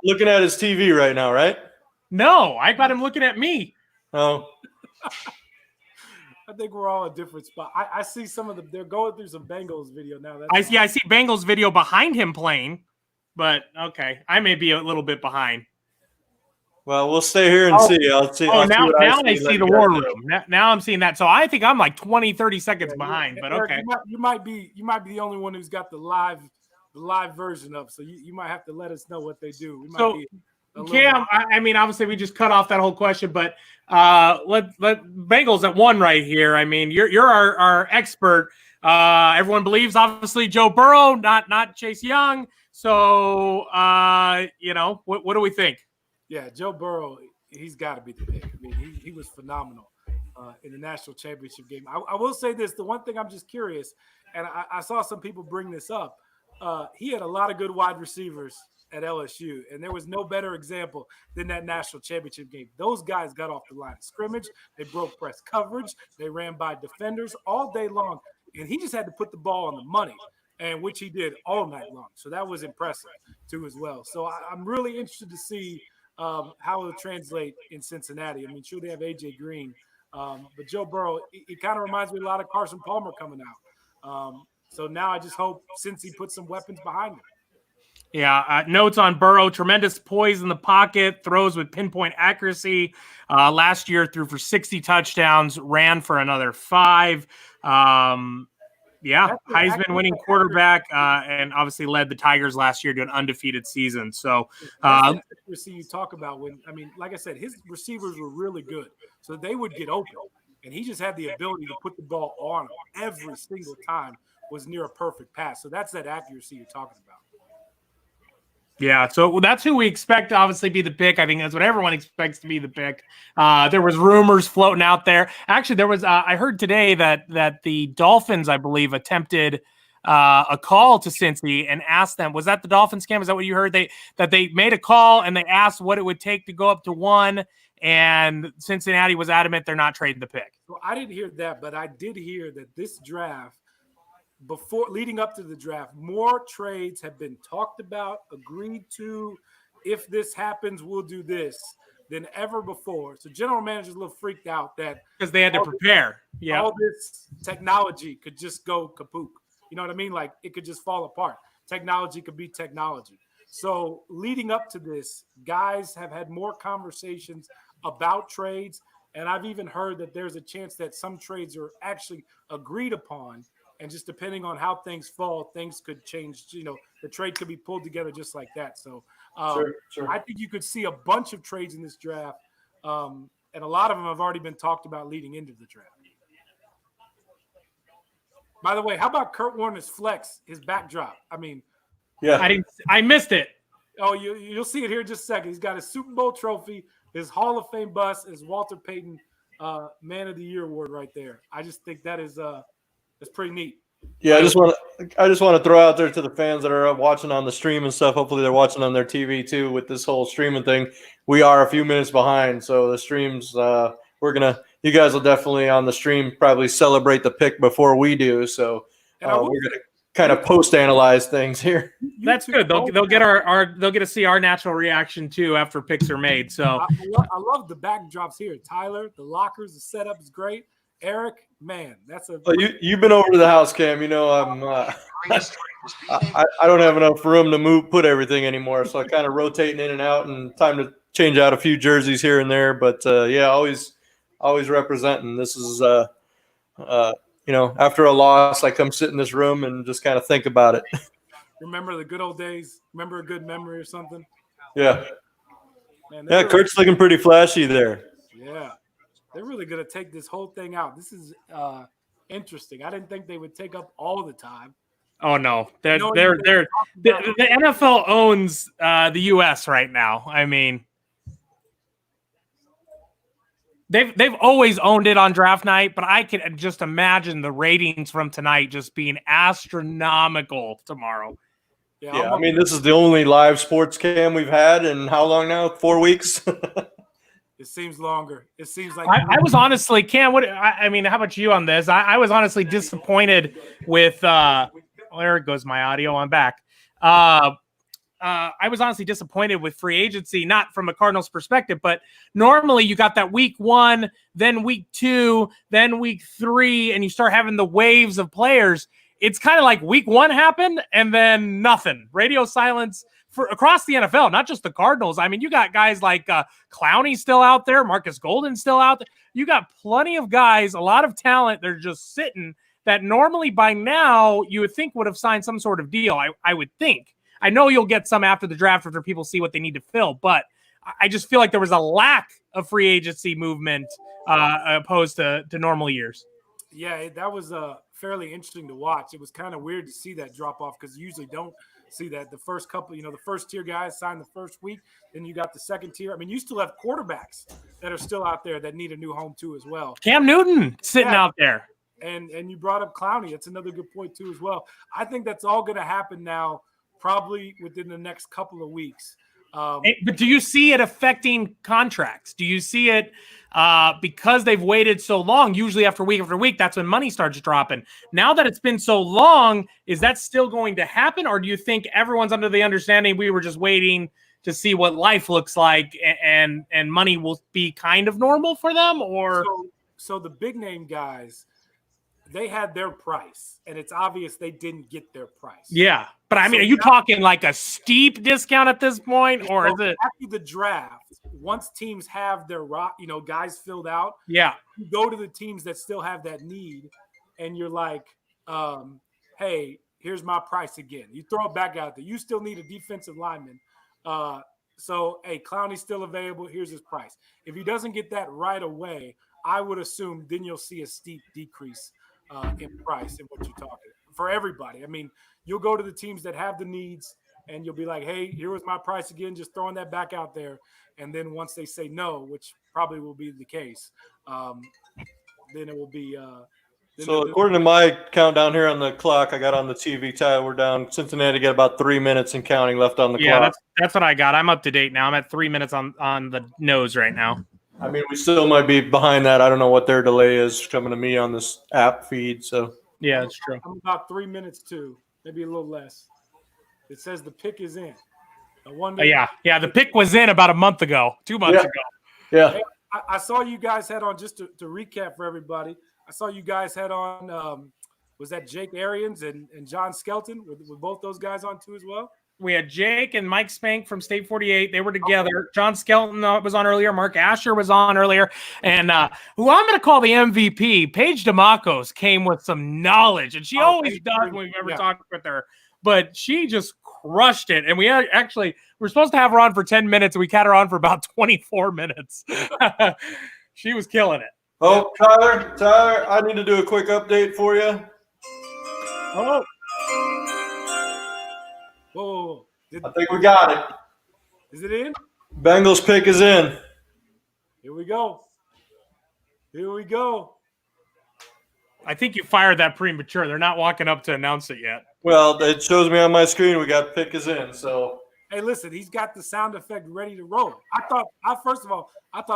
Looking at his TV right now, right? No, I got him looking at me. Oh. I think we're all a different spot. I see some of they're going through some Bengals video now. I see Bengals video behind him playing, but okay, I may be a little bit behind. Well, we'll stay here and see. I'll see. Now I see the war room. Now I'm seeing that. So I think I'm like 20, 30 seconds behind, but Eric, okay. You might be the only one who's got the live version up. So you might have to let us know what they do. Cam, I mean, obviously we just cut off that whole question, but let Bengals at one right here. I mean, you're our expert. Everyone believes obviously Joe Burrow, not Chase Young. So what do we think? Yeah, Joe Burrow, he's got to be the pick. I mean, he was phenomenal in the national championship game. I will say this: the one thing I'm just curious, and I saw some people bring this up. He had a lot of good wide receivers at LSU, and there was no better example than that national championship game. Those guys got off the line of scrimmage. They broke press coverage. They ran by defenders all day long, and he just had to put the ball on the money, and which he did all night long. So that was impressive too as well. So I'm really interested to see how it'll translate in Cincinnati. I mean, sure, they have A.J. Green, but Joe Burrow, it kind of reminds me a lot of Carson Palmer coming out. So now I just hope Cincy puts some weapons behind him. Yeah, notes on Burrow: tremendous poise in the pocket, throws with pinpoint accuracy. Last year, threw for 60 touchdowns, ran for another 5. Heisman winning quarterback, and obviously led the Tigers last year to an undefeated season. So, see you talk about like I said, his receivers were really good, so they would get open, and he just had the ability to put the ball on them every single time. Was near a perfect pass. So that's that accuracy you're talking about. Yeah, so that's who we expect to obviously be the pick. I think that's what everyone expects to be the pick. There was rumors floating out there. Actually, there was I heard today that the Dolphins, I believe, attempted a call to Cincy and asked them, was that the Dolphins, Cam? Is that what you heard? That they made a call and they asked what it would take to go up to 1, and Cincinnati was adamant they're not trading the pick. Well, I didn't hear that, but I did hear that this draft, leading up to the draft, more trades have been talked about, agreed to. If this happens, we'll do this than ever before. So general managers a little freaked out that because they had to prepare. All this technology could just go kaput. You know what I mean? Like it could just fall apart. Technology could be technology. So leading up to this, guys have had more conversations about trades. And I've even heard that there's a chance that some trades are actually agreed upon. And just depending on how things fall, things could change. The trade could be pulled together just like that. So sure. I think you could see a bunch of trades in this draft. And a lot of them have already been talked about leading into the draft. By the way, how about Kurt Warner's flex, his backdrop? I mean, yeah, I missed it. Oh, you'll see it here in just a second. He's got his Super Bowl trophy, his Hall of Fame bust, his Walter Payton Man of the Year award right there. I just think that is that's pretty neat. Yeah, I just want to throw out there to the fans that are watching on the stream and stuff. Hopefully, they're watching on their TV too with this whole streaming thing. We are a few minutes behind, so the streams you guys will definitely on the stream probably celebrate the pick before we do. So we're gonna kind of post-analyze things here. That's good. They'll get to see our natural reaction too after picks are made. So I love the backdrops here. Tyler, the lockers, the setup is great. Eric, man, that's a. Well, you've been over to the house, Cam. I'm. I don't have enough room to put everything anymore, so I kind of rotating in and out, and time to change out a few jerseys here and there. But always representing. This is After a loss, I come sit in this room and just kind of think about it. Remember the good old days? Remember a good memory or something? Yeah. Man, Yeah, Kurt's looking pretty flashy there. Yeah. They're really going to take this whole thing out. This is interesting. I didn't think they would take up all the time. Oh no, the NFL owns the U.S. right now. I mean, they've always owned it on draft night, but I can just imagine the ratings from tonight just being astronomical tomorrow. Yeah, I mean, this is the only live sports cam we've had in how long now? 4 weeks. It seems longer. It seems like I was honestly, Cam. I mean, how about you on this? I was honestly disappointed with. There goes my audio. I'm back. I was honestly disappointed with free agency, not from a Cardinals perspective, but normally you got that week 1, then week 2, then week 3, and you start having the waves of players. It's kind of like week 1 happened and then nothing. Radio silence for across the NFL, not just the Cardinals. I mean, you got guys like Clowney still out there, Marcus Golden still out there. You got plenty of guys, a lot of talent. They're just sitting that normally by now you would think would have signed some sort of deal. I would think. I know you'll get some after the draft after people see what they need to fill, but I just feel like there was a lack of free agency movement opposed to normal years. Yeah, that was fairly interesting to watch. It was kind of weird to see that drop off because you usually don't see that. The first couple, the first tier guys signed the first week, then you got the second tier. I mean, you still have quarterbacks that are still out there that need a new home too as well. Cam Newton sitting out there. And you brought up Clowney. That's another good point too as well. I think that's all going to happen now, probably within the next couple of weeks. But do you see it affecting contracts? Do you see it because they've waited so long? Usually after week, that's when money starts dropping. Now that it's been so long, is that still going to happen? Or do you think everyone's under the understanding we were just waiting to see what life looks like and money will be kind of normal for them? Or so the big name guys, they had their price, and it's obvious they didn't get their price. Yeah, but I mean, are you talking like a steep discount at this point, or is it after the draft? Once teams have their guys filled out, yeah, you go to the teams that still have that need, and you're like, hey, here's my price again. You throw it back out there. You still need a defensive lineman. So, hey, Clowney's still available. Here's his price. If he doesn't get that right away, I would assume then you'll see a steep decrease in price in what you're talking for everybody. I mean, you'll go to the teams that have the needs and you'll be like, hey, here was my price again, just throwing that back out there. And then once they say no, which probably will be the case, then it will be. So according to my countdown here on the clock, I got on the TV tile. We're down. Cincinnati got about 3 minutes and counting left on the clock. Yeah, that's what I got. I'm up to date now. I'm at 3 minutes on the nose right now. I mean, we still might be behind that. I don't know what their delay is coming to me on this app feed. So yeah, that's true. I'm about 3 minutes too, maybe a little less. It says the pick is in. Yeah. The pick was in about a month ago, 2 months ago. Yeah. Hey, I saw you guys had on, just to recap for everybody. I saw you guys had on. Was that Jake Arians and John Skelton? Were both those guys on too as well? We had Jake and Mike Spank from State 48. They were together. Okay. John Skelton was on earlier. Mark Asher was on earlier. And who I'm going to call the MVP, Paige DeMacos, came with some knowledge. And she always does when we've ever talked with her. But she just crushed it. And we're supposed to have her on for 10 minutes. And we had her on for about 24 minutes. She was killing it. Oh, Tyler, I need to do a quick update for you. Oh. Whoa. I think we got it. Is it in? Bengals pick is in. Here we go. I think you fired that premature. They're not walking up to announce it yet. Well, it shows me on my screen we got pick is in. So hey, listen, he's got the sound effect ready to roll. I thought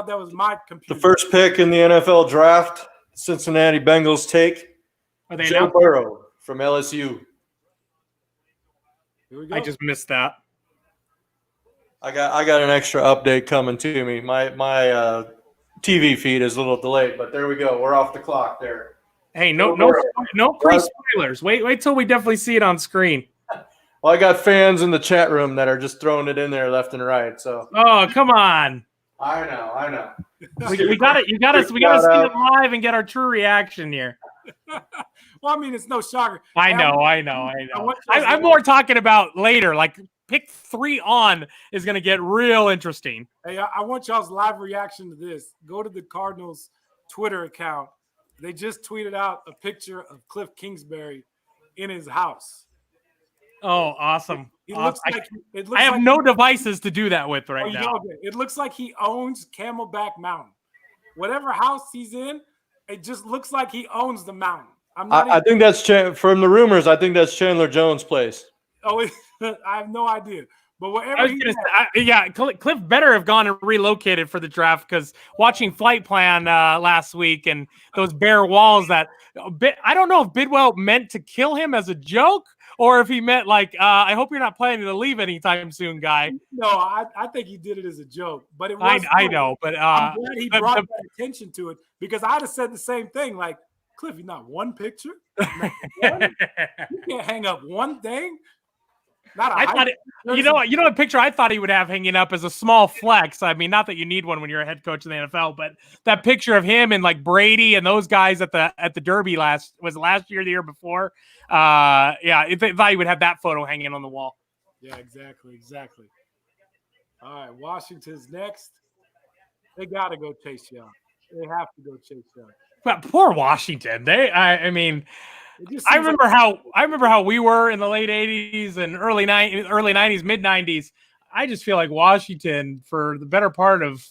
that was my computer. The first pick in the NFL draft, Cincinnati Bengals take Joe Burrow from LSU. Here we go. I just missed that. I got an extra update coming to me. My TV feed is a little delayed, but there we go. We're off the clock there. Hey, no pre-spoilers. Wait till we definitely see it on screen. Well, I got fans in the chat room that are just throwing it in there left and right. So. Oh, come on. I know. We got it. We got to see it live and get our true reaction here. Well, I mean, it's no shocker. I know. I'm more talking about later. Like pick 3 on is going to get real interesting. Hey, I want y'all's live reaction to this. Go to the Cardinals Twitter account. They just tweeted out a picture of Cliff Kingsbury in his house. Oh, awesome. It looks like I have no devices to do that with right now. Okay. It looks like he owns Camelback Mountain. Whatever house he's in, it just looks like he owns the mountain. I think that's from the rumors. I think that's Chandler Jones' place. Oh, I have no idea. But whatever Cliff better have gone and relocated for the draft, because watching Flight Plan last week and those bare walls I don't know if Bidwell meant to kill him as a joke or if he meant like, I hope you're not planning to leave anytime soon, guy. No, I think he did it as a joke, but it was. I know, but I'm glad he brought that attention to it, because I'd have said the same thing. Like, Cliff, you're not one picture. Not one? You can't hang up one thing. I thought you know what picture I thought he would have hanging up as a small flex. I mean, not that you need one when you're a head coach in the NFL, but that picture of him and like Brady and those guys at the Derby last year, the year before. I thought he would have that photo hanging on the wall. Yeah, exactly. All right, Washington's next. They got to go Chase Young. They have to go Chase Young. But poor Washington. I remember how we were in the late 80s and early 90s, mid 90s. I just feel like Washington, for the better part of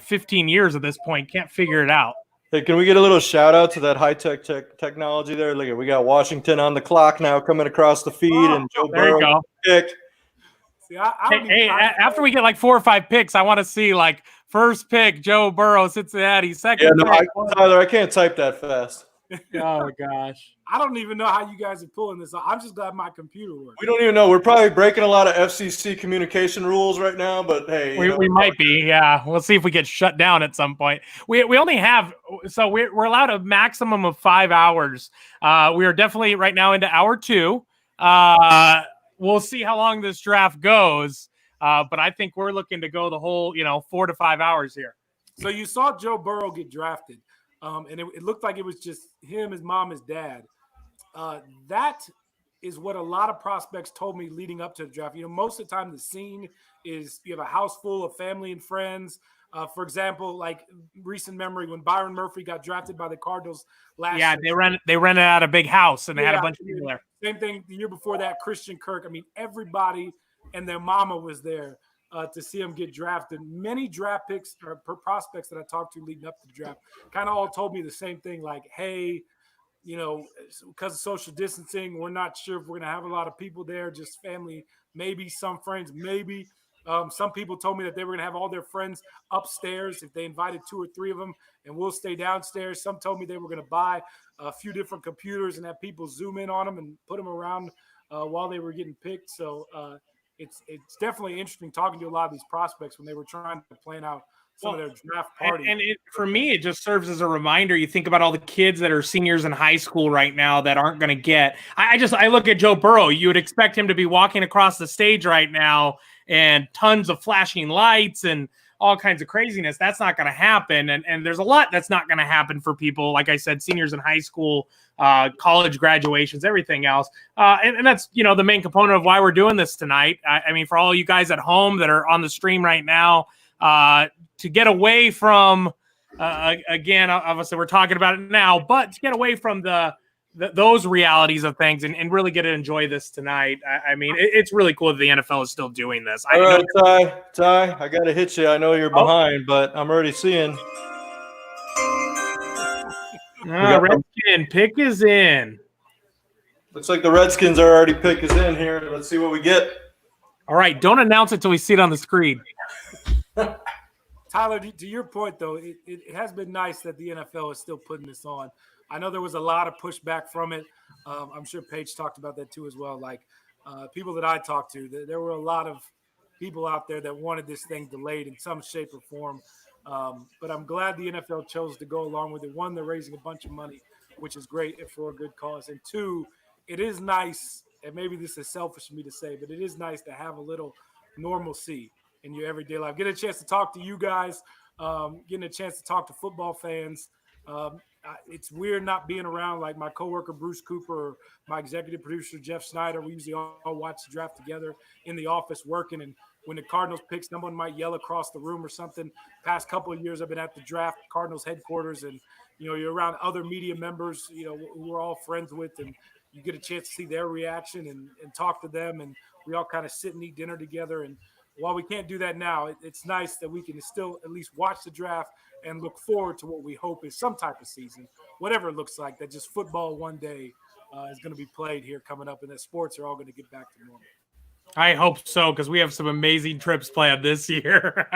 15 years at this point, can't figure it out. Hey, can we get a little shout out to that high-tech technology there? Look at, we got Washington on the clock now, coming across the feed, and Joe Burrow picked. See, after we get like 4 or 5 picks, I want to see like first pick Joe Burrow, Cincinnati, second. Yeah, no, Tyler, I can't type that fast. Oh gosh, I don't even know how you guys are pulling this off. I'm just glad my computer works. We don't even know. We're probably breaking a lot of FCC communication rules right now, but hey, we might be. Yeah, we'll see if we get shut down at some point. We only have, so we're allowed a maximum of 5 hours. We are definitely right now into hour 2. We'll see how long this draft goes, but I think we're looking to go the whole 4 to 5 hours here. So you saw Joe Burrow get drafted. And it looked like it was just him, his mom, his dad. That is what a lot of prospects told me leading up to the draft. Most of the time the scene is you have a house full of family and friends. For example, like recent memory when Byron Murphy got drafted by the Cardinals last year. Yeah, they rented out a big house and they had a bunch of people there. Same thing the year before that, Christian Kirk. I mean, everybody and their mama was there. To see him get drafted. Many draft picks or prospects that I talked to leading up to the draft kind of all told me the same thing, like, hey, because of social distancing, we're not sure if we're going to have a lot of people there, just family, maybe some friends, maybe. Some people told me that they were going to have all their friends upstairs if they invited 2 or 3 of them, and we'll stay downstairs. Some told me they were going to buy a few different computers and have people zoom in on them and put them around while they were getting picked. So, It's definitely interesting talking to a lot of these prospects when they were trying to plan out some of their draft parties. And for me, it just serves as a reminder. You think about all the kids that are seniors in high school right now that aren't going to get. I look at Joe Burrow. You would expect him to be walking across the stage right now and tons of flashing lights and all kinds of craziness. That's not going to happen. And there's a lot that's not going to happen for people, like I said, seniors in high school, college graduations, everything else. And that's, the main component of why we're doing this tonight. I mean, for all you guys at home that are on the stream right now, to get away from, again, obviously we're talking about it now, but to get away from those realities of things and really get to enjoy this tonight. I mean, it's really cool that the NFL is still doing this. All right, Ty, I got to hit you. I know you're behind, but I'm already seeing. Redskin, pick is in. Looks like the Redskins are already pick is in here. Let's see what we get. All right, don't announce it till we see it on the screen. Tyler, to your point, though, it has been nice that the NFL is still putting this on. I know there was a lot of pushback from it. I'm sure Paige talked about that too as well. Like people that I talked to, there were a lot of people out there that wanted this thing delayed in some shape or form. But I'm glad the NFL chose to go along with it. One, they're raising a bunch of money, which is great if for a good cause. And 2, it is nice, and maybe this is selfish for me to say, but it is nice to have a little normalcy in your everyday life. Get a chance to talk to you guys, getting a chance to talk to football fans. It's weird not being around like my coworker Bruce Cooper or my executive producer Jeff Snyder. We usually all watch the draft together in the office working. And when the Cardinals pick, someone might yell across the room or something. Past couple of years, I've been at the draft Cardinals headquarters, and you're around other media members, who we're all friends with, and you get a chance to see their reaction and talk to them, and we all kind of sit and eat dinner together. And while we can't do that now, it's nice that we can still at least watch the draft and look forward to what we hope is some type of season, whatever it looks like, that just football one day is going to be played here coming up, and that sports are all going to get back to normal. I hope so, because we have some amazing trips planned this year.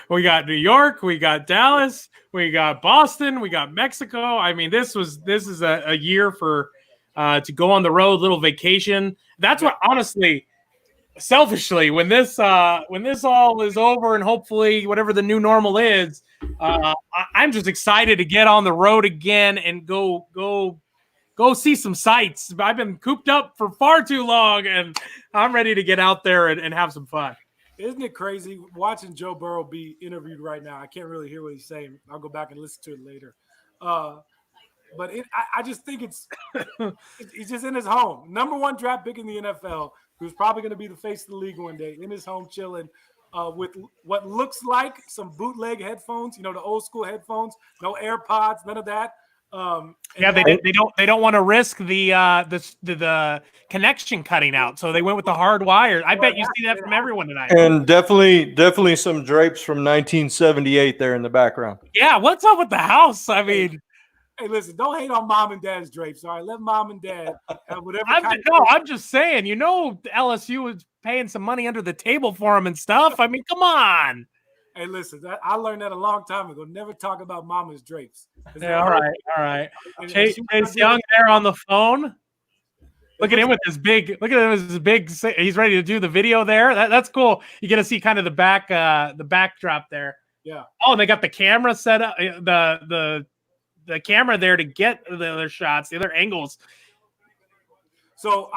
We got New York, we got Dallas, we got Boston, we got Mexico. I mean, this is a year for to go on the road, little vacation. That's what, honestly, selfishly, when this all is over and hopefully whatever the new normal is, I'm just excited to get on the road again and go see some sights. I've been cooped up for far too long, and I'm ready to get out there and have some fun. Isn't it crazy watching Joe Burrow be interviewed right now? I can't really hear what he's saying. I'll go back and listen to it later. But I just think he's just in his home. #1 draft pick in the NFL, who's probably going to be the face of the league one day, in his home chilling with what looks like some bootleg headphones, the old school headphones, no AirPods, none of that. They don't want to risk the connection cutting out, so they went with the hard wire. I bet you see that from everyone tonight. And definitely some drapes from 1978 there in the background. Yeah, what's up with the house? I mean, hey, listen, don't hate on mom and dad's drapes. All right, let mom and dad have whatever. I'm just saying. LSU was paying some money under the table for them and stuff. I mean, come on. Hey, listen, I learned that a long time ago. Never talk about mama's drapes. Yeah, all right. Chase Young there on the phone. Look at him with his big. He's ready to do the video there. That's cool. You get to see kind of the backdrop there. Yeah. Oh, and they got the camera set up. The camera there to get the other shots, the other angles. So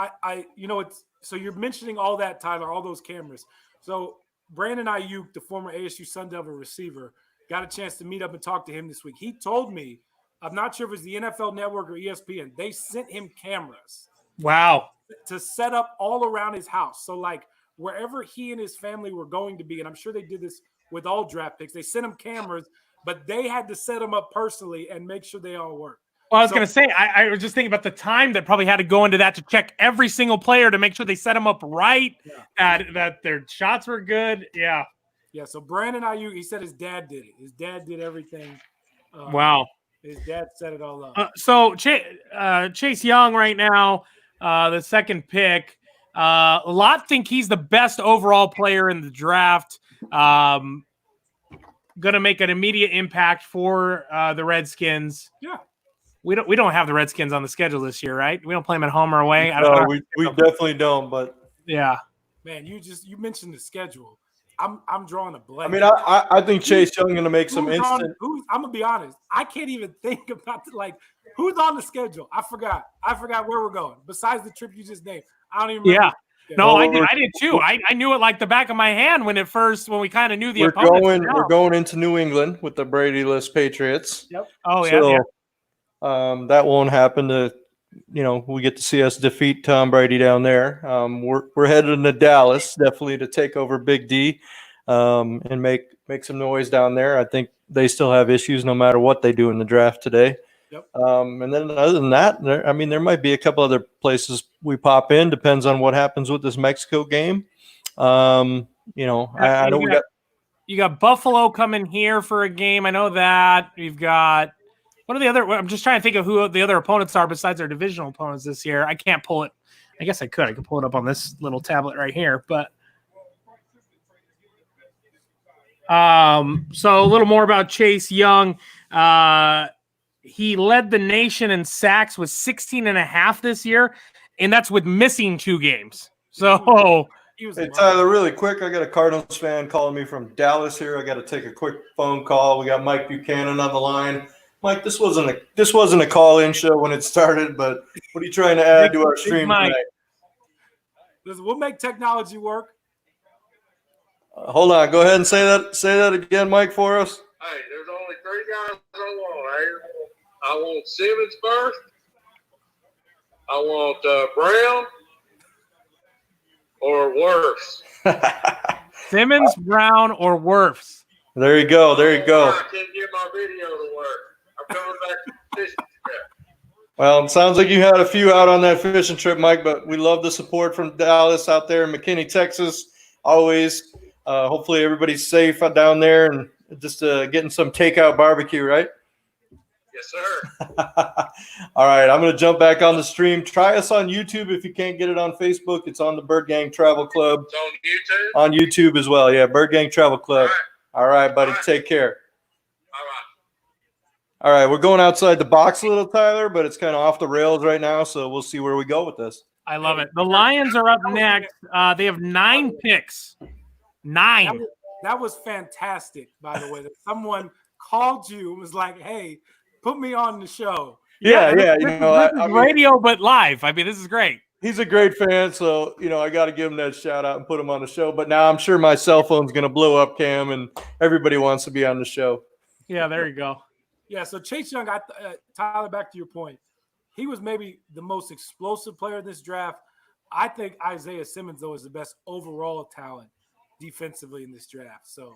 so you're mentioning all that, Tyler, all those cameras. So Brandon Ayuk, the former ASU Sun Devil receiver, got a chance to meet up and talk to him this week. He told me, I'm not sure if it was the NFL Network or ESPN, they sent him cameras. Wow. To set up all around his house. So like wherever he and his family were going to be, and I'm sure they did this with all draft picks, they sent him cameras, but they had to set them up personally and make sure they all worked. Well, I was going to say, I was just thinking about the time that probably had to go into that to check every single player to make sure they set them up right, that their shots were good. Yeah. Yeah, so Brandon Ayuk, he said his dad did it. His dad did everything. Wow. His dad set it all up. So Chase Young right now, the second pick, a lot think he's the best overall player in the draft. Going to make an immediate impact for the Redskins. Yeah. We don't have the Redskins on the schedule this year, right? We don't play them at home or away. No, we definitely don't. But yeah, man, you mentioned the schedule. I'm drawing a blank. I mean, I think Chase Young going to make some instant. I'm gonna be honest. I can't even think about who's on the schedule. I forgot where we're going. Besides the trip you just named, I don't even remember. Yeah. No, I did too. I knew it like the back of my hand when we kind of knew the opponent. We're going into New England with the Brady-less Patriots. Yep. Oh yeah. That won't happen. We get to see us defeat Tom Brady down there. We're headed to Dallas, definitely to take over Big D, and make some noise down there. I think they still have issues no matter what they do in the draft today. Yep. And then other than that, there might be a couple other places we pop in. Depends on what happens with this Mexico game. I know you got Buffalo coming here for a game. I know that. We've got. What are the other? I'm just trying to think of who the other opponents are besides our divisional opponents this year. I can't pull it. I guess I could. I could pull it up on this little tablet right here. But so a little more about Chase Young. He led the nation in sacks with 16.5 this year, and that's with missing 2 games. So. Hey, Tyler, really quick, I got a Cardinals fan calling me from Dallas here. I got to take a quick phone call. We got Mike Buchanan on the line. Mike, this wasn't a call-in show when it started, but what are you trying to add to our stream tonight? Listen, we'll make technology work. Hold on, go ahead and say that again, Mike, for us. Hey, there's only three guys I want. I want Simmons first. I want Brown or Wirfs. Simmons, Brown, or Wirfs. There you go. There you go. I can't get my video to work. I'm coming back to the fishing trip. Well, it sounds like you had a few out on that fishing trip, Mike, but we love the support from Dallas out there in McKinney, Texas. Always. Hopefully everybody's safe out down there and just getting some takeout barbecue, right? Yes, sir. All right, I'm going to jump back on the stream. Try us on YouTube if you can't get it on Facebook. It's on the Birdgang Travel Club. It's on YouTube? On YouTube as well, yeah, Birdgang Travel Club. All right, buddy, take care. All right, we're going outside the box a little, Tyler, but it's kind of off the rails right now, so we'll see where we go with this. I love it. The Lions are up next. They have 9 picks. 9. That was fantastic, by the way, that someone called you and was like, hey, put me on the show. Yeah. This is radio, but live. I mean, this is great. He's a great fan, so, I got to give him that shout out and put him on the show. But now I'm sure my cell phone's going to blow up, Cam, and everybody wants to be on the show. Yeah, there you go. Yeah, so Chase Young, Tyler, back to your point. He was maybe the most explosive player in this draft. I think Isaiah Simmons, though, is the best overall talent defensively in this draft. So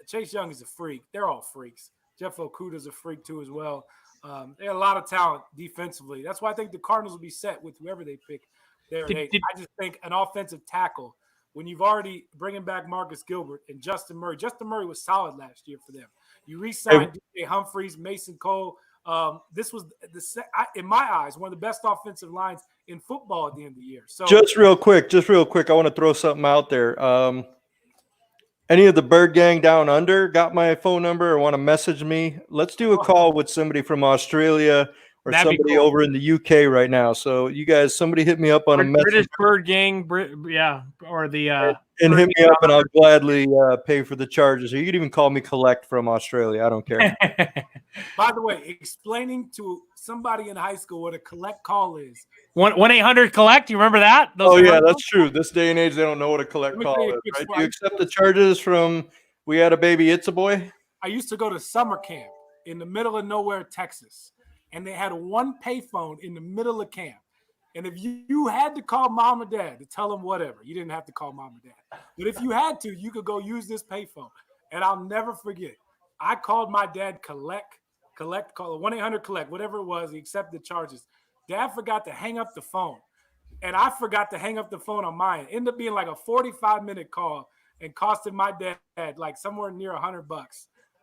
Chase Young is a freak. They're all freaks. Jeff Okuda's a freak, too, as well. They have a lot of talent defensively. That's why I think the Cardinals will be set with whoever they pick there. I just think an offensive tackle, when you've already bringing back Marcus Gilbert and Justin Murray. Justin Murray was solid last year for them. You re-signed DJ Humphries, Mason Cole. This was, in my eyes, one of the best offensive lines in football at the end of the year. So Just real quick, I want to throw something out there. Any of the Bird Gang down under got my phone number or want to message me? Let's do a call with somebody from Australia or somebody over in the UK right now. So you guys, somebody hit me up on a message. British Bird Gang, or the and hit me up, and I'll gladly pay for the charges. Or you could even call me Collect from Australia. I don't care. By the way, explaining to somebody in high school what a collect call is. 1-800-COLLECT. You remember that? That's true. This day and age, they don't know what a collect call is. Right? Do you accept the charges from We Had a Baby, It's a Boy? I used to go to summer camp in the middle of nowhere, Texas, and they had one payphone in the middle of camp. And if you had to call mom or dad to tell them whatever, you didn't have to call mom or dad. But if you had to, you could go use this payphone. And I'll never forget. I called my dad collect, call 1-800-COLLECT, whatever it was. He accepted the charges. Dad forgot to hang up the phone. And I forgot to hang up the phone on mine. It ended up being like a 45-minute call and costed my dad like somewhere near $100.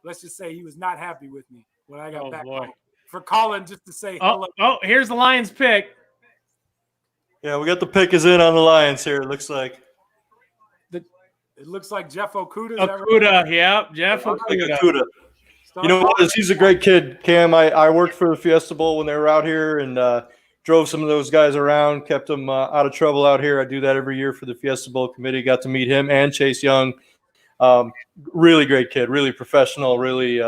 Let's just say he was not happy with me when I got back home for calling just to say hello. Oh, here's the Lions pick. Yeah, we got the pick is in on the Lions here, it looks like. It looks like Jeff Okuda. Jeff Okuda. You know what? He's a great kid, Cam. I worked for the Fiesta Bowl when they were out here and drove some of those guys around, kept them out of trouble out here. I do that every year for the Fiesta Bowl committee. Got to meet him and Chase Young. Really great kid, really professional, really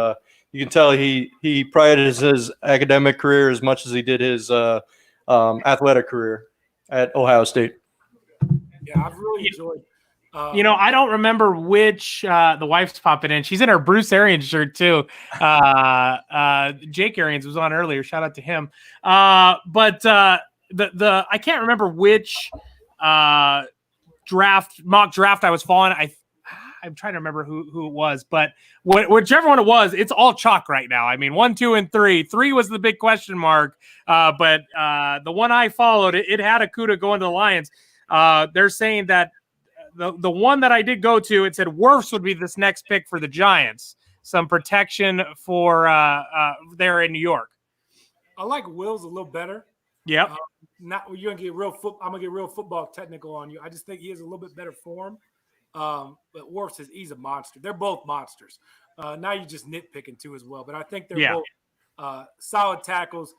you can tell he prided his academic career as much as he did his athletic career at Ohio State. Yeah, I've really enjoyed. I don't remember which the wife's popping in. She's in her Bruce Arians shirt too. Jake Arians was on earlier. Shout out to him. But I can't remember which mock draft I was following. I'm trying to remember who it was, but whichever one it was, it's all chalk right now. I mean, 1, 2, and 3. 3 was the big question mark. But the one I followed, it had Okuda going to the Lions. They're saying that the one that I did go to, it said Wirfs would be this next pick for the Giants. Some protection for there in New York. I like Will's a little better. Yep. You're gonna get I'm gonna get real football technical on you. I just think he has a little bit better form. But Wirfs he's a monster. They're both monsters. Now you're just nitpicking too as well. But I think they're both solid tackles.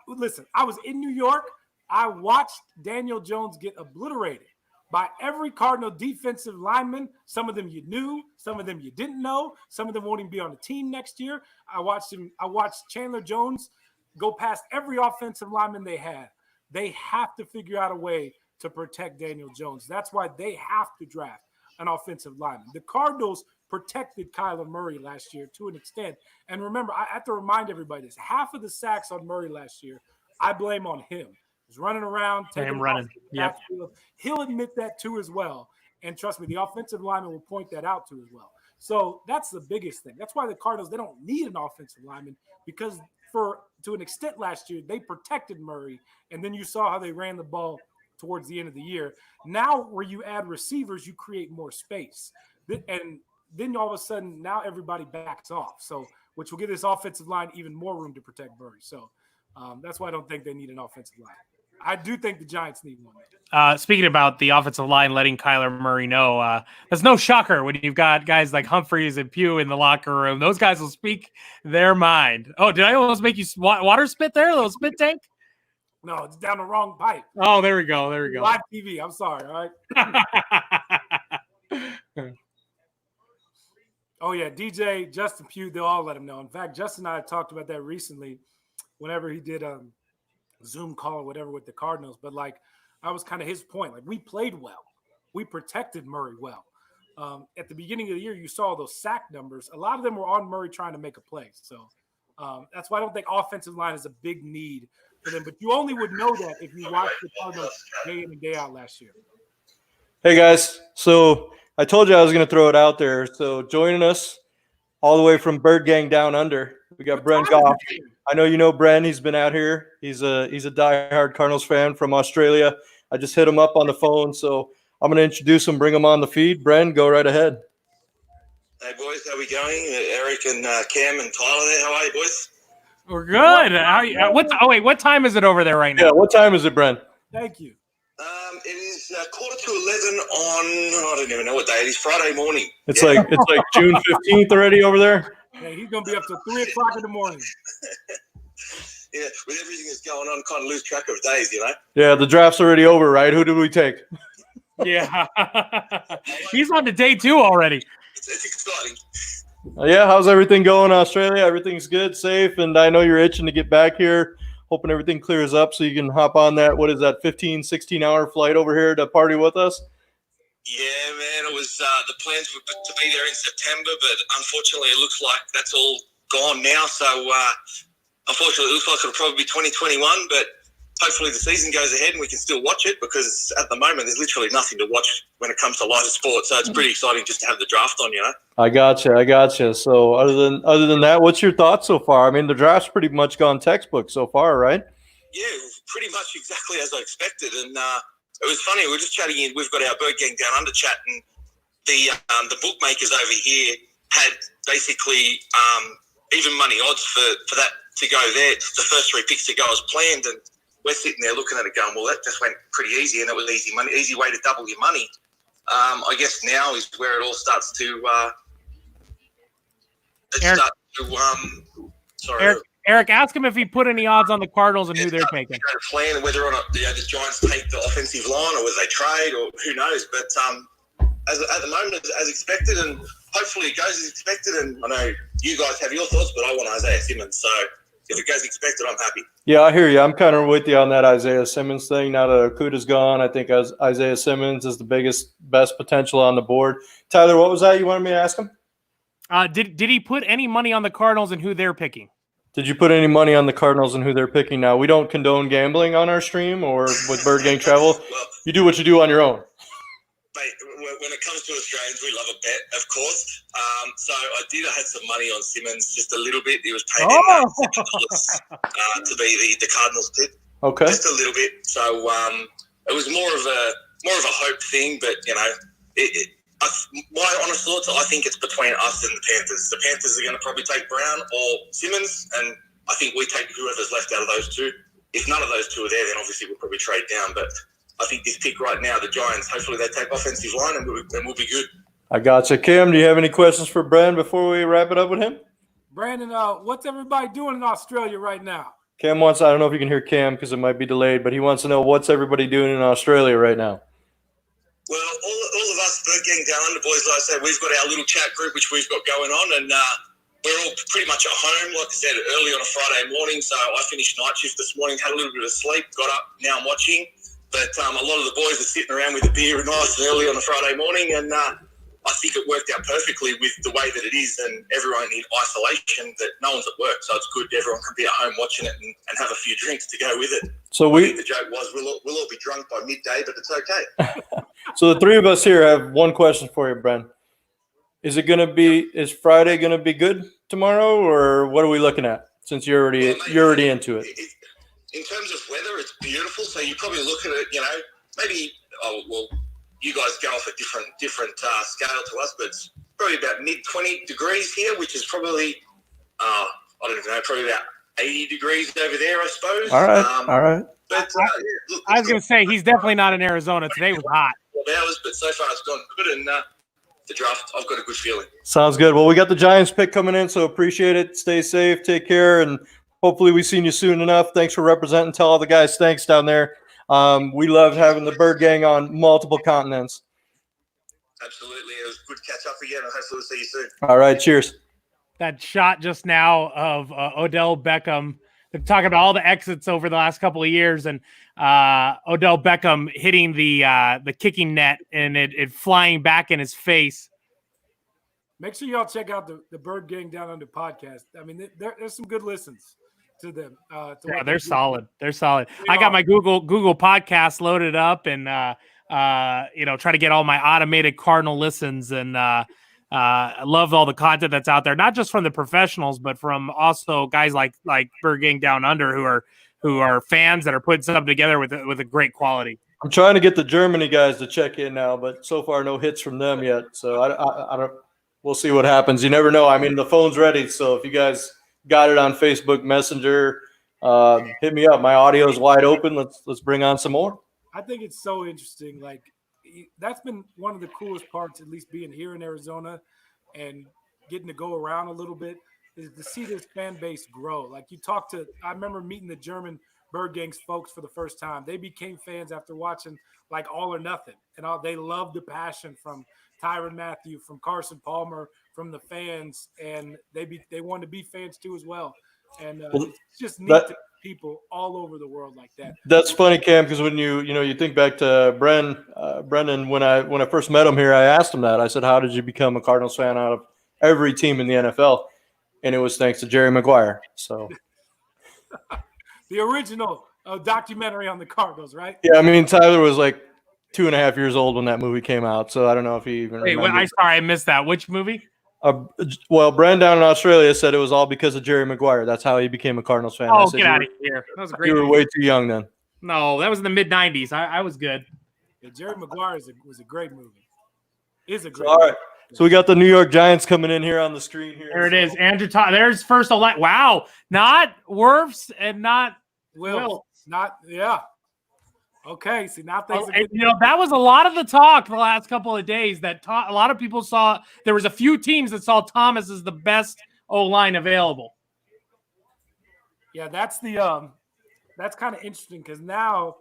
Listen, I was in New York. I watched Daniel Jones get obliterated by every Cardinal defensive lineman. Some of them you knew, some of them you didn't know, some of them won't even be on the team next year. I watched Chandler Jones go past every offensive lineman they had. They have to figure out a way to protect Daniel Jones. That's why they have to draft an offensive lineman. The Cardinals protected Kyler Murray last year to an extent. And remember, I have to remind everybody this. Half of the sacks on Murray last year, I blame on him. He's running around, taking him running. Yep. backfield. He'll admit that too as well. And trust me, the offensive lineman will point that out too as well. So that's the biggest thing. That's why the Cardinals, they don't need an offensive lineman, because to an extent last year, they protected Murray. And then you saw how they ran the ball towards the end of the year. Now where you add receivers, you create more space. And then all of a sudden, now everybody backs off. So, which will give this offensive line even more room to protect Murray. So that's why I don't think they need an offensive line. I do think the Giants need one. Speaking about the offensive line letting Kyler Murray know, there's no shocker when you've got guys like Humphreys and Pugh in the locker room. Those guys will speak their mind. Oh, did I almost make you water spit there? A little spit tank? No, it's down the wrong pipe. Oh, there we go. There we go. Live TV. I'm sorry. All right. Oh, yeah. DJ, Justin Pugh, they'll all let him know. In fact, Justin and I talked about that recently whenever he did a Zoom call or whatever with the Cardinals. But, like, that was kind of his point. Like, we played well. We protected Murray well. At the beginning of the year, you saw those sack numbers. A lot of them were on Murray trying to make a play. So that's why I don't think offensive line is a big need for them. But you only would know that if you watched the Cardinals day in and day out last year. Hey guys, so I told you I was going to throw it out there. So joining us all the way from Birdgang Down Under, we got Brent Goff. I know you know Brent. He's been out here. He's a diehard Cardinals fan from Australia. I just hit him up on the phone, so I'm going to introduce him, bring him on the feed. Brent, go right ahead. Hey boys, how we going? Eric and Cam and Tyler there. How are you boys? We're good. What time is it over there right now? Yeah, what time is it, Brent? Thank you. It is 11:15 on, I don't even know what day it is, Friday morning. It's like June 15th already over there. Yeah, he's going to be up to 3 o'clock in the morning. Yeah, with everything that's going on, kind of lose track of days, you know? Yeah, the draft's already over, right? Who did we take? Yeah. He's on to day 2 already. It's exciting. Yeah, how's everything going in Australia? Everything's good, safe, and I know you're itching to get back here. Hoping everything clears up so you can hop on that, 15, 16-hour flight over here to party with us? Yeah, man, it was the plans were to be there in September, but unfortunately it looks like that's all gone now. So unfortunately it looks like it'll probably be 2021, but hopefully the season goes ahead and we can still watch it, because at the moment there's literally nothing to watch when it comes to live sport. So it's pretty exciting just to have the draft on, you know? I gotcha. So other than that, what's your thoughts so far? I mean, the draft's pretty much gone textbook so far, right? Yeah, pretty much exactly as I expected. And it was funny, we were just chatting in, we've got our Birdgang Down Under chat, and the bookmakers over here had basically even money odds for that to go there, the first 3 picks to go as planned, and we're sitting there looking at it going, well, that just went pretty easy, and it was easy money, easy way to double your money. I guess now is where it all starts to Eric, ask him if he put any odds on the Cardinals and who they're taking. Plan whether or not the Giants take the offensive line, or whether they trade, or who knows. But at the moment, as expected, and hopefully it goes as expected. And I know you guys have your thoughts, but I want Isaiah Simmons. So if it goes expected, I'm happy. Yeah, I hear you. I'm kind of with you on that Isaiah Simmons thing. Now that Okudah's gone, I think Isaiah Simmons is the best potential on the board. Tyler, what was that you wanted me to ask him? Did he put any money on the Cardinals and who they're picking? Did you put any money on the Cardinals and who they're picking? Now, we don't condone gambling on our stream or with Birdgang Travel. You do what you do on your own. Mate, when it comes to Australians, we love a bet, of course. So I had some money on Simmons, just a little bit. He was paid to be the Cardinals pick. Okay. Just a little bit. So it was more of a hope thing, but you know, my honest thoughts, I think it's between us and the Panthers. The Panthers are going to probably take Brown or Simmons, and I think we take whoever's left out of those two. If none of those two are there, then obviously we'll probably trade down. But I think this pick right now, the Giants, hopefully they take offensive line and we'll be good. I gotcha. Cam, do you have any questions for Brandon before we wrap it up with him? Brandon, what's everybody doing in Australia right now? Cam wants, I don't know if you can hear Cam because it might be delayed, but he wants to know what's everybody doing in Australia right now. Well, all of us Birdgang Down Under boys, like I said, we've got our little chat group which we've got going on, and we're all pretty much at home, like I said, early on a Friday morning. So I finished night shift this morning, had a little bit of sleep, got up, now I'm watching. But a lot of the boys are sitting around with a beer nice and early on a Friday morning, and I think it worked out perfectly with the way that it is and everyone in isolation, that no one's at work. So it's good. Everyone can be at home watching it and have a few drinks to go with it. So I think the joke was we'll all be drunk by midday, but it's okay. So the three of us here have one question for you, Bren. Is Friday gonna be good tomorrow, or what are we looking at? Since you're already into it. In terms of weather, it's beautiful. So you probably look at it, maybe you guys go off a different scale to us, but it's probably about mid 20 degrees here, which is probably I don't even know, probably about 80 degrees over there, I suppose. All right. But I was going to say he's definitely not in Arizona. Today was hot. Hours, but so far it's gone good, and the draft, I've got a good feeling. Sounds good. Well, we got the Giants pick coming in, so appreciate it. Stay safe, take care, and hopefully we seen you soon enough. Thanks for representing. Tell all the guys thanks down there. We love having the Bird Gang on multiple continents. Absolutely. It was good to catch up again, and hopefully we'll see you soon. All right, cheers. That shot just now of Odell Beckham. They're talking about all the exits over the last couple of years, and Odell Beckham hitting the kicking net and it flying back in his face. Make sure y'all check out the Bird Gang Down Under podcast. I mean, there's some good listens to them. Yeah, they're solid. They're solid. I got my Google podcast loaded up, and try to get all my automated Cardinal listens, and I love all the content that's out there, not just from the professionals, but from also guys like Bird Gang Down Under who are fans that are putting something together with a great quality. I'm trying to get the Germany guys to check in now, but so far no hits from them yet. So I don't. We'll see what happens. You never know. I mean, the phone's ready, so if you guys got it on Facebook Messenger, hit me up. My audio is wide open. Let's bring on some more. I think it's so interesting. Like, that's been one of the coolest parts, at least being here in Arizona and getting to go around a little bit, is to see this fan base grow. Like, I remember meeting the German Bird Gangs folks for the first time. They became fans after watching like All or Nothing, and they loved the passion from Tyrann Mathieu, from Carson Palmer, from the fans, and they wanted to be fans too as well. And it's just neat to people all over the world like that. That's funny, Cam, because when you think back to Brendan, when I first met him here, I asked him that. I said, "How did you become a Cardinals fan out of every team in the NFL?" And it was thanks to Jerry Maguire. So the original documentary on the Cardinals, right? yeah, I mean, Tyler was like 2.5 years old when that movie came out, so I don't know if he even. Wait, I missed that. Which movie? Well, Brand down in Australia said it was all because of Jerry Maguire. That's how he became a Cardinals fan. Oh, get out of here! That was a great. You were movie. way too young then. No, that was in the mid '90s. I was good. Yeah, Jerry Maguire was a great movie. Is a great. All right, movie. so we got the New York Giants coming in here on the screen here. There it is, Andrew Todd. There's first line. Wow, not Wirfs and not Will. Not Okay, see now things. That was a lot of the talk the last couple of days. That a lot of people saw. There was a few teams that saw Thomas as the best O-line available. Yeah, that's that's kind of interesting because now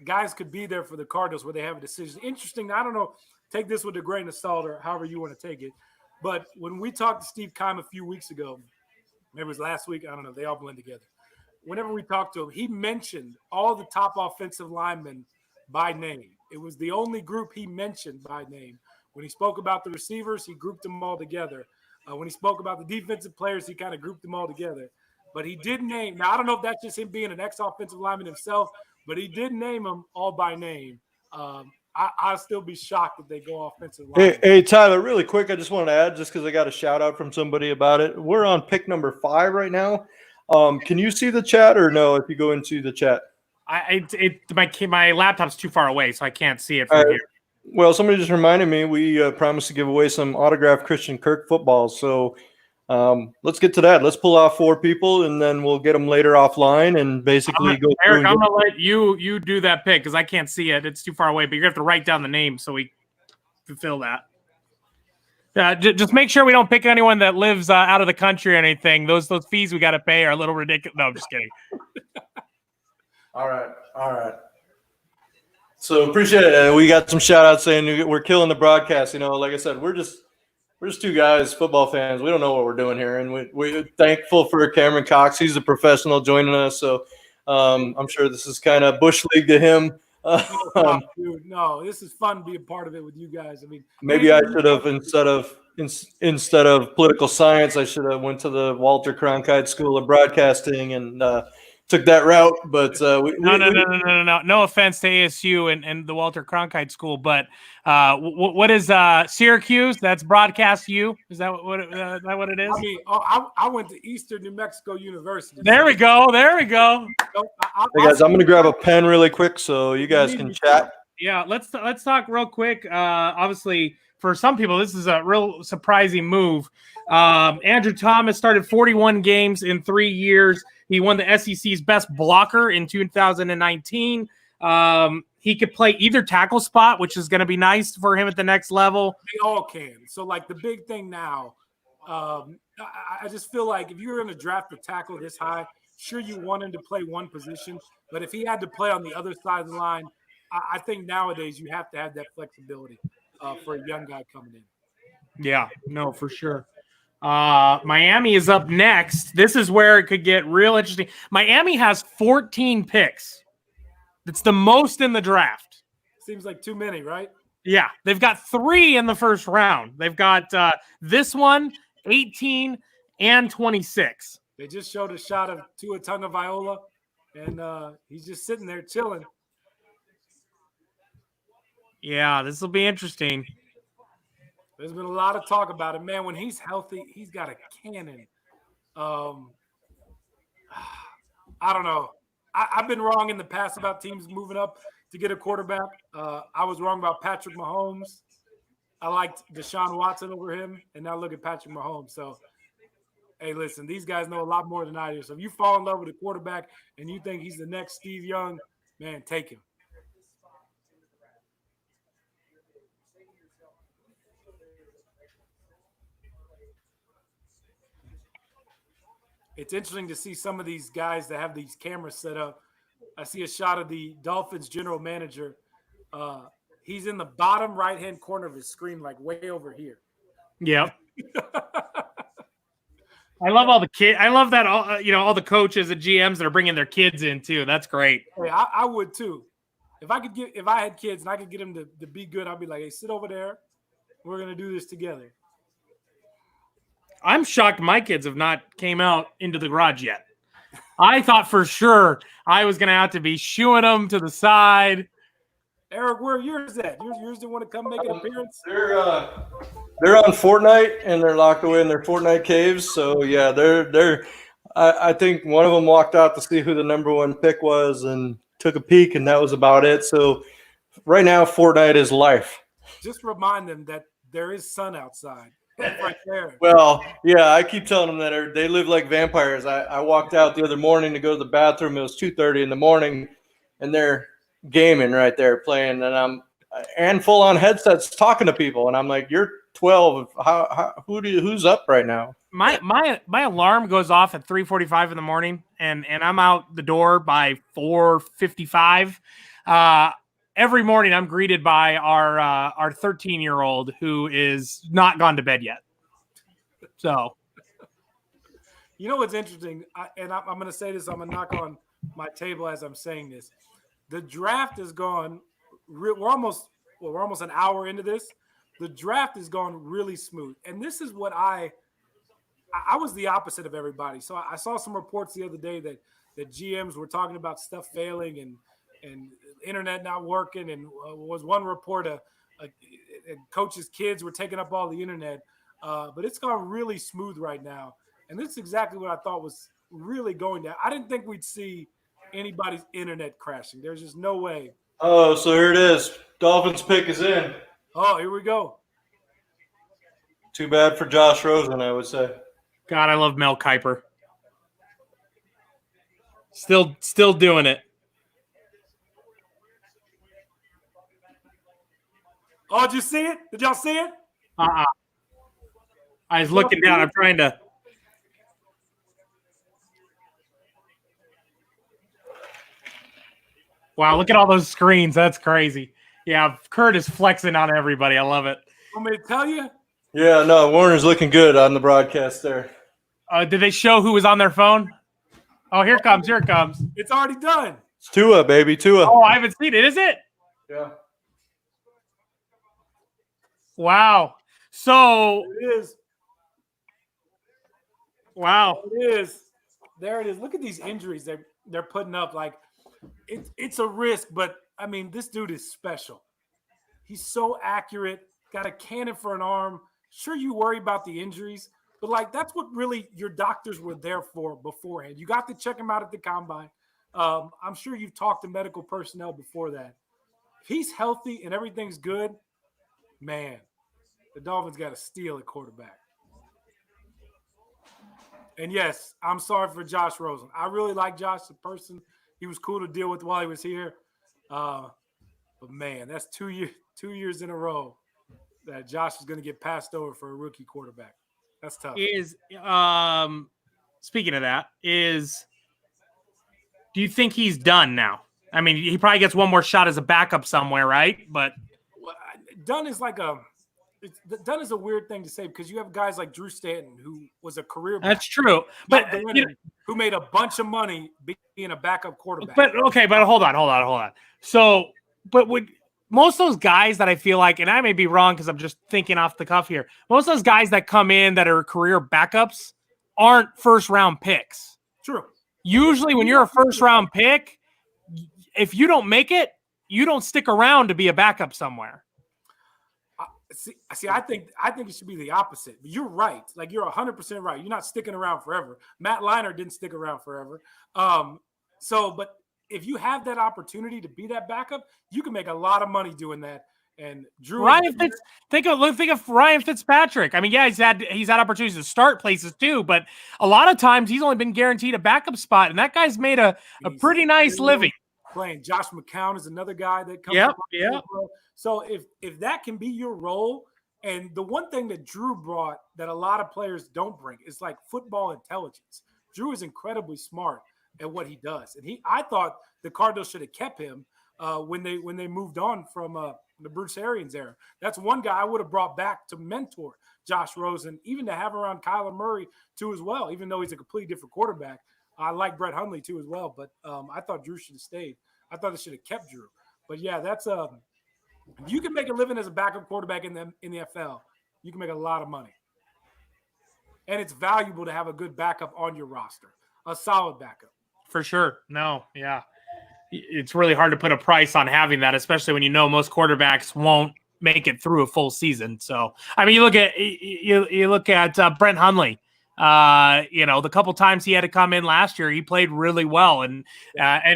guys could be there for the Cardinals where they have a decision. Interesting. I don't know. Take this with a grain of salt or however you want to take it. But when we talked to Steve Keim a few weeks ago, maybe it was last week. I don't know. They all blend together. Whenever we talked to him, he mentioned all the top offensive linemen by name. It was the only group he mentioned by name. When he spoke about the receivers, he grouped them all together. When he spoke about the defensive players, he kind of grouped them all together. But he did name – now, I don't know if that's just him being an ex-offensive lineman himself, but he did name them all by name. I'll still be shocked if they go offensive line. Hey, Tyler, really quick, I just wanted to add, just because I got a shout-out from somebody about it. We're on pick number 5 right now. Can you see the chat or no? If you go into the chat, my laptop's too far away, so I can't see it from here. Well, somebody just reminded me we promised to give away some autographed Christian Kirk footballs. So let's get to that. Let's pull off 4 people, and then we'll get them later offline and basically go. Eric, I'm gonna let you do that pick because I can't see it. It's too far away. But you're gonna have to write down the name so we fulfill that. Just make sure we don't pick anyone that lives out of the country or anything. Those fees we got to pay are a little ridiculous. No, I'm just kidding. All right. So appreciate it. We got some shout outs saying we're killing the broadcast. Like I said, we're just 2 guys, football fans. We don't know what we're doing here, and we're thankful for Cameron Cox. He's a professional joining us, so I'm sure this is kind of bush league to him. Dude, no, this is fun to be a part of it with you guys. I mean, Maybe I should have instead of political science, I should have went to the Walter Cronkite School of Broadcasting and took that route. But No offense to ASU and the Walter Cronkite School, but what is Syracuse? That's Broadcast U. Is that what it is? I mean, I went to Eastern New Mexico University. There we go. Hey guys, I'm gonna grab a pen really quick so you guys can chat. Yeah, let's talk real quick. Obviously, for some people, this is a real surprising move. Andrew Thomas started 41 games in 3 years. He won the SEC's best blocker in 2019. He could play either tackle spot, which is going to be nice for him at the next level. They all can. So, like, the big thing now, I just feel like if you're going to draft a tackle this high, sure, you want him to play one position. But if he had to play on the other side of the line, I think nowadays you have to have that flexibility for a young guy coming in. Yeah, no, for sure. Miami is up next. This is where it could get real interesting. Miami has 14 picks. That's the most in the draft. Seems like too many, right? Yeah, they've got 3 in the first round. They've got this one, 18, and 26. They just showed a shot of Tua Tagovailoa, and he's just sitting there chilling. Yeah, this will be interesting. There's been a lot of talk about it. Man, when he's healthy, he's got a cannon. I don't know. I've been wrong in the past about teams moving up to get a quarterback. I was wrong about Patrick Mahomes. I liked Deshaun Watson over him, and now look at Patrick Mahomes. So, hey, listen, these guys know a lot more than I do. So if you fall in love with a quarterback and you think he's the next Steve Young, man, take him. It's interesting to see some of these guys that have these cameras set up. I see a shot of the Dolphins general manager. He's in the bottom right-hand corner of his screen, like way over here. Yep. I love all the kids. I love that all the coaches and GMs that are bringing their kids in too. That's great. Hey, I would too. If I had kids and I could get them to be good, I'd be like, hey, sit over there. We're gonna do this together. I'm shocked my kids have not came out into the garage yet. I thought for sure I was going to have to be shooing them to the side. Eric, where are yours at? Yours didn't want to come make an appearance? They're on Fortnite and they're locked away in their Fortnite caves. So yeah, they're. I think one of them walked out to see who the #1 pick was and took a peek, and that was about it. So right now, Fortnite is life. Just remind them that there is sun outside. Right there. Well, yeah, I keep telling them that they live like vampires. I walked out the other morning to go to the bathroom. It was 2:30 in the morning, and they're gaming right there playing, and full on headsets talking to people, and I'm like, "You're 12. Who's up right now?" My alarm goes off at 3:45 in the morning, and I'm out the door by 4:55. Every morning I'm greeted by our 13-year-old who is not gone to bed yet. So, you know what's interesting, I'm going to say this. I'm going to knock on my table as I'm saying this. The draft is gone. We're almost an hour into this. The draft has gone really smooth, and this is what I was the opposite of everybody. So I saw some reports the other day that GMs were talking about stuff failing and internet not working, and was one report a coach's kids were taking up all the internet, but it's gone really smooth right now, and this is exactly what I thought was really going down. I didn't think we'd see anybody's internet crashing. There's just no way. Oh, so here it is. Dolphins pick is in. Oh, here we go. Too bad for Josh Rosen, I would say. God, I love Mel Kiper. Still doing it. Oh, did you see it? Did y'all see it? I was looking down. I'm trying to. Wow, look at all those screens. That's crazy. Yeah, Kurt is flexing on everybody. I love it. Want me to tell you? Yeah, no, Warner's looking good on the broadcast there. Did they show who was on their phone? Oh, here it comes. It's already done. It's Tua, baby, Tua. Oh, I haven't seen it. Is it? Yeah. Wow. So it is. Wow. It is. There it is. Look at these injuries they're putting up. Like it's a risk, but I mean, this dude is special. He's so accurate. Got a cannon for an arm. Sure, you worry about the injuries, but like that's what really your doctors were there for beforehand. You got to check him out at the combine. I'm sure you've talked to medical personnel before that. If he's healthy and everything's good, man, the Dolphins got to steal at quarterback. And yes, I'm sorry for Josh Rosen. I really like Josh as a person. He was cool to deal with while he was here. But man, that's 2 years in a row that Josh is going to get passed over for a rookie quarterback. That's tough. Speaking of that, do you think he's done now? I mean, he probably gets one more shot as a backup somewhere, right? But done is like done is a weird thing to say because you have guys like Drew Stanton, who was a career back. That's true. But who made a bunch of money being a backup quarterback. But hold on. So, but would most of those guys that I feel like, and I may be wrong because I'm just thinking off the cuff here, most of those guys that come in that are career backups aren't first round picks. True. Usually when you're a first round pick, if you don't make it, you don't stick around to be a backup somewhere. See, I think it should be the opposite. But you're right. Like you're 100% right. You're not sticking around forever. Matt Leinart didn't stick around forever. But if you have that opportunity to be that backup, you can make a lot of money doing that. And Drew, think of Ryan Fitzpatrick. I mean, yeah, he's had opportunities to start places too, but a lot of times he's only been guaranteed a backup spot, and that guy's made a pretty nice living. Playing Josh McCown is another guy that comes. Yep. So if that can be your role, and the one thing that Drew brought that a lot of players don't bring is like football intelligence. Drew is incredibly smart at what he does, and I thought the Cardinals should have kept him when they moved on from the Bruce Arians era. That's one guy I would have brought back to mentor Josh Rosen, even to have around Kyler Murray too as well. Even though he's a completely different quarterback, I like Brett Hundley too as well. But I thought Drew should have stayed. I thought they should have kept Drew. But yeah, that's if you can make a living as a backup quarterback in the NFL, you can make a lot of money. And it's valuable to have a good backup on your roster, a solid backup. For sure. No, yeah. It's really hard to put a price on having that, especially when you know most quarterbacks won't make it through a full season. So, I mean, you look at Brent Hundley. The couple times he had to come in last year, he played really well, and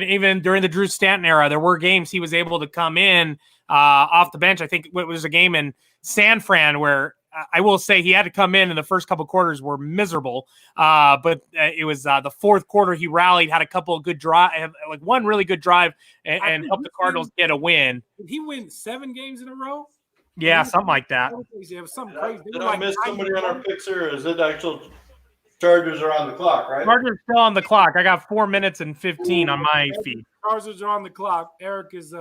even during the Drew Stanton era, there were games he was able to come in off the bench. I think it was a game in San Fran where I will say he had to come in the first couple of quarters were miserable. But it was the fourth quarter he rallied, had a couple of good drive, like one really good drive, and helped the Cardinals get a win. Did he win 7 games in a row? Yeah, something like that. It was something crazy. Did I miss somebody on our picks, or is it actual Chargers are on the clock, right? Chargers still on the clock. I got 4 minutes and 15 on my feed. Chargers are on the clock. Eric is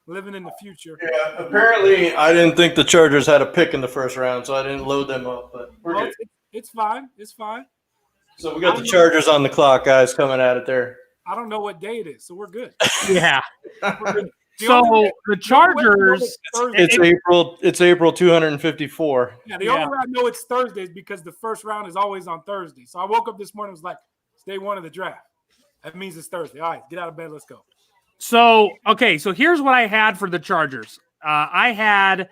living in the future. Yeah, apparently I didn't think the Chargers had a pick in the first round, so I didn't load them up. But we're good. It's fine. It's fine. So we got the Chargers on the clock, guys, coming at it there. I don't know what day it is, so we're good. Yeah. So the Chargers, it's April 254. Yeah, the only way I know it's Thursday is because the first round is always on Thursday. So I woke up this morning and was like, it's day 1 of the draft. That means it's Thursday. All right, get out of bed. Let's go. So here's what I had for the Chargers. I had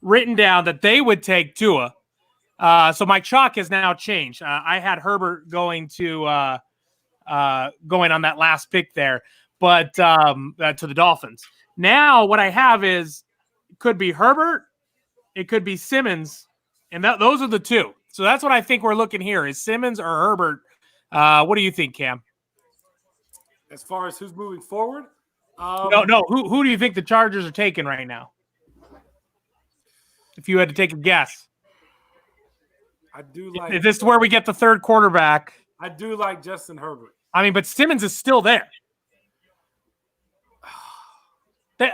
written down that they would take Tua. So my chalk has now changed. I had Herbert going on that last pick there, but to the Dolphins. Now what I have is could be Herbert, it could be Simmons, and those are the two. So that's what I think we're looking here is Simmons or Herbert. What do you think, Cam? As far as who's moving forward? No. Who do you think the Chargers are taking right now? If you had to take a guess. I do like. Is this where we get the third quarterback? I do like Justin Herbert. I mean, but Simmons is still there.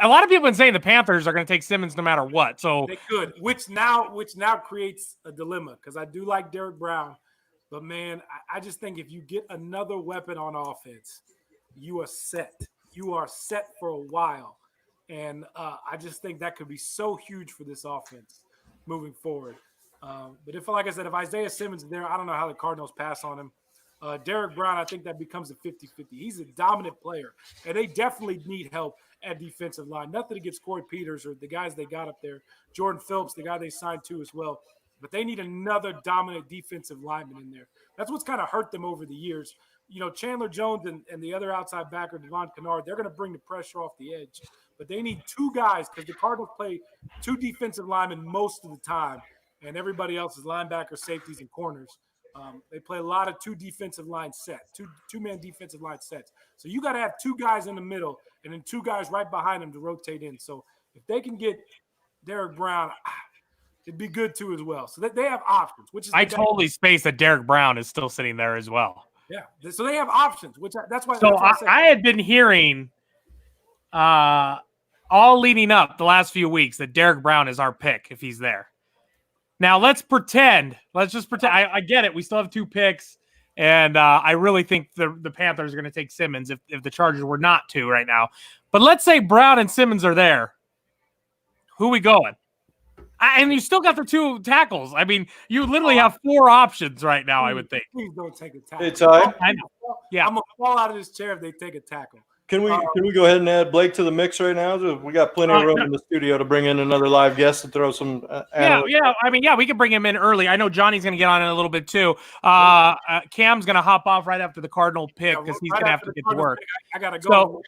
A lot of people have been saying the Panthers are going to take Simmons no matter what. So they could, which now creates a dilemma because I do like Derek Brown, but man, I just think if you get another weapon on offense, you are set. you are set for a while. And I just think that could be so huge for this offense moving forward. But like I said, if Isaiah Simmons is there, I don't know how the Cardinals pass on him. Derek Brown, I think that becomes a 50-50. He's a dominant player, and they definitely need help at defensive line. Nothing against Corey Peters or the guys they got up there. Jordan Phillips, the guy they signed to as well. But they need another dominant defensive lineman in there. That's what's kind of hurt them over the years. You know, Chandler Jones and the other outside backer, Devon Kennard, they're going to bring the pressure off the edge. But they need two guys because the Cardinals play two defensive linemen most of the time, and everybody else is linebackers, safeties, and corners. They play a lot of two defensive line sets, two-man defensive line sets. So you got to have two guys in the middle and then two guys right behind them to rotate in. So if they can get Derek Brown, it'd be good too as well. So they have options. Which is I totally spaced that Derek Brown is still sitting there as well. Yeah, so they have options, that's why. So that's why I had been hearing all leading up the last few weeks that Derek Brown is our pick if he's there. Now let's just pretend. I get it. We still have 2 picks, and I really think the Panthers are going to take Simmons if the Chargers were not to right now. But let's say Brown and Simmons are there. Who we going? And you still got the 2 tackles. I mean, you literally have 4 options right now, I would think. Please don't take a tackle. Hey, Ty. I know. Yeah. I'm going to fall out of this chair if they take a tackle. Can we go ahead and add Blake to the mix right now? We got plenty of room in the studio to bring in another live guest to throw some. Yeah. I mean, we can bring him in early. I know Johnny's going to get on in a little bit too. Cam's going to hop off right after the Cardinal pick because he's going to have to get to work. I got to go.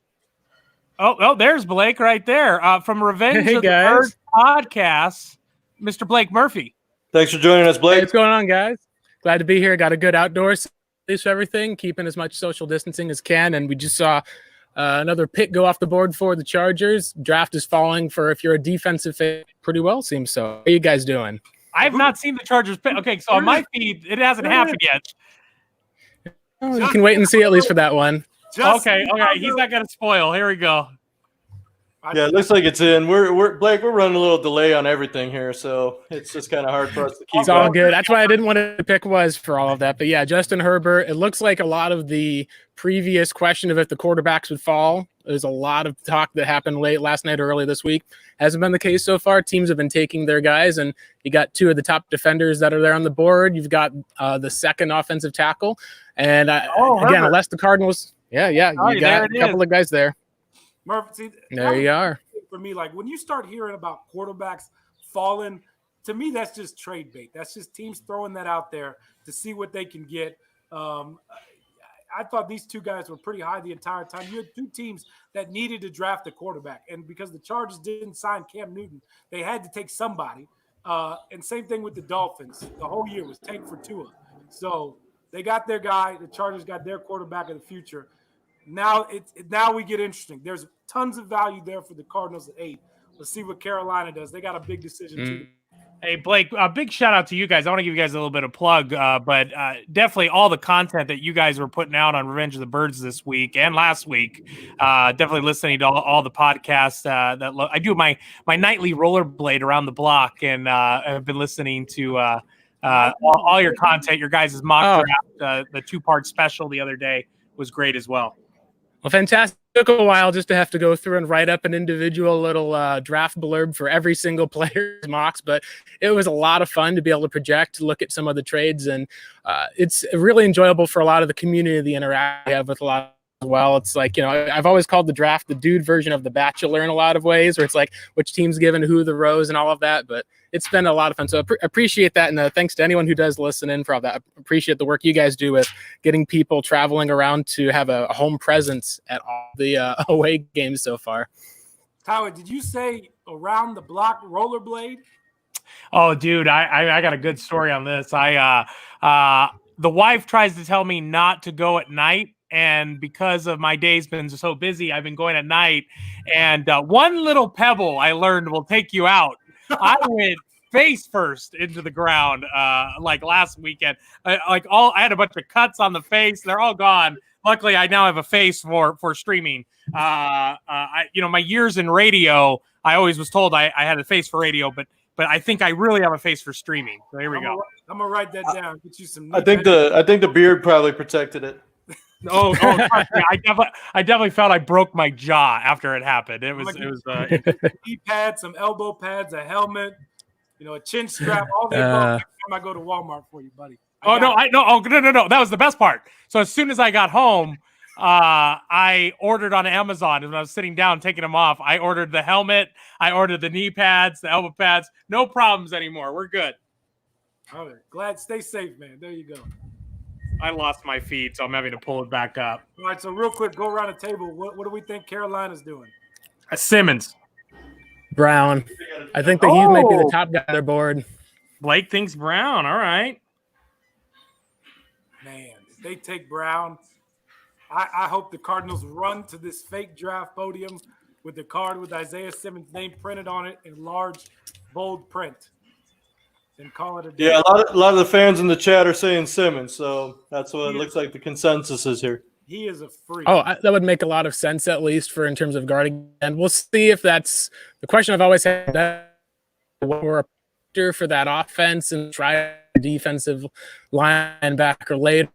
So, there's Blake right there from Revenge of the Bird podcast, Mr. Blake Murphy. Thanks for joining us, Blake. Hey, what's going on, guys? Glad to be here. Got a good outdoors for everything, keeping as much social distancing as can, and we just saw another pick go off the board for the Chargers. Draft is falling for, if you're a defensive fan, pretty well, seems so. How are you guys doing? I have not seen the Chargers pick. Okay, so on my feed, it hasn't happened yet. Oh, you can wait and see at least for that one. Okay, he's not going to spoil. Here we go. Yeah, it looks like it's in. We're Blake. We're running a little delay on everything here, so it's just kind of hard for us to keep. It's all good. That's why I didn't want to pick was for all of that. But yeah, Justin Herbert. It looks like a lot of the previous question of if the quarterbacks would fall. There's a lot of talk that happened late last night or early this week. Hasn't been the case so far. Teams have been taking their guys, and you got 2 of the top defenders that are there on the board. You've got the second offensive tackle, and again, unless the Cardinals, you got a couple of guys there. Murphy, see, there you are. For me, like when you start hearing about quarterbacks falling, to me, that's just trade bait. That's just teams throwing that out there to see what they can get. I thought these 2 guys were pretty high the entire time. You had 2 teams that needed to draft a quarterback, and because the Chargers didn't sign Cam Newton, they had to take somebody. And same thing with the Dolphins. The whole year was tank for Tua. So they got their guy. The Chargers got their quarterback of the future. Now we get interesting. There's tons of value there for the Cardinals at 8. Let's see what Carolina does. They got a big decision too. Hey, Blake, a big shout out to you guys. I want to give you guys a little bit of plug, but definitely all the content that you guys were putting out on Revenge of the Birds this week and last week. Definitely listening to all the podcasts I do my nightly rollerblade around the block, and I've been listening to all your content. Your guys' mock draft, the 2-part special the other day was great as well. Well, fantastic. It took a while just to have to go through and write up an individual little draft blurb for every single player's mocks, but it was a lot of fun to be able to project, look at some of the trades, and it's really enjoyable for a lot of the community, the interaction we have with a lot as well. It's like, I've always called the draft the dude version of The Bachelor in a lot of ways, where it's like which team's given who the rose and all of that, but it's been a lot of fun. So appreciate that. And thanks to anyone who does listen in for all that. I appreciate the work you guys do with getting people traveling around to have a home presence at all the away games so far. Tyler, did you say around the block rollerblade? Oh, dude, I got a good story on this. The wife tries to tell me not to go at night. And because of my day's been so busy, I've been going at night. And one little pebble I learned will take you out. I went face first into the ground like last weekend. I had a bunch of cuts on the face. They're all gone. Luckily, I now have a face for streaming. My years in radio, I always was told I had a face for radio, but I think I really have a face for streaming. So here we go. I'm gonna write that down. Get you some. I think the beard probably protected it. trust me, I definitely felt I broke my jaw after it happened. It was knee pads, some elbow pads, a helmet, a chin strap, all the above. Next time I go to Walmart for you, buddy. No. That was the best part. So as soon as I got home, I ordered on Amazon, and when I was sitting down taking them off, I ordered the helmet, I ordered the knee pads, the elbow pads. No problems anymore. We're good. All right. Glad. Stay safe, man. There you go. I lost my feet, so I'm having to pull it back up. All right. So real quick, go around the table. What do we think Carolina's doing? Simmons. Brown. I think that he might be the top guy on their board. Blake thinks Brown. All right. Man, if they take Brown, I hope the Cardinals run to this fake draft podium with the card with Isaiah Simmons' name printed on it in large, bold print. And call it a day. Yeah, a lot of the fans in the chat are saying Simmons, so that's what it looks like the consensus is here. He is a freak. That would make a lot of sense, at least for in terms of guarding. And we'll see if that's the question I've always had. We're a factor for that offense and try a defensive linebacker later.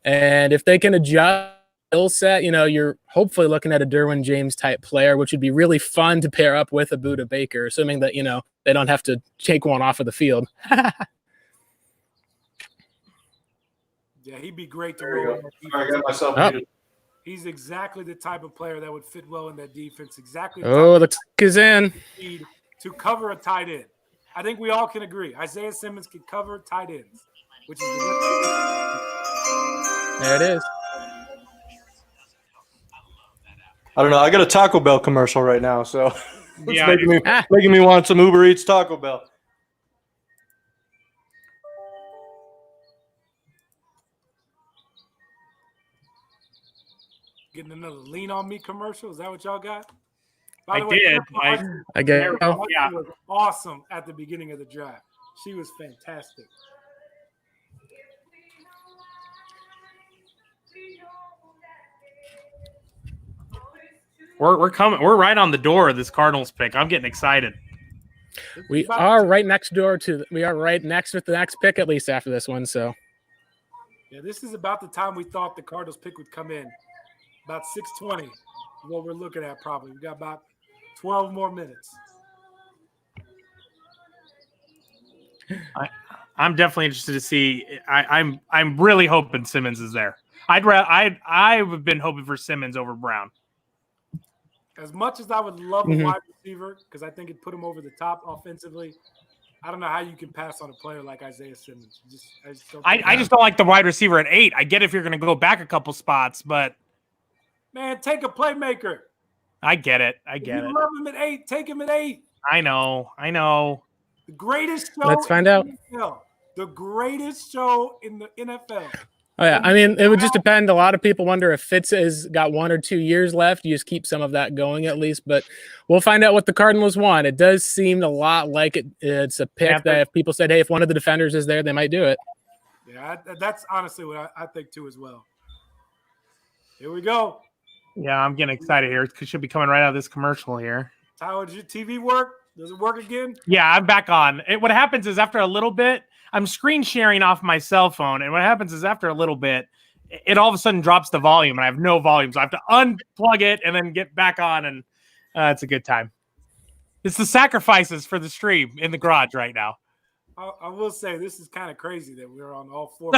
And if they can adjust skill set, you're hopefully looking at a Derwin James type player, which would be really fun to pair up with a Budda Baker, assuming that, they don't have to take one off of the field. Yeah, he'd be great to roll. I got myself muted. He's exactly the type of player that would fit well in that defense. Exactly. The tuck is in. To cover a tight end. I think we all can agree. Isaiah Simmons can cover tight ends, which is there it is. I don't know. I got a Taco Bell commercial right now, so it's making me want some Uber Eats Taco Bell. Getting another Lean on Me commercial. Is that what y'all got? I did. I get. Was awesome at the beginning of the draft. She was fantastic. We're coming. We're right on the door of this Cardinals pick. I'm getting excited. We are right next door to. We are right next with the next pick, at least after this one. So. Yeah, this is about the time we thought the Cardinals pick would come in. About 6:20 is what we're looking at probably. We got about 12 more minutes. I'm definitely interested to see. I'm really hoping Simmons is there. I've been hoping for Simmons over Brown. As much as I would love a wide receiver, because I think it'd put him over the top offensively, I don't know how you can pass on a player like Isaiah Simmons. I just don't like the wide receiver at 8. I get if you're going to go back a couple spots, but man, take a playmaker. I get it. If you love him at 8, take him at 8. I know. The greatest show. Let's find out. The greatest show in the NFL. Oh yeah, I mean, it would just depend. A lot of people wonder if Fitz has got 1 or 2 years left. You just keep some of that going at least, but we'll find out what the Cardinals want. It does seem a lot like it's a pick that if people said, hey, if one of the defenders is there, they might do it. Yeah, that's honestly what I think too as well. Here we go. Yeah, I'm getting excited here. It should be coming right out of this commercial here. Tyler, does your TV work? Does it work again? Yeah, I'm back on. What happens is after a little bit, I'm screen sharing off my cell phone, and what happens is after a little bit, it all of a sudden drops the volume, and I have no volume, so I have to unplug it and then get back on, and it's a good time. It's the sacrifices for the stream in the garage right now. I will say this is kind of crazy that we're on all 4.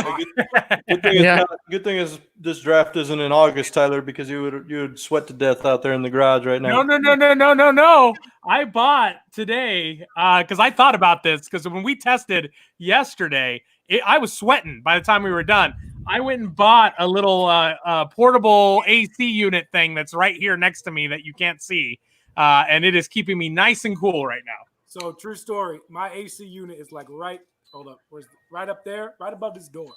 Good thing is this draft isn't in August, Tyler, because you would sweat to death out there in the garage right now. No. I bought today because I thought about this because when we tested yesterday, I was sweating by the time we were done. I went and bought a little portable AC unit thing that's right here next to me that you can't see, and it is keeping me nice and cool right now. So true story. My AC unit is like right up there, right above this door.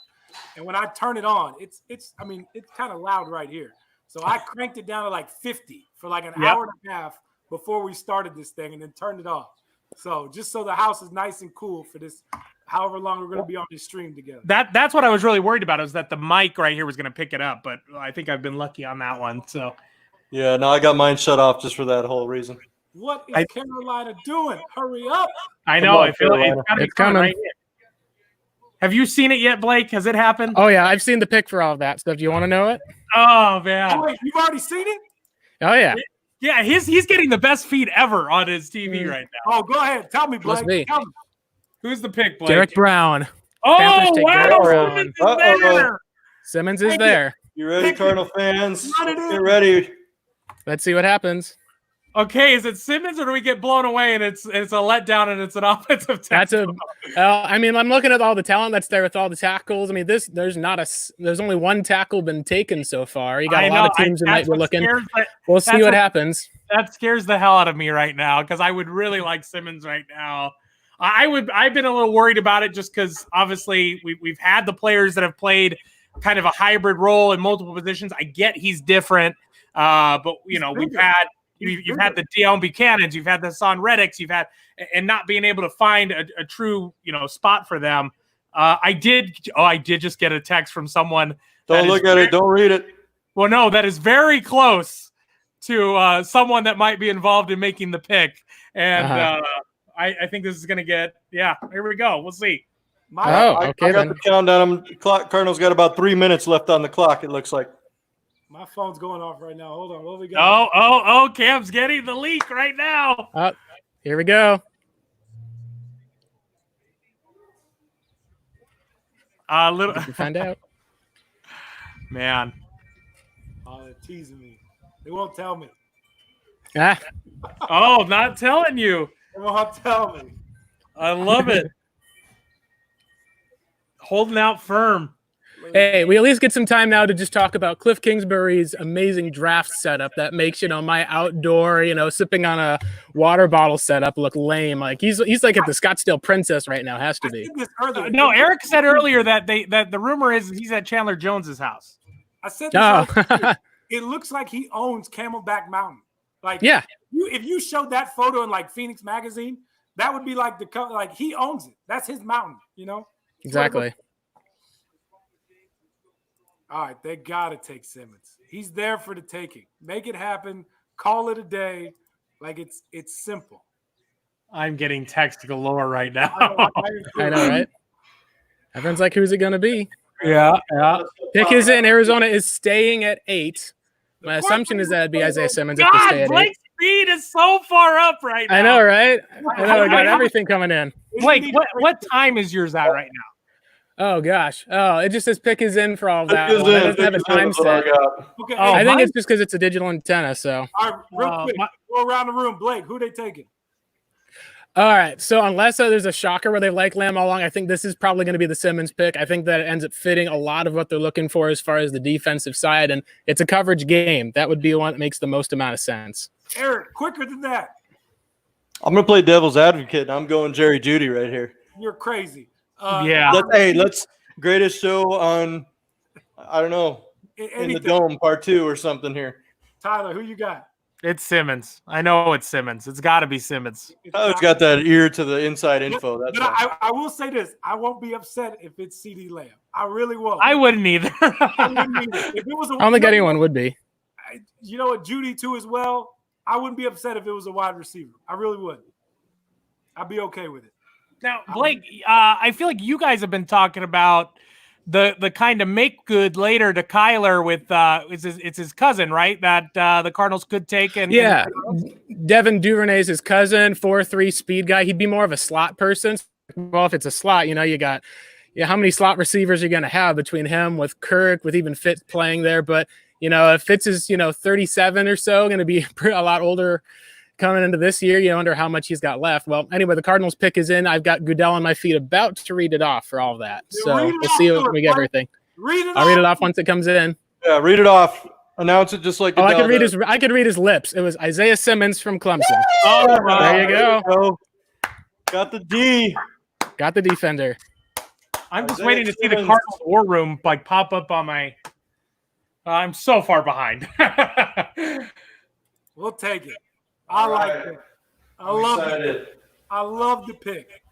And when I turn it on, it's kind of loud right here. So I cranked it down to like 50 for like an hour and a half before we started this thing and then turned it off. So just so the house is nice and cool for this, however long we're going to be on this stream together. That's what I was really worried about, is that the mic right here was going to pick it up, but I think I've been lucky on that one. So yeah, no, I got mine shut off just for that whole reason. What is Carolina doing? Hurry up. I know. I feel like it's coming. Right here. Have you seen it yet, Blake? Has it happened? Oh yeah, I've seen the pick for all of that stuff. Do you want to know it? Oh man. Oh, wait, you've already seen it? Oh yeah. Yeah, he's getting the best feed ever on his TV right now. Oh, go ahead. Tell me, Blake. Must be. Tell me. Who's the pick, Blake? Derek Brown. Oh, Panthers take Derek wow. Brown. Simmons is there. Simmons is there. You ready, Cardinal fans? Get ready. Let's see what happens. Okay, is it Simmons or do we get blown away and it's a letdown and it's an offensive tackle? I mean, I'm looking at all the talent that's there with all the tackles. I mean, there's only one tackle been taken so far. You got a lot of teams that might be looking. We'll see what happens. That scares the hell out of me right now because I would really like Simmons right now. I've been a little worried about it just because obviously we've had the players that have played kind of a hybrid role in multiple positions. I get he's different, but you've had the Deion Buchanans, you've had the Son Reddicks, you've had, and not being able to find a true, spot for them. I did just get a text from someone. Don't look at it. Don't read it. Well, no, that is very close to someone that might be involved in making the pick. And I think this is going to get, here we go. We'll see. I got the countdown. Cardinals got about 3 minutes left on the clock, it looks like. My phone's going off right now. Hold on. What we got? Oh, Cam's getting the leak right now. Here we go. Find out. Man. Oh, they're teasing me. They won't tell me. Oh, not telling you. They won't tell me. I love it. Holding out firm. Hey, we at least get some time now to just talk about Cliff Kingsbury's amazing draft setup that makes, my outdoor, sipping on a water bottle setup look lame. Like he's like at the Scottsdale Princess right now, has to be. No, Eric said earlier that the rumor is he's at Chandler Jones's house. I said this it looks like he owns Camelback Mountain. Like, yeah. If you showed that photo in like Phoenix Magazine, that would be like he owns it. That's his mountain, Exactly. All right, they got to take Simmons. He's there for the taking. Make it happen. Call it a day. Like it's simple. I'm getting text galore right now. I know, right? Everyone's like, who's it going to be? Yeah. Pick is in. Arizona is staying at 8. My assumption is that it'd be Isaiah Simmons if they stay at 8. Blake's speed is so far up right now. I know, right? I know. I got everything coming in. Blake, what time is yours at right now? Oh gosh! Oh, it just says pick is in for all of that. It doesn't have a time set. Okay, I think it's just because it's a digital antenna. So, all right, real quick, go around the room. Blake, who they taking? All right. So unless there's a shocker where they like Lamb all along, I think this is probably going to be the Simmons pick. I think that it ends up fitting a lot of what they're looking for as far as the defensive side, and it's a coverage game. That would be the one that makes the most amount of sense. Eric, quicker than that. I'm going to play devil's advocate. I'm going Jerry Jeudy right here. You're crazy. Let's greatest show on, I don't know, in the dome part 2 or something here. Tyler, who you got? It's Simmons. I know it's Simmons. It's got to be Simmons. It's got that ear to the inside info. That's I will say this. I won't be upset if it's CeeDee Lamb. I really won't. I wouldn't either. I wouldn't either. If it was I don't think anyone would be. You know what, Jeudy too as well. I wouldn't be upset if it was a wide receiver. I really wouldn't. I'd be okay with it. Now, Blake, I feel like you guys have been talking about the kind of make good later to Kyler with it's his cousin, right? That the Cardinals could take and Devin Duvernay's his cousin, 4.3 speed guy. He'd be more of a slot person. Well, if it's a slot, you got how many slot receivers are you going to have between him with Kirk, with even Fitz playing there? But if Fitz is 37 or so, going to be a lot older coming into this year, you wonder how much he's got left. Well, anyway, the Cardinals pick is in. I've got Goodell on my feet about to read it off for all of that. So we'll see when we get everything. I'll read it off once it comes in. Yeah, read it off. Announce it just like Goodell I could read his lips. It was Isaiah Simmons from Clemson. Oh, there you go. Got the D. Got the defender. I'm just waiting to see the Cardinals war room pop up on my I'm so far behind. We'll take it. I like it. I love it. I love the pick.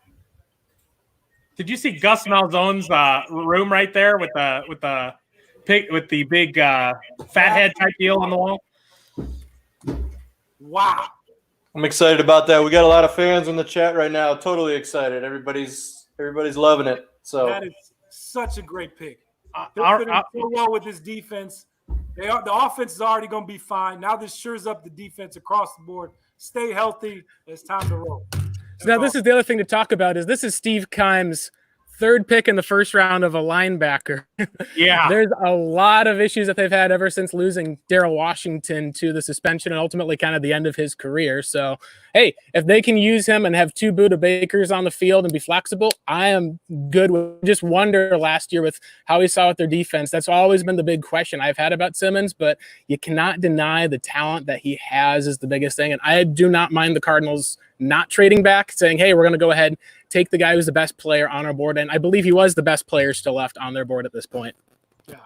Did you see Gus Malzone's room right there with the big fathead type deal on the wall? Wow. I'm excited about that. We got a lot of fans in the chat right now. Totally excited. Everybody's loving it. So that is such a great pick. He'll fit in so well with his defense. The offense is already going to be fine. Now this shores up the defense across the board. Stay healthy. It's time to roll. So now this is the other thing to talk about is this is Steve Keim's third pick in the first round of a linebacker. Yeah. There's a lot of issues that they've had ever since losing Darrell Washington to the suspension and ultimately kind of the end of his career. So, hey, if they can use him and have two Buda Bakers on the field and be flexible, I am good with just wonder last year with how we saw with their defense. That's always been the big question I've had about Simmons, but you cannot deny the talent that he has is the biggest thing. And I do not mind the Cardinals not trading back, saying, hey, we're going to go ahead and take the guy who's the best player on our board. And I believe he was the best player still left on their board at this point. Yeah,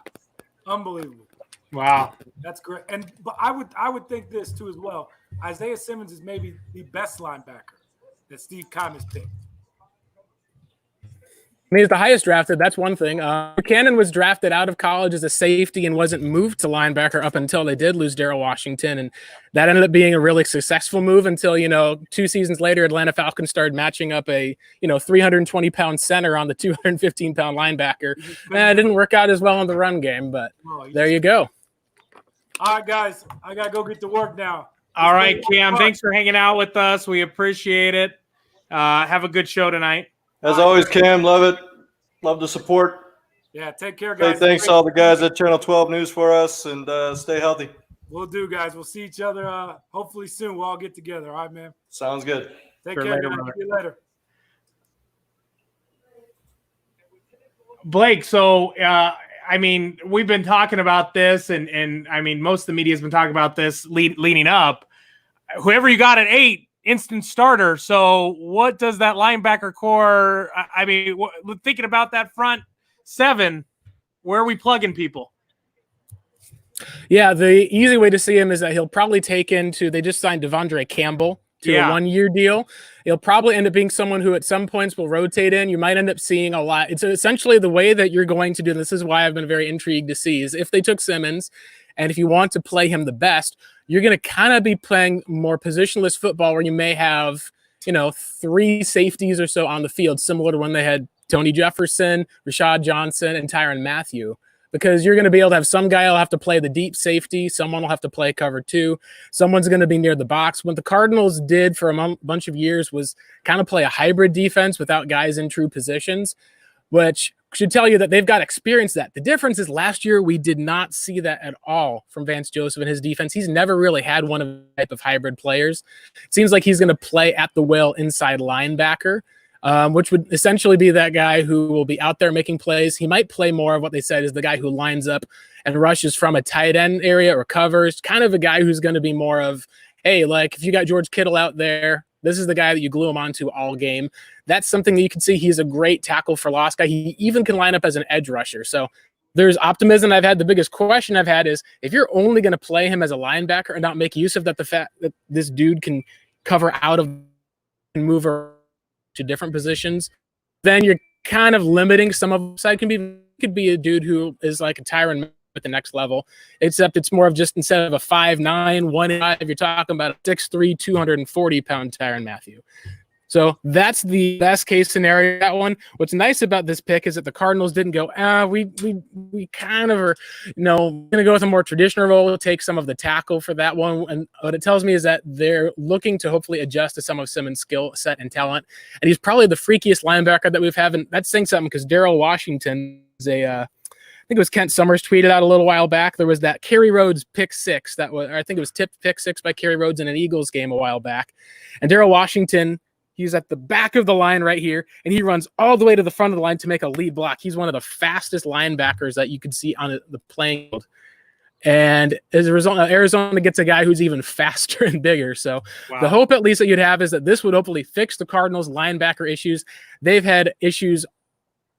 unbelievable. Wow, that's great. But I would think this too as well. Isaiah Simmons is maybe the best linebacker that Steve Keim has picked. I mean, he's the highest drafted. That's one thing. Buchanan was drafted out of college as a safety and wasn't moved to linebacker up until they did lose Darrell Washington. And that ended up being a really successful move until, 2 seasons later, Atlanta Falcons started matching up a, 320-pound center on the 215-pound linebacker. It didn't work out as well in the run game, but there you go. All right, guys, I got to go get to work now. All right, Cam, thanks for hanging out with us. We appreciate it. Have a good show tonight. As always, Cam, love it. Love the support. Yeah, take care, guys. Hey, thanks to all the guys at Channel 12 News for us, and stay healthy. We'll do, guys. We'll see each other hopefully soon. We'll all get together. All right, man. Sounds good. Take care, guys. See you later. Blake, so we've been talking about this, and I mean, most of the media has been talking about this leading up. Whoever you got at 8, instant starter. So what does that linebacker core, thinking about that front 7, where are we plugging people? Yeah, the easy way to see him is that he'll probably take into, they just signed Devondre Campbell to a 1-year deal. He'll probably end up being someone who at some points will rotate in. You might end up seeing a lot. It's essentially the way that you're going to do this is why I've been very intrigued to see is if they took Simmons and if you want to play him the best, you're going to kind of be playing more positionless football where you may have, 3 safeties or so on the field, similar to when they had Tony Jefferson, Rashad Johnson, and Tyrann Mathieu. Because you're going to be able to have some guy will have to play the deep safety, someone will have to play cover 2, someone's going to be near the box. What the Cardinals did for a bunch of years was kind of play a hybrid defense without guys in true positions, which should tell you that they've got experience that. The difference is last year we did not see that at all from Vance Joseph and his defense. He's never really had one of the type of hybrid players. It seems like he's going to play at the will inside linebacker, which would essentially be that guy who will be out there making plays. He might play more of what they said is the guy who lines up and rushes from a tight end area or covers, kind of a guy who's going to be more of, hey, like if you got George Kittle out there, this is the guy that you glue him onto all game. That's something that you can see. He's a great tackle for loss guy. He even can line up as an edge rusher. So there's optimism I've had. The biggest question I've had is if you're only going to play him as a linebacker and not make use of that, the fact that this dude can cover out of and move to different positions, then you're kind of limiting some of the side. Could be a dude who is like a Tyrann at the next level, except it's more of just instead of a 5'9", 1'5", you're talking about a 6'3", 240-pound Tyrann Mathieu. So that's the best case scenario. That one. What's nice about this pick is that the Cardinals didn't go, we kind of are, going to go with a more traditional role, take some of the tackle for that one. And what it tells me is that they're looking to hopefully adjust to some of Simmons' skill set and talent. And he's probably the freakiest linebacker that we've had. And that's saying something because Darrell Washington is I think it was Kent Summers tweeted out a little while back. There was that Kerry Rhodes pick 6 that was, I think it was tipped pick 6 by Kerry Rhodes in an Eagles game a while back. And Darrell Washington, he's at the back of the line right here, and he runs all the way to the front of the line to make a lead block. He's one of the fastest linebackers that you could see on the playing field. And as a result, Arizona gets a guy who's even faster and bigger. So the hope at least that you'd have is that this would hopefully fix the Cardinals' linebacker issues. They've had issues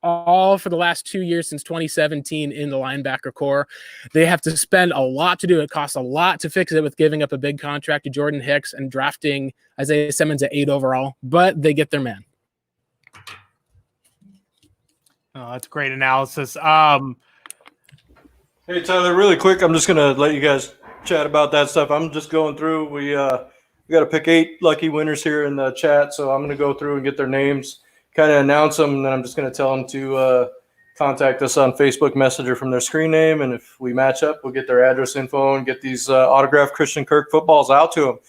all for the last 2 years since 2017 in the linebacker core. They have to spend a lot to do it. It costs a lot to fix it with giving up a big contract to Jordan Hicks and drafting Isaiah Simmons at 8 overall, but they get their man. Oh, that's great analysis. Hey, Tyler, really quick, I'm just going to let you guys chat about that stuff. I'm just going through. We got to pick 8 lucky winners here in the chat, so I'm going to go through and get their names, kind of announce them, and then I'm just going to tell them to contact us on Facebook Messenger from their screen name, and if we match up, we'll get their address info and get these autographed Christian Kirk footballs out to them.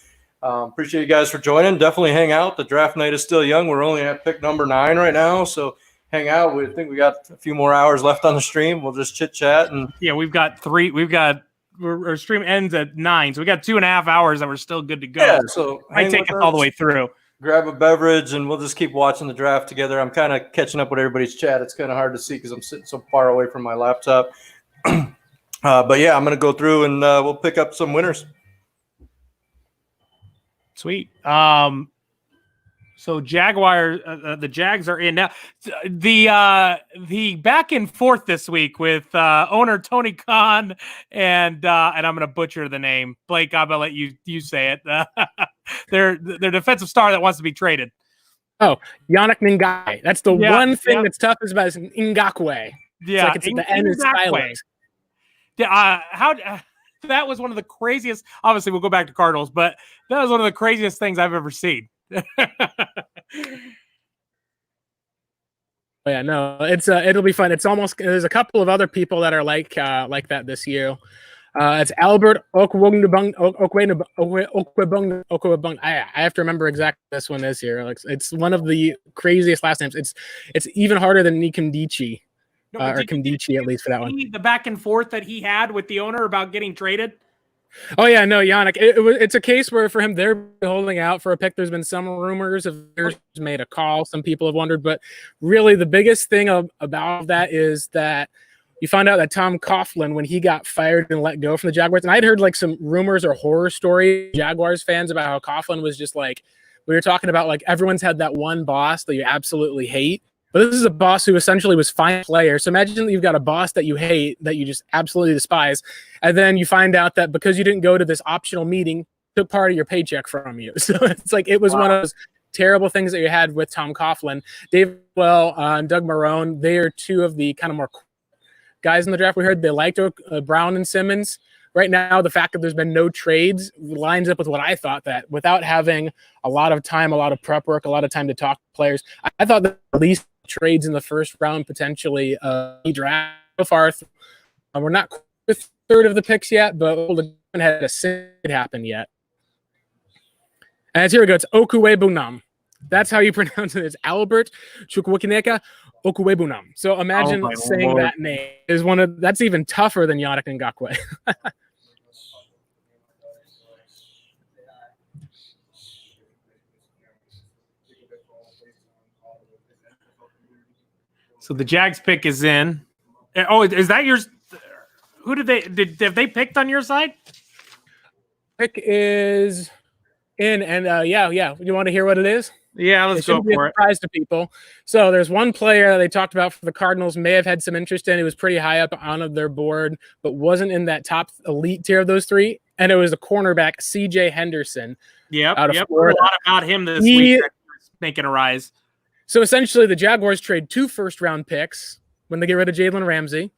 Appreciate you guys for joining. Definitely hang out. The draft night is still young. We're only at pick number 9 right now, so hang out. We think we got a few more hours left on the stream. We'll just chit chat. And yeah, we've got 3. Our stream ends at 9, so we got 2.5 hours that we're still good to go. Yeah, so might take us all the way through. Grab a beverage, and we'll just keep watching the draft together. I'm kind of catching up with everybody's chat. It's kind of hard to see because I'm sitting so far away from my laptop. But yeah, I'm going to go through and we'll pick up some winners. Sweet. So the Jags are in now. The back and forth this week with owner Tony Khan and I'm going to butcher the name. Blake, I'm going to let you say it. Their defensive star that wants to be traded. Oh, Yannick Ngakoue. That's the one thing that's tough is about Ngakoue. Yeah, it's the N is silent. That was one of the craziest. Obviously, we'll go back to Cardinals, but that was one of the craziest things I've ever seen. Yeah, no, it'll be fun. There's a couple of other people that are like that this year. It's Albert Okwebong. I have to remember exactly this one is here. It's one of the craziest last names. It's even harder than Nikamdichi. Or Kandichi, at least for that one. The back and forth that he had with the owner about getting traded. Oh yeah, no, Yannick. It's a case where for him they're holding out for a pick. There's been some rumors of there's made a call. Some people have wondered, but really the biggest thing about that is that you find out that Tom Coughlin, when he got fired and let go from the Jaguars, and I'd heard like some rumors or horror stories, Jaguars fans, about how Coughlin was just like, we were talking about like everyone's had that one boss that you absolutely hate. But this is a boss who essentially was fine player. So imagine that you've got a boss that you hate, that you just absolutely despise. And then you find out that because you didn't go to this optional meeting, took part of your paycheck from you. So it's like, it was one of those terrible things that you had with Tom Coughlin. Dave Well and Doug Marrone, they are two of the kind of more guys in the draft. We heard they liked Brown and Simmons. Right now, the fact that there's been no trades lines up with what I thought, that without having a lot of time, a lot of prep work, a lot of time to talk to players, I thought that at least trades in the first round potentially draft so far. We're not quite a third of the picks yet, but we haven't had a single happen yet. And here we go. It's Okwebunam. That's how you pronounce it. It's Albert Chukwuemeka Okwebunam. So imagine saying that name is that's even tougher than Yannick Ngakoue. So the Jags pick is in. Oh, is that yours? Who have they picked on your side? Pick is in, and yeah. You want to hear what it is? Yeah, let's go for it. Surprise to people. So there's one player they talked about for the Cardinals, may have had some interest in. He was pretty high up on their board, but wasn't in that top elite tier of those three. And it was the cornerback C.J. Henderson. Yep. Out of Heard Florida. a lot about him this week. Making a rise. So essentially, the Jaguars trade 2 first-round picks when they get rid of Jalen Ramsey.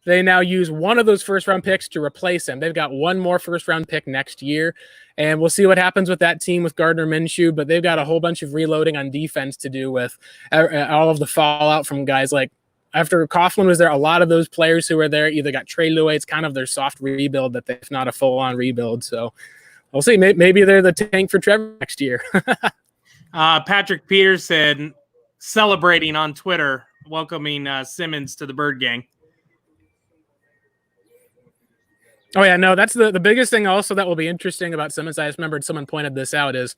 They now use one of those first-round picks to replace him. They've got one more first-round pick next year, and we'll see what happens with that team with Gardner Minshew, but they've got a whole bunch of reloading on defense to do with all of the fallout from guys like, after Coughlin was there, a lot of those players who were there either got traded away. It's kind of their soft rebuild, that if not a full-on rebuild. So we'll see. Maybe they're the tank for Trevor next year. Patrick Peterson celebrating on Twitter, welcoming Simmons to the Bird Gang. Oh, yeah, no, that's the biggest thing also that will be interesting about Simmons. I just remembered someone pointed this out, is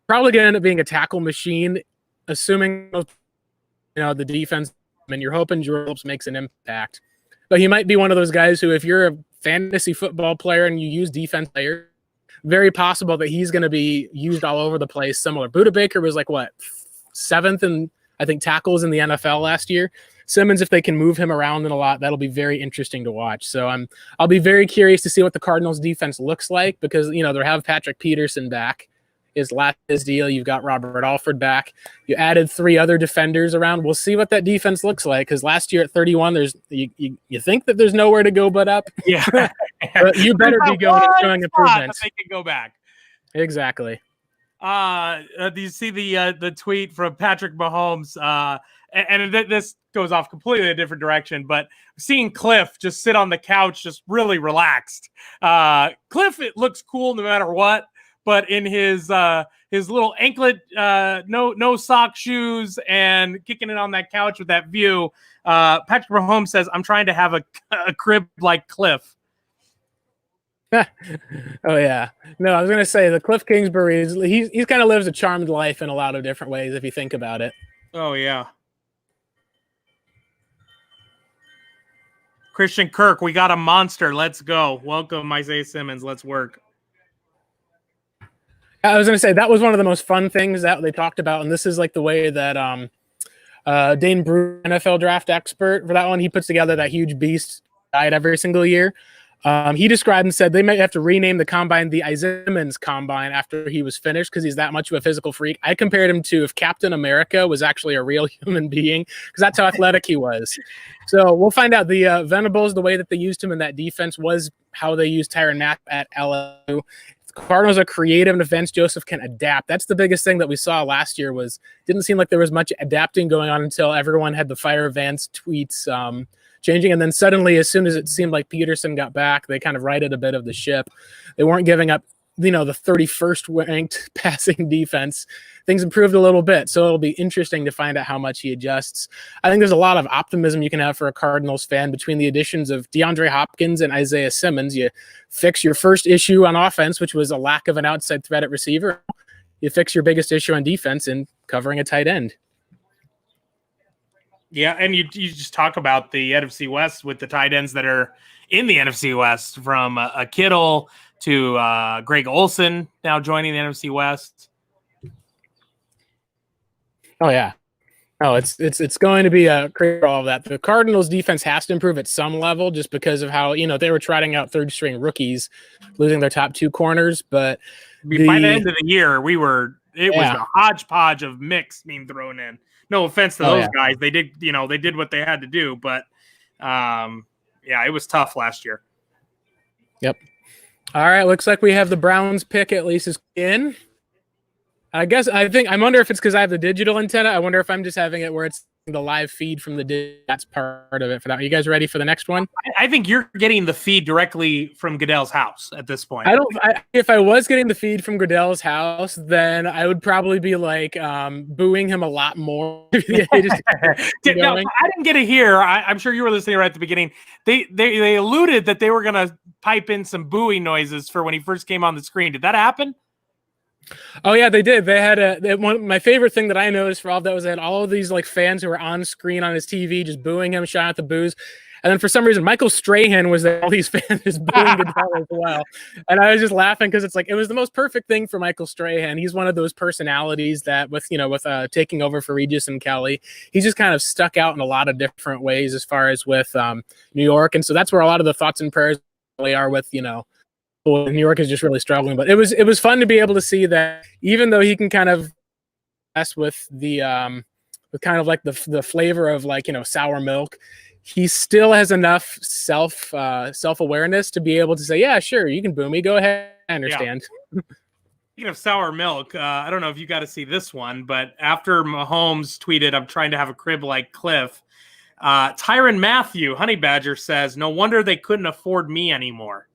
probably going to end up being a tackle machine, assuming the defense. I mean, you're hoping Jordan Phillips makes an impact. But he might be one of those guys who, if you're a fantasy football player and you use defense players, very possible that he's going to be used all over the place. Similar. Budda Baker was like, 7th in, I think, tackles in the NFL last year. Simmons, if they can move him around in a lot, that'll be very interesting to watch. So I'll be very curious to see what the Cardinals defense looks like, because, they have Patrick Peterson back. His deal. You've got Robert Alford back. You added 3 other defenders around. We'll see what that defense looks like, because last year at 31, you think that there's nowhere to go but up. Yeah. But you better be going and showing improvements. They can go back. Exactly. Do you see the tweet from Patrick Mahomes? This goes off completely a different direction, but seeing Cliff just sit on the couch, just really relaxed. Cliff, it looks cool no matter what, but in his little anklet, no sock shoes, and kicking it on that couch with that view, Patrick Mahomes says, "I'm trying to have a crib like Cliff." Oh yeah, no, I was gonna say the Cliff Kingsbury he kind of lives a charmed life in a lot of different ways if you think about it. Oh yeah. Christian Kirk, we got a monster. Let's go. Welcome, Isaiah Simmons. Let's work. I was gonna say that was one of the most fun things that they talked about, and this is like the way that Dane Brew, NFL draft expert for that one, he puts together that huge beast guide every single year. He described and said they might have to rename the combine the Isaiah Simmons combine after he was finished because he's that much of a physical freak. I compared him to if Captain America was actually a real human being because that's how athletic he was. So we'll find out. The Venables, the way that they used him in that defense was how they used Tyrann Mathieu at LSU. The Cardinals are creative, and if Vance Joseph can adapt, that's the biggest thing that we saw last year. Didn't seem like there was much adapting going on until everyone had the Fire Vance tweets changing, and then suddenly, as soon as it seemed like Peterson got back, they kind of righted a bit of the ship. They weren't giving up, the 31st ranked passing defense. Things improved a little bit, so it'll be interesting to find out how much he adjusts. I think there's a lot of optimism you can have for a Cardinals fan between the additions of DeAndre Hopkins and Isaiah Simmons. You fix your first issue on offense, which was a lack of an outside threat at receiver. You fix your biggest issue on defense in covering a tight end. Yeah, and you just talk about the NFC West with the tight ends that are in the NFC West, from a Kittle to Greg Olsen now joining the NFC West. Oh yeah, it's going to be a crazy for all of that. The Cardinals defense has to improve at some level just because of how they were trotting out third string rookies, losing their top two corners. But by the end of the year, it was a hodgepodge of mix being thrown in. No offense to those guys. They did what they had to do, but it was tough last year. Yep. All right. Looks like we have the Browns pick at least is in. I wonder if it's because I have the digital antenna. I wonder if I'm just having it where it's the live feed from that's part of it for that. Are you guys ready for the next one? I think you're getting the feed directly from Goodell's house at this point. If I was getting the feed from Goodell's house, then I would probably be like booing him a lot more. No, I didn't get it here. I'm sure you were listening right at the beginning. They alluded that they were going to pipe in some booing noises for when he first came on the screen. Did that happen? Oh yeah, they did. They had my favorite thing that I noticed for all of that was they had all of these like fans who were on screen on his TV just booing him, shouting at the boos. And then for some reason, Michael Strahan was there. All these fans just booing Goodell as well. And I was just laughing because it was the most perfect thing for Michael Strahan. He's one of those personalities that with taking over for Regis and Kelly, he's just kind of stuck out in a lot of different ways as far as with New York. And so that's where a lot of the thoughts and prayers really are with, New York is just really struggling, but it was fun to be able to see that even though he can kind of mess with the with kind of like the flavor of sour milk, he still has enough self-awareness to be able to say, yeah, sure, you can boo me, go ahead, I understand. Yeah. Speaking of sour milk, I don't know if you got to see this one, but after Mahomes tweeted, "I'm trying to have a crib like Cliff," Tyrann Mathieu, Honey Badger, says, "No wonder they couldn't afford me anymore."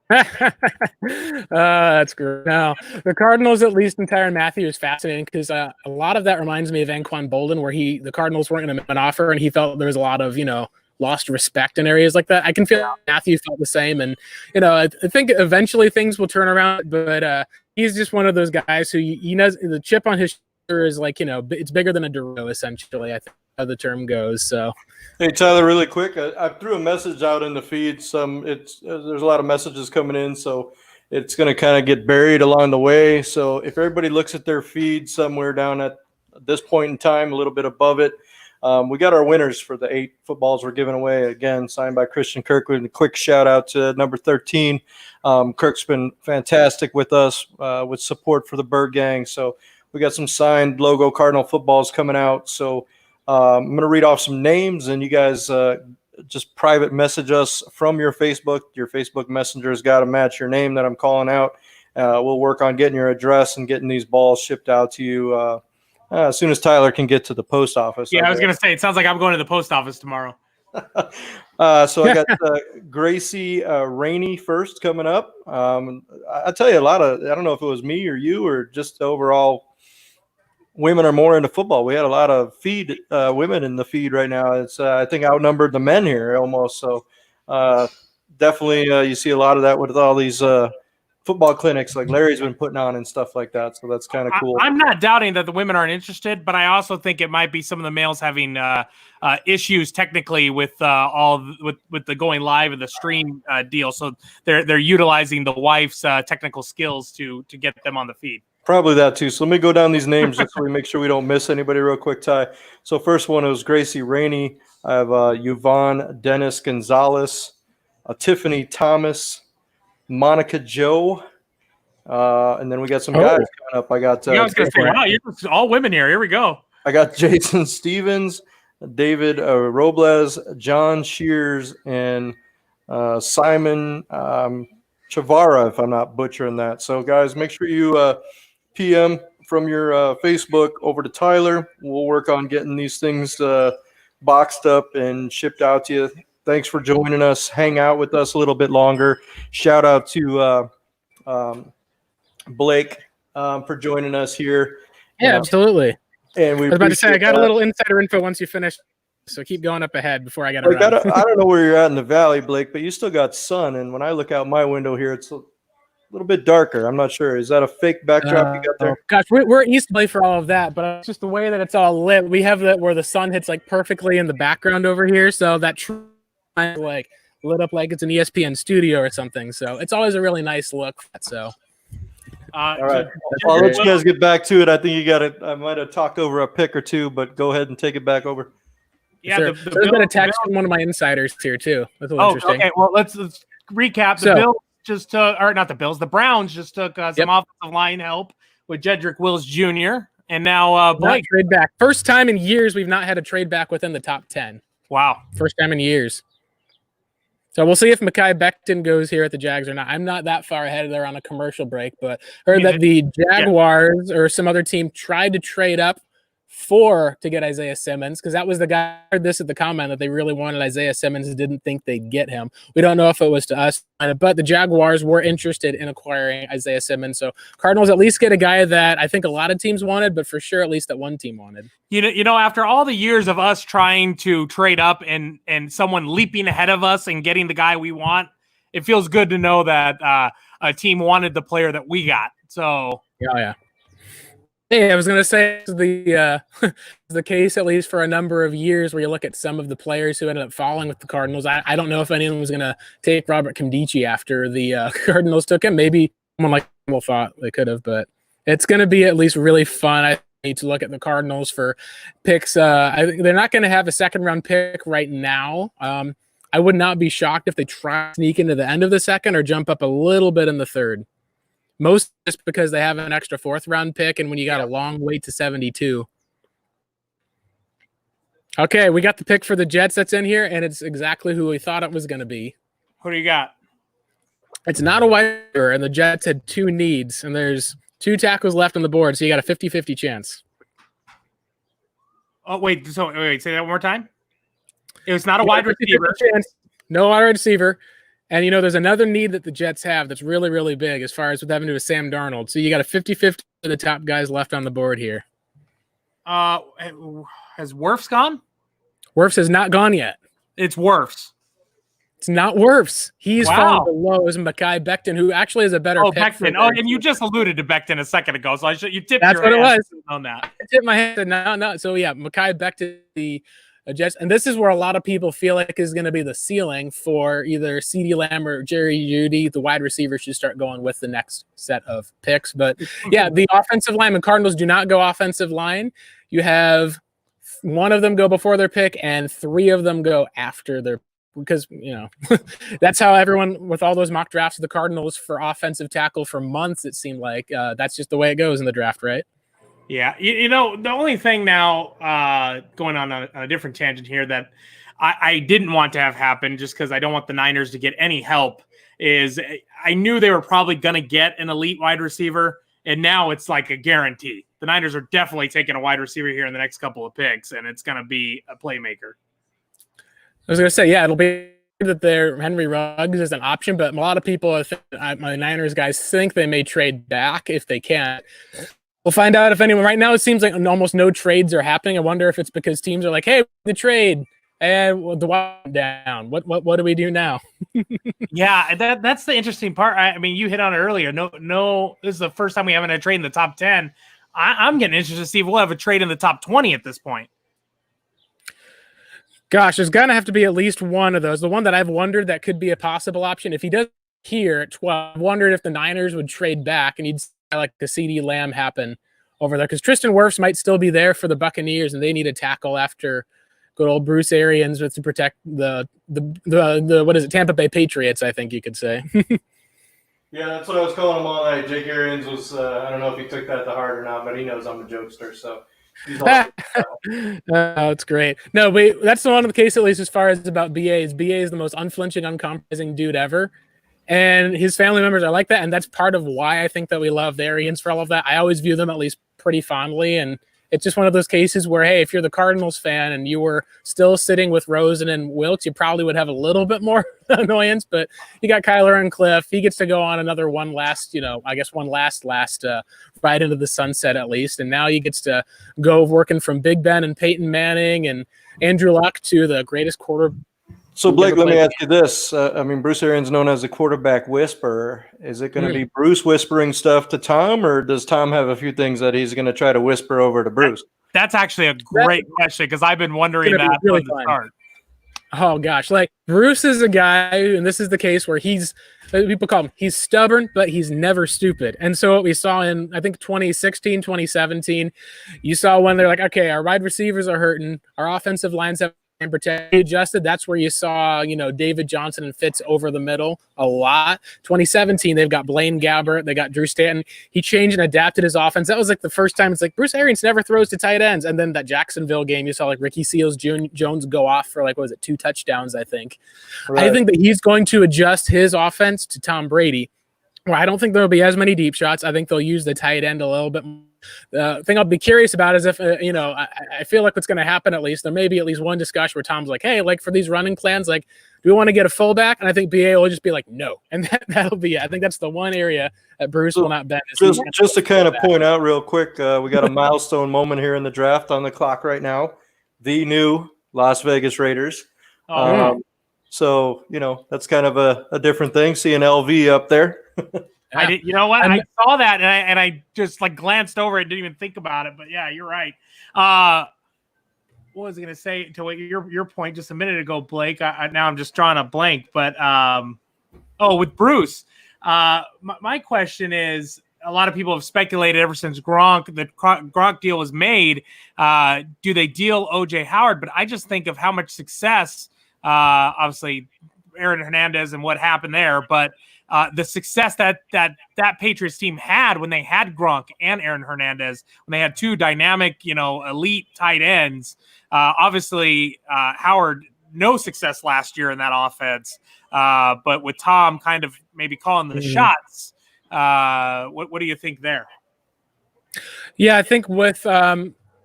That's great. Now, the Cardinals, at least in Tyrann Mathieu, is fascinating because a lot of that reminds me of Anquan Bolden, where the Cardinals weren't going to make an offer, and he felt there was a lot of lost respect in areas like that. I can feel Mathieu felt the same, and I think eventually things will turn around. But he's just one of those guys who he knows the chip on his shoulder is it's bigger than a Duro, essentially. I think how the term goes. So. Hey Tyler, really quick, I threw a message out in the feed. There's a lot of messages coming in, so it's going to kind of get buried along the way. So if everybody looks at their feed somewhere down at this point in time, a little bit above it, we got our winners for the 8 footballs we're giving away. Again, signed by Christian Kirk. With a quick shout out to number 13. Kirk's been fantastic with us with support for the Bird Gang. So we got some signed logo Cardinal footballs coming out. So I'm going to read off some names, and you guys just private message us from your Facebook. Your Facebook Messenger has got to match your name that I'm calling out, We'll work on getting your address and getting these balls shipped out to you as soon as Tyler can get to the post office. Yeah, I was going to say, it sounds like I'm going to the post office tomorrow. So I got Gracie Rainey first coming up. I tell you, I don't know if it was me or you or just overall women are more into football. We had a lot of women in the feed right now. It's I think outnumbered the men here almost. So definitely you see a lot of that with all these football clinics like Larry's been putting on and stuff like that. So that's kind of cool. I'm not doubting that the women aren't interested, but I also think it might be some of the males having issues technically with with the going live and the stream deal. So they're utilizing the wife's technical skills to get them on the feed. Probably that too. So let me go down these names just so we make sure we don't miss anybody real quick, Ty. So first one was Gracie Rainey. I have Yvonne Dennis Gonzalez, Tiffany Thomas, Monica Joe, and then we got some guys coming up. I got I was going to say, wow, you're just all women here. Here we go. I got Jason Stevens, David Robles, John Shears, and Simon Chavara, if I'm not butchering that. So guys, make sure you PM from your Facebook over to Tyler. We'll work on getting these things boxed up and shipped out to you. Thanks for joining us. Hang out with us a little bit longer. Shout out to Blake for joining us here. Yeah, absolutely. And we I was about to say, I got a little insider info once you finish, so keep going up ahead before I get Blake, around. I don't know where you're at in the valley, Blake, but you still got sun. And when I look out my window here, it's a little bit darker. I'm not sure. Is that a fake backdrop you got there? Gosh, we're East Bay for all of that, but it's just the way that it's all lit. We have that where the sun hits like perfectly in the background over here, so that like lit up like it's an ESPN studio or something. So it's always a really nice look. So. All right. I'll let you guys get back to it. I think you got it. I might have talked over a pick or two, but go ahead and take it back over. Yeah, Sure. There's been a text from one of my insiders here too. That's interesting. Okay. Well, let's recap. The Bills just took, or not the Bills, the Browns just took some offensive line help with Jedrick Wills Jr. And now Blake. Trade back. First time in years we've not had a trade back within the top 10. Wow. First time in years. So we'll see if Mekhi Becton goes here at the Jags or not. I'm not that far ahead. They're on a commercial break, but heard that the Jaguars or some other team tried to trade up to get Isaiah Simmons, because that was the guy. I heard this at the comment that they really wanted Isaiah Simmons and didn't think they'd get him. We don't know if it was to us, but the Jaguars were interested in acquiring Isaiah Simmons. So Cardinals at least get a guy that I think a lot of teams wanted, but for sure at least that one team wanted. You know, after all the years of us trying to trade up and someone leaping ahead of us and getting the guy we want, it feels good to know that a team wanted the player that we got. So yeah. Hey, I was going to say the case, at least for a number of years, where you look at some of the players who ended up falling with the Cardinals. I don't know if anyone was going to take Robert Kimdichie after the Cardinals took him. Maybe someone like people thought they could have, but it's going to be at least really fun. I need to look at the Cardinals for picks. They're not going to have a second-round pick right now. I would not be shocked if they try to sneak into the end of the second or jump up a little bit in the third. Most just because they have an extra fourth-round pick, and when you got a long wait to 72. Okay, we got the pick for the Jets that's in here, and it's exactly who we thought it was going to be. Who do you got? It's not a wide receiver, and the Jets had two needs, and there's 2 tackles left on the board, so you got a 50-50 chance. Oh, wait, say that one more time? It was not a wide receiver. No wide receiver. And, you know, there's another need that the Jets have that's really, really big as far as with having to do with Sam Darnold. So you got a 50-50 for the top guys left on the board here. Has Wirfs gone? Wirfs has not gone yet. It's Wirfs. It's not Wirfs. He's fallen below as Mekhi Becton, who actually is a better pick. Becton. And you just alluded to Becton a second ago, so you tipped That's your what it hand was. on that. I tipped my hand. No. So, yeah, Mekhi Becton, the Jets, and this is where a lot of people feel like is going to be the ceiling for either CeeDee Lamb or Jerry Jeudy. The wide receivers should start going with the next set of picks. But yeah, the offensive line and Cardinals do not go offensive line. You have one of them go before their pick and 3 of them go after their, because, you know, that's how everyone with all those mock drafts of the Cardinals for offensive tackle for months, it seemed like that's just the way it goes in the draft, right? Yeah, you know, the only thing now going on a different tangent here that I didn't want to have happen just because I don't want the Niners to get any help is I knew they were probably going to get an elite wide receiver, and now it's like a guarantee. The Niners are definitely taking a wide receiver here in the next couple of picks, and it's going to be a playmaker. I was going to say, yeah, it'll be that their Henry Ruggs is an option, but a lot of people, my Niners guys, think they may trade back if they can. We'll find out if anyone. Right now, it seems like almost no trades are happening. I wonder if it's because teams are like, "Hey, the trade and the one down. What do we do now?" Yeah, that's the interesting part. I mean, you hit on it earlier. No, this is the first time we haven't had a trade in the top 10. I'm getting interested to see if we'll have a trade in the top 20 at this point. Gosh, there's going to have to be at least one of those. The one that I've wondered that could be a possible option. If he does here at 12, I've wondered if the Niners would trade back and he'd like the CD Lamb happen over there. Because Tristan Wirfs might still be there for the Buccaneers and they need a tackle after good old Bruce Arians to protect the what is it, Tampa Bay Patriots, I think you could say. Yeah, that's what I was calling him all night. Jake Arians was, I don't know if he took that to heart or not, but he knows I'm a jokester, so he's that's great. No, that's the one of the case, at least as far as about BA is the most unflinching, uncompromising dude ever. And his family members are like that, and that's part of why I think that we love the Arians for all of that. I always view them at least pretty fondly, and it's just one of those cases where, hey, if you're the Cardinals fan and you were still sitting with Rosen and Wilkes, you probably would have a little bit more annoyance, but you got Kyler and Cliff. He gets to go on another one last ride into the sunset at least, and now he gets to go working from Big Ben and Peyton Manning and Andrew Luck to the greatest quarter. So, Blake, let me ask you this. I mean, Bruce Arians known as a quarterback whisperer. Is it going to be Bruce whispering stuff to Tom, or does Tom have a few things that he's going to try to whisper over to Bruce? That's actually a great question because I've been wondering that really from the start. Oh, gosh. Like, Bruce is a guy, and this is the case where people call him, he's stubborn, but he's never stupid. And so what we saw in, I think, 2016, 2017, you saw when they're like, okay, our wide receivers are hurting, our offensive lines have and protect adjusted. That's where you saw, David Johnson and Fitz over the middle a lot. 2017, they've got Blaine Gabbert, they got Drew Stanton. He changed and adapted his offense. That was like the first time it's like Bruce Arians never throws to tight ends. And then that Jacksonville game, you saw like Ricky Seals-Jones go off for 2 touchdowns, I think. Right. I think that he's going to adjust his offense to Tom Brady. Well, I don't think there'll be as many deep shots. I think they'll use the tight end a little bit more. The thing I'll be curious about is if, I feel like what's going to happen at least, there may be at least one discussion where Tom's like, hey, like for these running plans, like, do we want to get a fullback? And I think BA will just be like, no. And that'll be it. I think that's the one area that Bruce will not bend. Just to kind of point out real quick, we got a milestone moment here in the draft on the clock right now. The new Las Vegas Raiders. So, that's kind of a different thing, seeing LV up there. I did. You know what? I saw that and I just glanced over it, didn't even think about it. But yeah, you're right. What was I going to say to your point just a minute ago, Blake? Now I'm just drawing a blank. But with Bruce, my question is: a lot of people have speculated ever since the Gronk deal was made. Do they deal OJ Howard? But I just think of how much success, obviously, Aaron Hernandez and what happened there, but. The success that Patriots team had when they had Gronk and Aaron Hernandez, when they had two dynamic, elite tight ends. Obviously, Howard, no success last year in that offense. But with Tom kind of maybe calling the shots, what do you think there? Yeah, I think with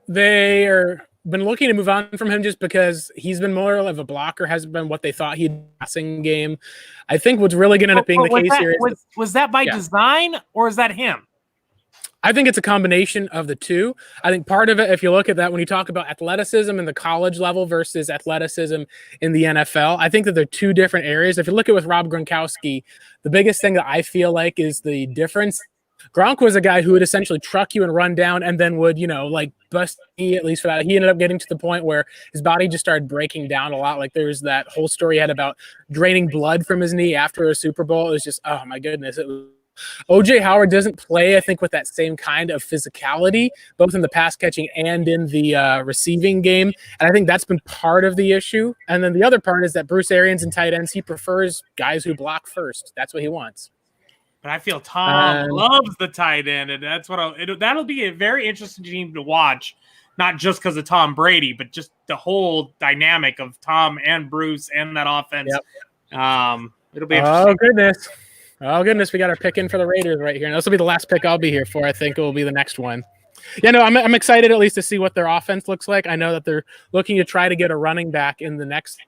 they are been looking to move on from him just because he's been more of a blocker, hasn't been what they thought he'd passing game. I think what's really going to end up being the case here is was that by design or is that him? I think it's a combination of the two. I think part of it, if you look at that, when you talk about athleticism in the college level versus athleticism in the NFL, I think that they're two different areas. If you look at with Rob Gronkowski, the biggest thing that I feel like is the difference. Gronk was a guy who would essentially truck you and run down and then would, bust knee, at least for that. He ended up getting to the point where his body just started breaking down a lot. Like there's that whole story he had about draining blood from his knee after a Super Bowl. It was just, oh my goodness. OJ Howard doesn't play, I think, with that same kind of physicality, both in the pass catching and in the receiving game. And I think that's been part of the issue. And then the other part is that Bruce Arians and tight ends, he prefers guys who block first. That's what he wants. But I feel Tom loves the tight end, and that's what that'll be a very interesting team to watch, not just because of Tom Brady, but just the whole dynamic of Tom and Bruce and that offense. Yep. It'll be interesting. Oh, goodness. Oh goodness, we got our pick in for the Raiders right here. And this will be the last pick I'll be here for. I think it will be the next one. Yeah, no, I'm excited at least to see what their offense looks like. I know that they're looking to try to get a running back in the next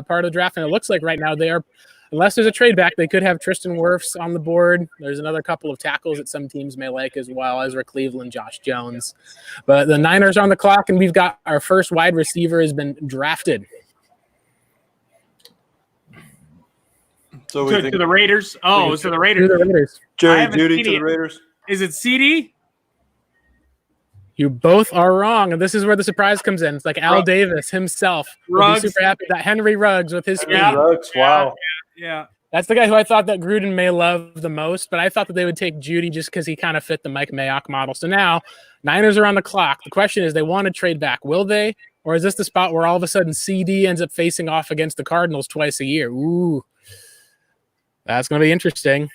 part of the draft, and it looks like right now they are, unless there's a trade back, they could have Tristan Wirfs on the board. There's another couple of tackles that some teams may like as well, Ezra Cleveland, Josh Jones. But the Niners are on the clock, and we've got our first wide receiver has been drafted. So to the Raiders. Oh, it's to the Raiders. To the Raiders. Jerry Jeudy to the Raiders. Is it CD? You both are wrong, and this is where the surprise comes in. It's like Al Davis himself would be super happy that Henry Ruggs with his speed. Ruggs, wow. Yeah. That's the guy who I thought that Gruden may love the most, but I thought that they would take Jeudy just because he kind of fit the Mike Mayock model. So now Niners are on the clock. The question is, they want to trade back. Will they? Or is this the spot where all of a sudden CD ends up facing off against the Cardinals twice a year? Ooh, that's going to be interesting.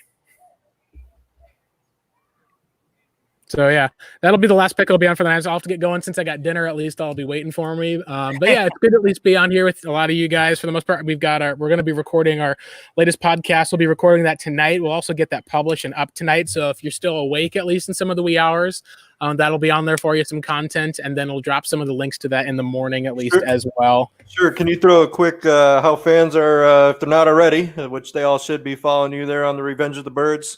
So, yeah, that'll be the last pick I'll be on for the Niners. I'll have to get going since I got dinner. At least I'll be waiting for me. But, yeah, it's good to at least be on here with a lot of you guys. For the most part, we're going to be recording our latest podcast. We'll be recording that tonight. We'll also get that published and up tonight. So if you're still awake, at least in some of the wee hours, that'll be on there for you, some content. And then we'll drop some of the links to that in the morning at least as well. Sure. Can you throw a quick how fans are, if they're not already, which they all should be following you there on the Revenge of the Birds?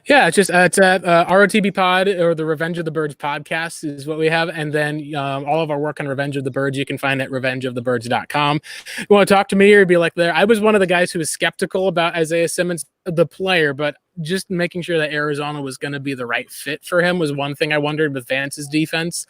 Yeah, it's just it's at ROTB Pod or the Revenge of the Birds podcast is what we have. And then all of our work on Revenge of the Birds, you can find at revengeofthebirds.com. You want to talk to me or be like there? I was one of the guys who was skeptical about Isaiah Simmons, the player, but just making sure that Arizona was going to be the right fit for him was one thing I wondered with Vance's defense.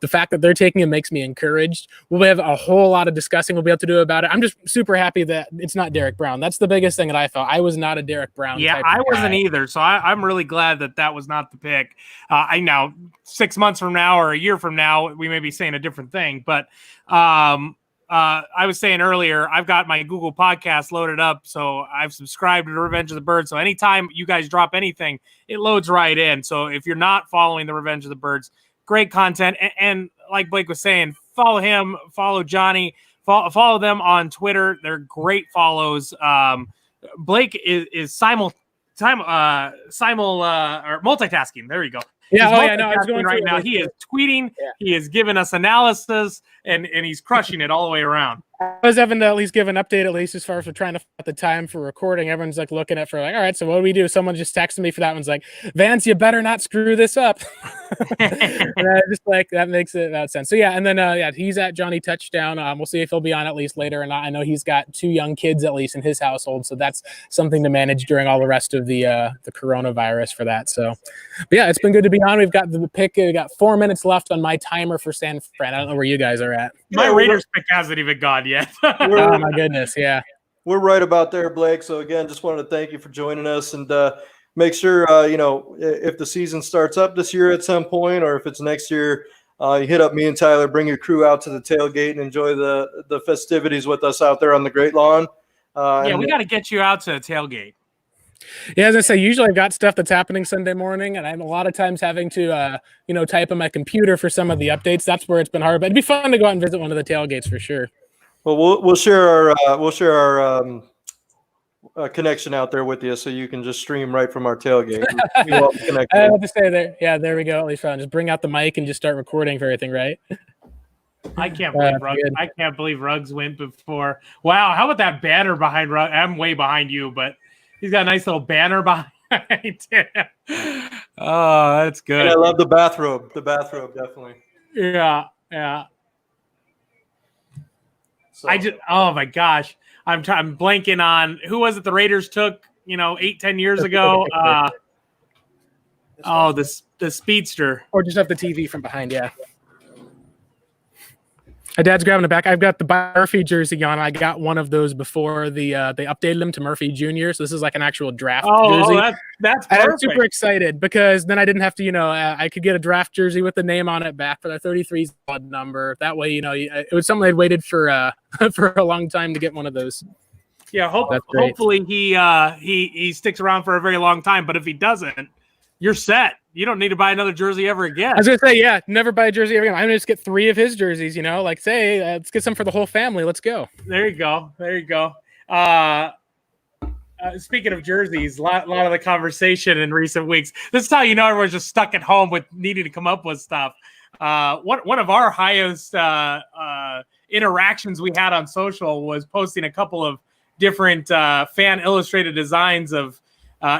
The fact that they're taking him makes me encouraged. We'll have a whole lot of discussing we'll be able to do about it. I'm just super happy that it's not Derek Brown. That's the biggest thing that I thought. I was not a Derek Brown. Yeah, I wasn't either. So I'm really glad that was not the pick. I know 6 months from now or a year from now, we may be saying a different thing. But I was saying earlier, I've got my Google podcast loaded up. So I've subscribed to the Revenge of the Birds. So anytime you guys drop anything, it loads right in. So if you're not following the Revenge of the Birds, great content. And like Blake was saying, follow him, follow Johnny, follow them on Twitter. They're great follows. Blake is multitasking. There you go. Yeah, I was going right now. He is tweeting. Yeah. He is giving us analysis, and he's crushing it all the way around. I was having to at least give an update, at least as far as we're trying to find the time for recording. Everyone's like looking at all right, so what do we do? Someone just texted me for that one's like, Vance, you better not screw this up. And I just like that makes it that sense. So yeah, and then he's at Johnny Touchdown. We'll see if he'll be on at least later or not. I know he's got 2 young kids at least in his household, so that's something to manage during all the rest of the coronavirus for that. So, but yeah, it's been good to be on. We've got the pick. We got 4 minutes left on my timer for San Fran. I don't know where you guys are at. My Raiders pick hasn't even gone yet. Oh my goodness, yeah. We're right about there, Blake. So again, just wanted to thank you for joining us, and make sure if the season starts up this year at some point, or if it's next year, you hit up me and Tyler. Bring your crew out to the tailgate and enjoy the festivities with us out there on the Great Lawn. We got to get you out to a tailgate. Yeah, as I say, usually I've got stuff that's happening Sunday morning, and I'm a lot of times having to, type on my computer for some of the updates. That's where it's been hard, but it'd be fun to go out and visit one of the tailgates for sure. Well, we'll share our connection out there with you, so you can just stream right from our tailgate. I have to say there. Yeah, there we go. At least fun. Just bring out the mic and just start recording for everything, right? I can't believe Ruggs. I can't believe Ruggs went before. Wow, how about that banner behind Ruggs? I'm way behind you, but he's got a nice little banner behind him. Oh, that's good. And I love the bathrobe. The bathrobe, definitely. Yeah. So. Oh my gosh, I'm blanking on who was it the Raiders took 8-10 years ago. The speedster, or just have the TV from behind. Yeah. My dad's grabbing it back. I've got the Murphy jersey on. I got one of those before they updated him to Murphy Jr. So this is like an actual draft jersey. That's perfect. I'm super excited because then I didn't have to, I could get a draft jersey with the name on it back for the 33's blood number. That way, it was something I'd waited for for a long time to get one of those. Yeah, hopefully he sticks around for a very long time. But if he doesn't, you're set. You don't need to buy another jersey ever again. I was going to say, yeah, never buy a jersey ever again. I'm going to just get 3 of his jerseys, let's get some for the whole family. Let's go. There you go. speaking of jerseys, a lot of the conversation in recent weeks. This is how you know everyone's just stuck at home with needing to come up with stuff. One of our highest interactions we had on social was posting a couple of different fan illustrated designs of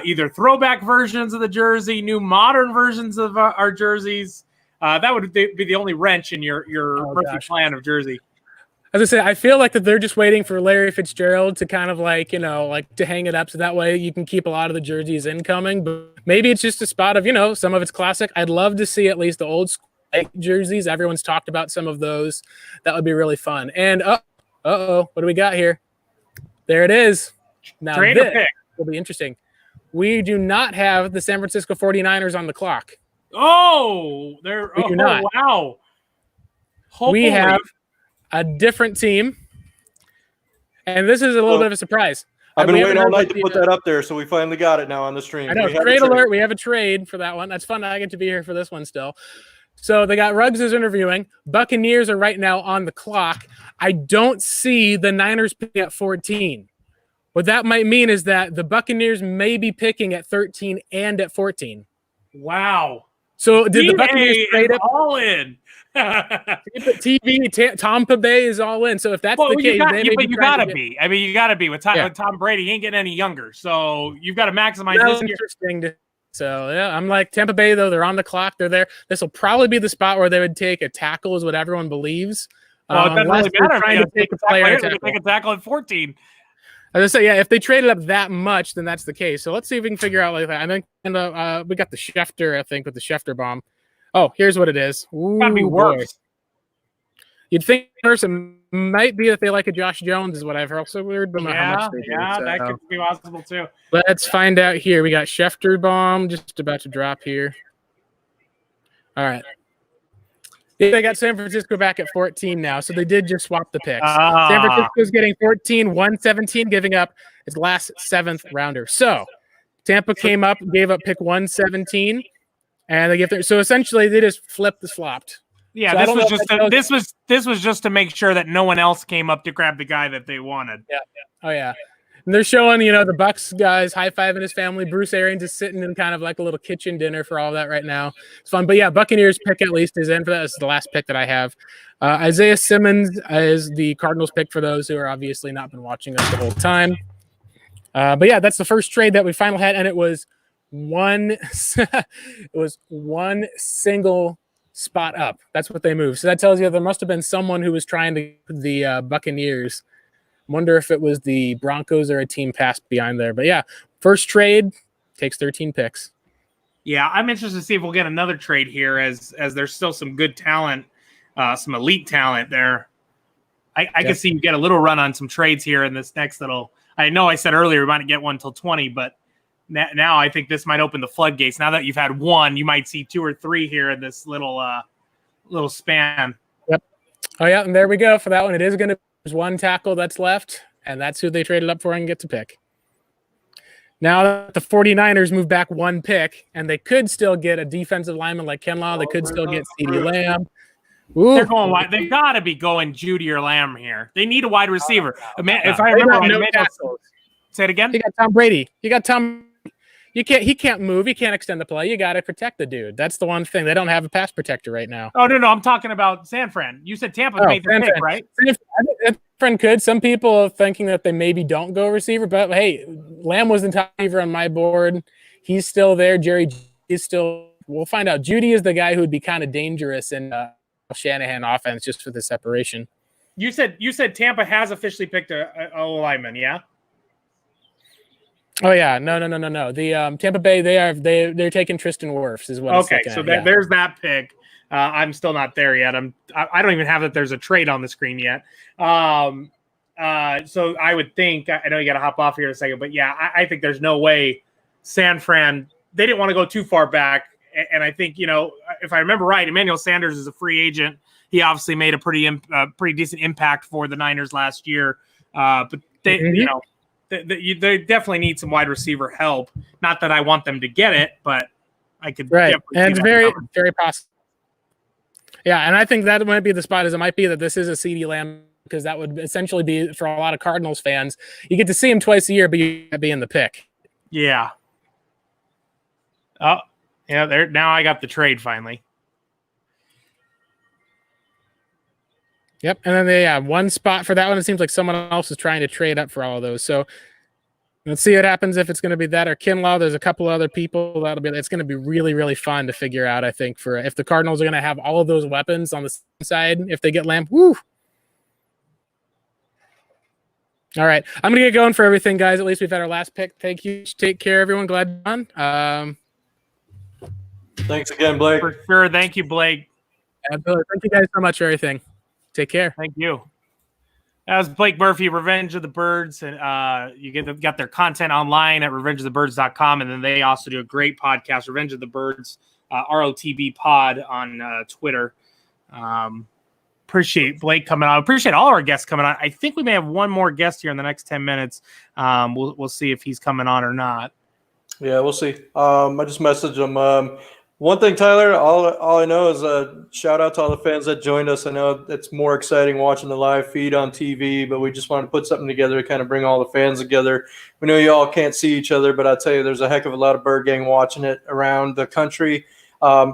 either throwback versions of the jersey, new modern versions of our jerseys. That would be the only wrench in your perfect plan of jersey. As I say, I feel like that they're just waiting for Larry Fitzgerald to kind of like to hang it up so that way you can keep a lot of the jerseys incoming. But maybe it's just a spot of, some of it's classic. I'd love to see at least the old school jerseys. Everyone's talked about some of those. That would be really fun. And what do we got here? There it is. Now this will be interesting. We do not have the San Francisco 49ers on the clock. Oh, we do not. Wow. Hopefully. We have a different team, and this is a little bit of a surprise. I've been waiting all night to put that up there, so we finally got it now on the stream. I know, trade alert. We have a trade for that one. That's fun. I get to be here for this one still. So they got Ruggs is interviewing. Buccaneers are right now on the clock. I don't see the Niners picking at 14. What that might mean is that the Buccaneers may be picking at 13 and at 14. Wow. So did the Buccaneers trade up? All in. TV, Tampa Bay is all in. So if that's the case, you gotta be. I mean, you gotta be with Tom Brady. He ain't getting any younger, so you've got to maximize this year. Interesting. So yeah, I'm like Tampa Bay though. They're on the clock. They're there. This will probably be the spot where they would take a tackle, is what everyone believes. Well, it doesn't really matter. Trying to take a player take a tackle at 14. As I say, yeah, if they traded up that much, then that's the case. So let's see if we can figure out like that. I think we got the Schefter, I think, with the Schefter bomb. Oh, here's what it is. Ooh, gotta be worse. Boy. You'd think person might be that they like a Josh Jones, is what I've also heard. But that could be possible too. Let's find out here. We got Schefter bomb just about to drop here. All right. They got San Francisco back at 14 now, so they did just swap the picks. San Francisco's getting 14, 117, giving up its last 7th rounder. So Tampa came up, gave up pick 117, and they give their. So essentially, they just flopped. Yeah, So this was just to make sure that no one else came up to grab the guy that they wanted. Yeah. Oh yeah. And they're showing, the Bucks guys high-fiving his family. Bruce Arians is sitting in kind of like a little kitchen dinner for all that right now. It's fun. But yeah, Buccaneers pick at least is in for that. This is the last pick that I have. Isaiah Simmons is the Cardinals pick for those who are obviously not been watching us the whole time. But yeah, that's the first trade that we finally had, and it was one single spot up. That's what they moved. So that tells you there must have been someone who was trying to the Buccaneers. Wonder if it was the Broncos or a team passed behind there. But yeah, first trade takes 13 picks. Yeah, I'm interested to see if we'll get another trade here as there's still some good talent, some elite talent there. I can see you get a little run on some trades here in this next little. I know I said earlier we might get one until 20, but now I think this might open the floodgates. Now that you've had one, you might see 2 or 3 here in this little span. Yep. Oh yeah, and there we go for that one. It is going to. There's one tackle that's left, and that's who they traded up for and get to pick. Now the 49ers move back 1 pick, and they could still get a defensive lineman like Kinlaw. They could still get CeeDee Lamb. Ooh. They're going wide. They got to be going Judy or Lamb here. They need a wide receiver. If I remember right, say it again. You got Tom Brady. You got Tom. He can't move. He can't extend the play. You got to protect the dude. That's the one thing. They don't have a pass protector right now. Oh, no. I'm talking about San Fran. You said Tampa made the pick, right? I think San Fran could. Some people are thinking that they maybe don't go receiver, but hey, Lamb was the top receiver on my board. He's still there. Jerry is still. We'll find out. Judy is the guy who would be kind of dangerous in Shanahan offense just for the separation. You said Tampa has officially picked a lineman, yeah? Oh yeah, no. The Tampa Bay, they're taking Tristan Wirfs is what. Okay, so there's that pick. I'm still not there yet. I don't even have that. There's a trade on the screen yet. So I would think. I know you got to hop off here in a second, but yeah, I think there's no way San Fran. They didn't want to go too far back, and I think if I remember right, Emmanuel Sanders is a free agent. He obviously made a pretty decent impact for the Niners last year, but they they definitely need some wide receiver help. Not that I want them to get it, but I could. Right, and it's very possible. Yeah, and I think that might be the spot. It might be that this is a CeeDee Lamb because that would essentially be for a lot of Cardinals fans. You get to see him twice a year, but you can't be in the pick. Yeah. Oh, yeah. There. Now I got the trade finally. Yep. And then they have one spot for that one. It seems like someone else is trying to trade up for all of those. So let's see what happens if it's going to be that or Kinlaw. There's a couple other people it's going to be really, really fun to figure out, I think, for if the Cardinals are going to have all of those weapons on the side, if they get Lamb. Woo. All right. I'm going to get going for everything, guys. At least we've had our last pick. Thank you. Take care, everyone. Glad you're on. Thanks again, Blake. For sure. Thank you, Blake. Absolutely. Thank you guys so much for everything. Take care. Thank you. That was Blake Murphy, Revenge of the Birds, and got their content online at revengeofthebirds.com, and then they also do a great podcast, Revenge of the Birds, ROTB Pod on Twitter. Appreciate Blake coming on. Appreciate all our guests coming on. I think we may have one more guest here in the next 10 minutes. We'll see if he's coming on or not. Yeah, we'll see. I just messaged him. One thing, Tyler, all I know is shout out to all the fans that joined us. I know it's more exciting watching the live feed on TV, but we just wanted to put something together to kind of bring all the fans together. We know you all can't see each other, but I tell you, there's a heck of a lot of Bird Gang watching it around the country.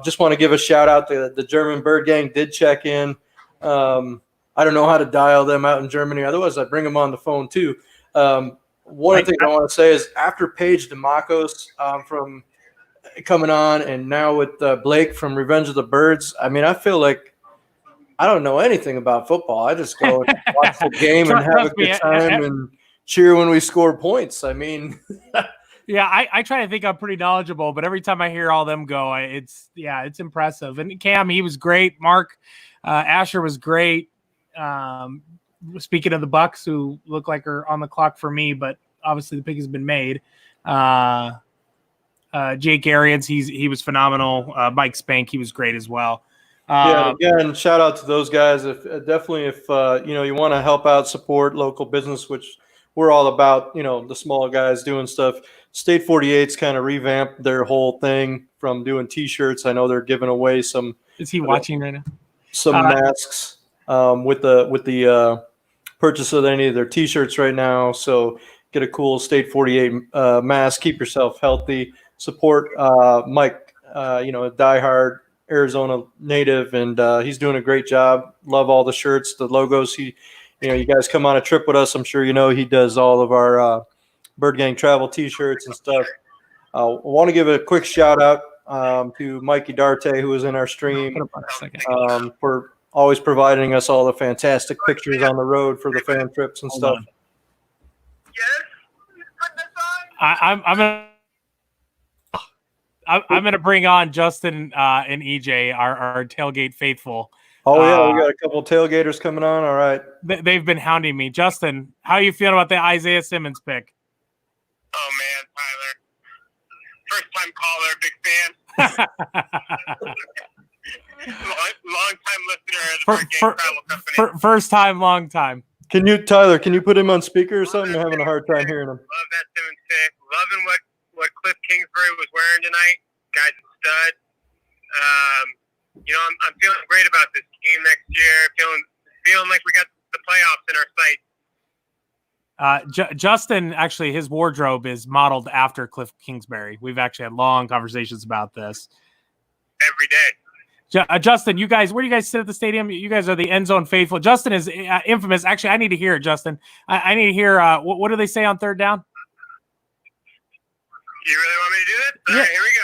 Just want to give a shout out to the German Bird Gang did check in. I don't know how to dial them out in Germany. Otherwise, I'd bring them on the phone too. One thing I want to say is after Paige DeMacos from coming on, and now with Blake from Revenge of the Birds, I mean, I feel like I don't know anything about football. I just go and watch the game and have a good time and cheer when we score points. I mean, yeah, I try to think I'm pretty knowledgeable, but every time I hear all them go, it's impressive. And Cam, he was great. Mark Asher was great. Speaking of the Bucks, who look like are on the clock for me, but obviously the pick has been made. Jake Arians, he was phenomenal. Mike Spank, he was great as well. Again, shout out to those guys. If you want to help out, support local business, which we're all about. The small guys doing stuff. State 48's kind of revamped their whole thing from doing T-shirts. I know they're giving away some. Is he watching right now? Some masks with the purchase of any of their T-shirts right now. So get a cool State 48 mask. Keep yourself healthy. Support Mike, a diehard Arizona native, and he's doing a great job. Love all the shirts, the logos. You guys come on a trip with us. I'm sure he does all of our Bird Gang travel T-shirts and stuff. I want to give a quick shout out to Mikey Darte, who was in our stream, for always providing us all the fantastic pictures on the road for the fan trips and stuff. I'm going to bring on Justin and EJ, our tailgate faithful. Oh, yeah, we got a couple tailgaters coming on. All right. They've been hounding me. Justin, how are you feeling about the Isaiah Simmons pick? Oh, man, Tyler. First-time caller, big fan. Long-time listener of the Birdgang Travel Company. First time, long time. Tyler, can you put him on speaker or something? I'm having a hard time hearing him. Love that Simmons pick. Loving what Cliff Kingsbury was wearing tonight. Guy's a stud. I'm feeling great about this team next year. Feeling like we got the playoffs in our sights. Justin, actually, his wardrobe is modeled after Cliff Kingsbury. We've actually had long conversations about this. Every day. Justin, you guys, where do you guys sit at the stadium? You guys are the end zone faithful. Justin is infamous. Actually, I need to hear it, Justin. I need to hear what do they say on third down? You really want me to do this? All right, here we go.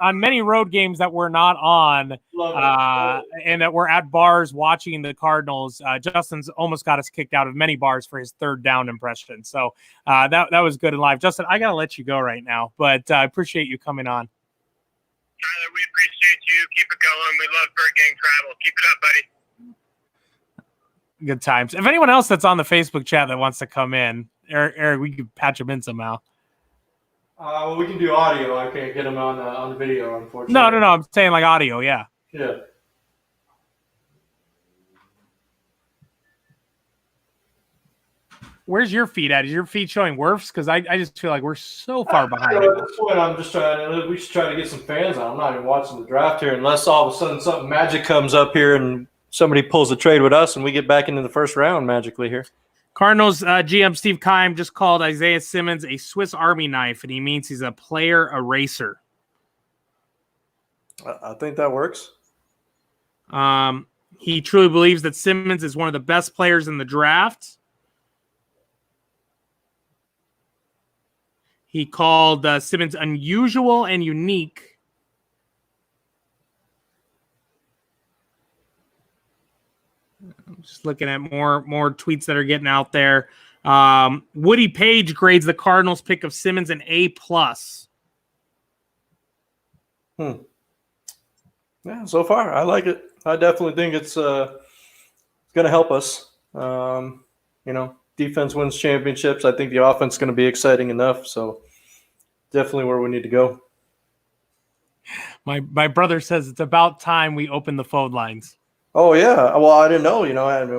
On many road games that we're not on, and that we're at bars watching the Cardinals, Justin's almost got us kicked out of many bars for his third down impression. So that was good in live. Justin, I gotta let you go right now, but I appreciate you coming on. Tyler, we appreciate you. Keep it going. We love Birdgang Travel. Keep it up, buddy. Good times. If anyone else that's on the Facebook chat that wants to come in, Eric, we could patch them in somehow. Well, we can do audio. I can't get them on the video, unfortunately. No. I'm saying like audio, yeah. Yeah. where's your feed at? Is your feed showing Wirfs? Because I just feel like we're so far behind. At this point, I'm just trying to. We should try to get some fans on. I'm not even watching the draft here unless all of a sudden something magic comes up here and somebody pulls a trade with us and we get back into the first round magically here. Cardinals GM Steve Keim just called Isaiah Simmons a Swiss Army knife, and he means he's a player eraser. I think that works. He truly believes that Simmons is one of the best players in the draft. He called Simmons unusual and unique. I'm just looking at more tweets that are getting out there. Woody Page grades the Cardinals pick of Simmons an A+. Yeah, so far I like it. I definitely think it's going to help us. Defense wins championships. I think the offense is going to be exciting enough. So definitely where we need to go. My brother says it's about time we open the phone lines. Oh yeah. Well, I didn't know.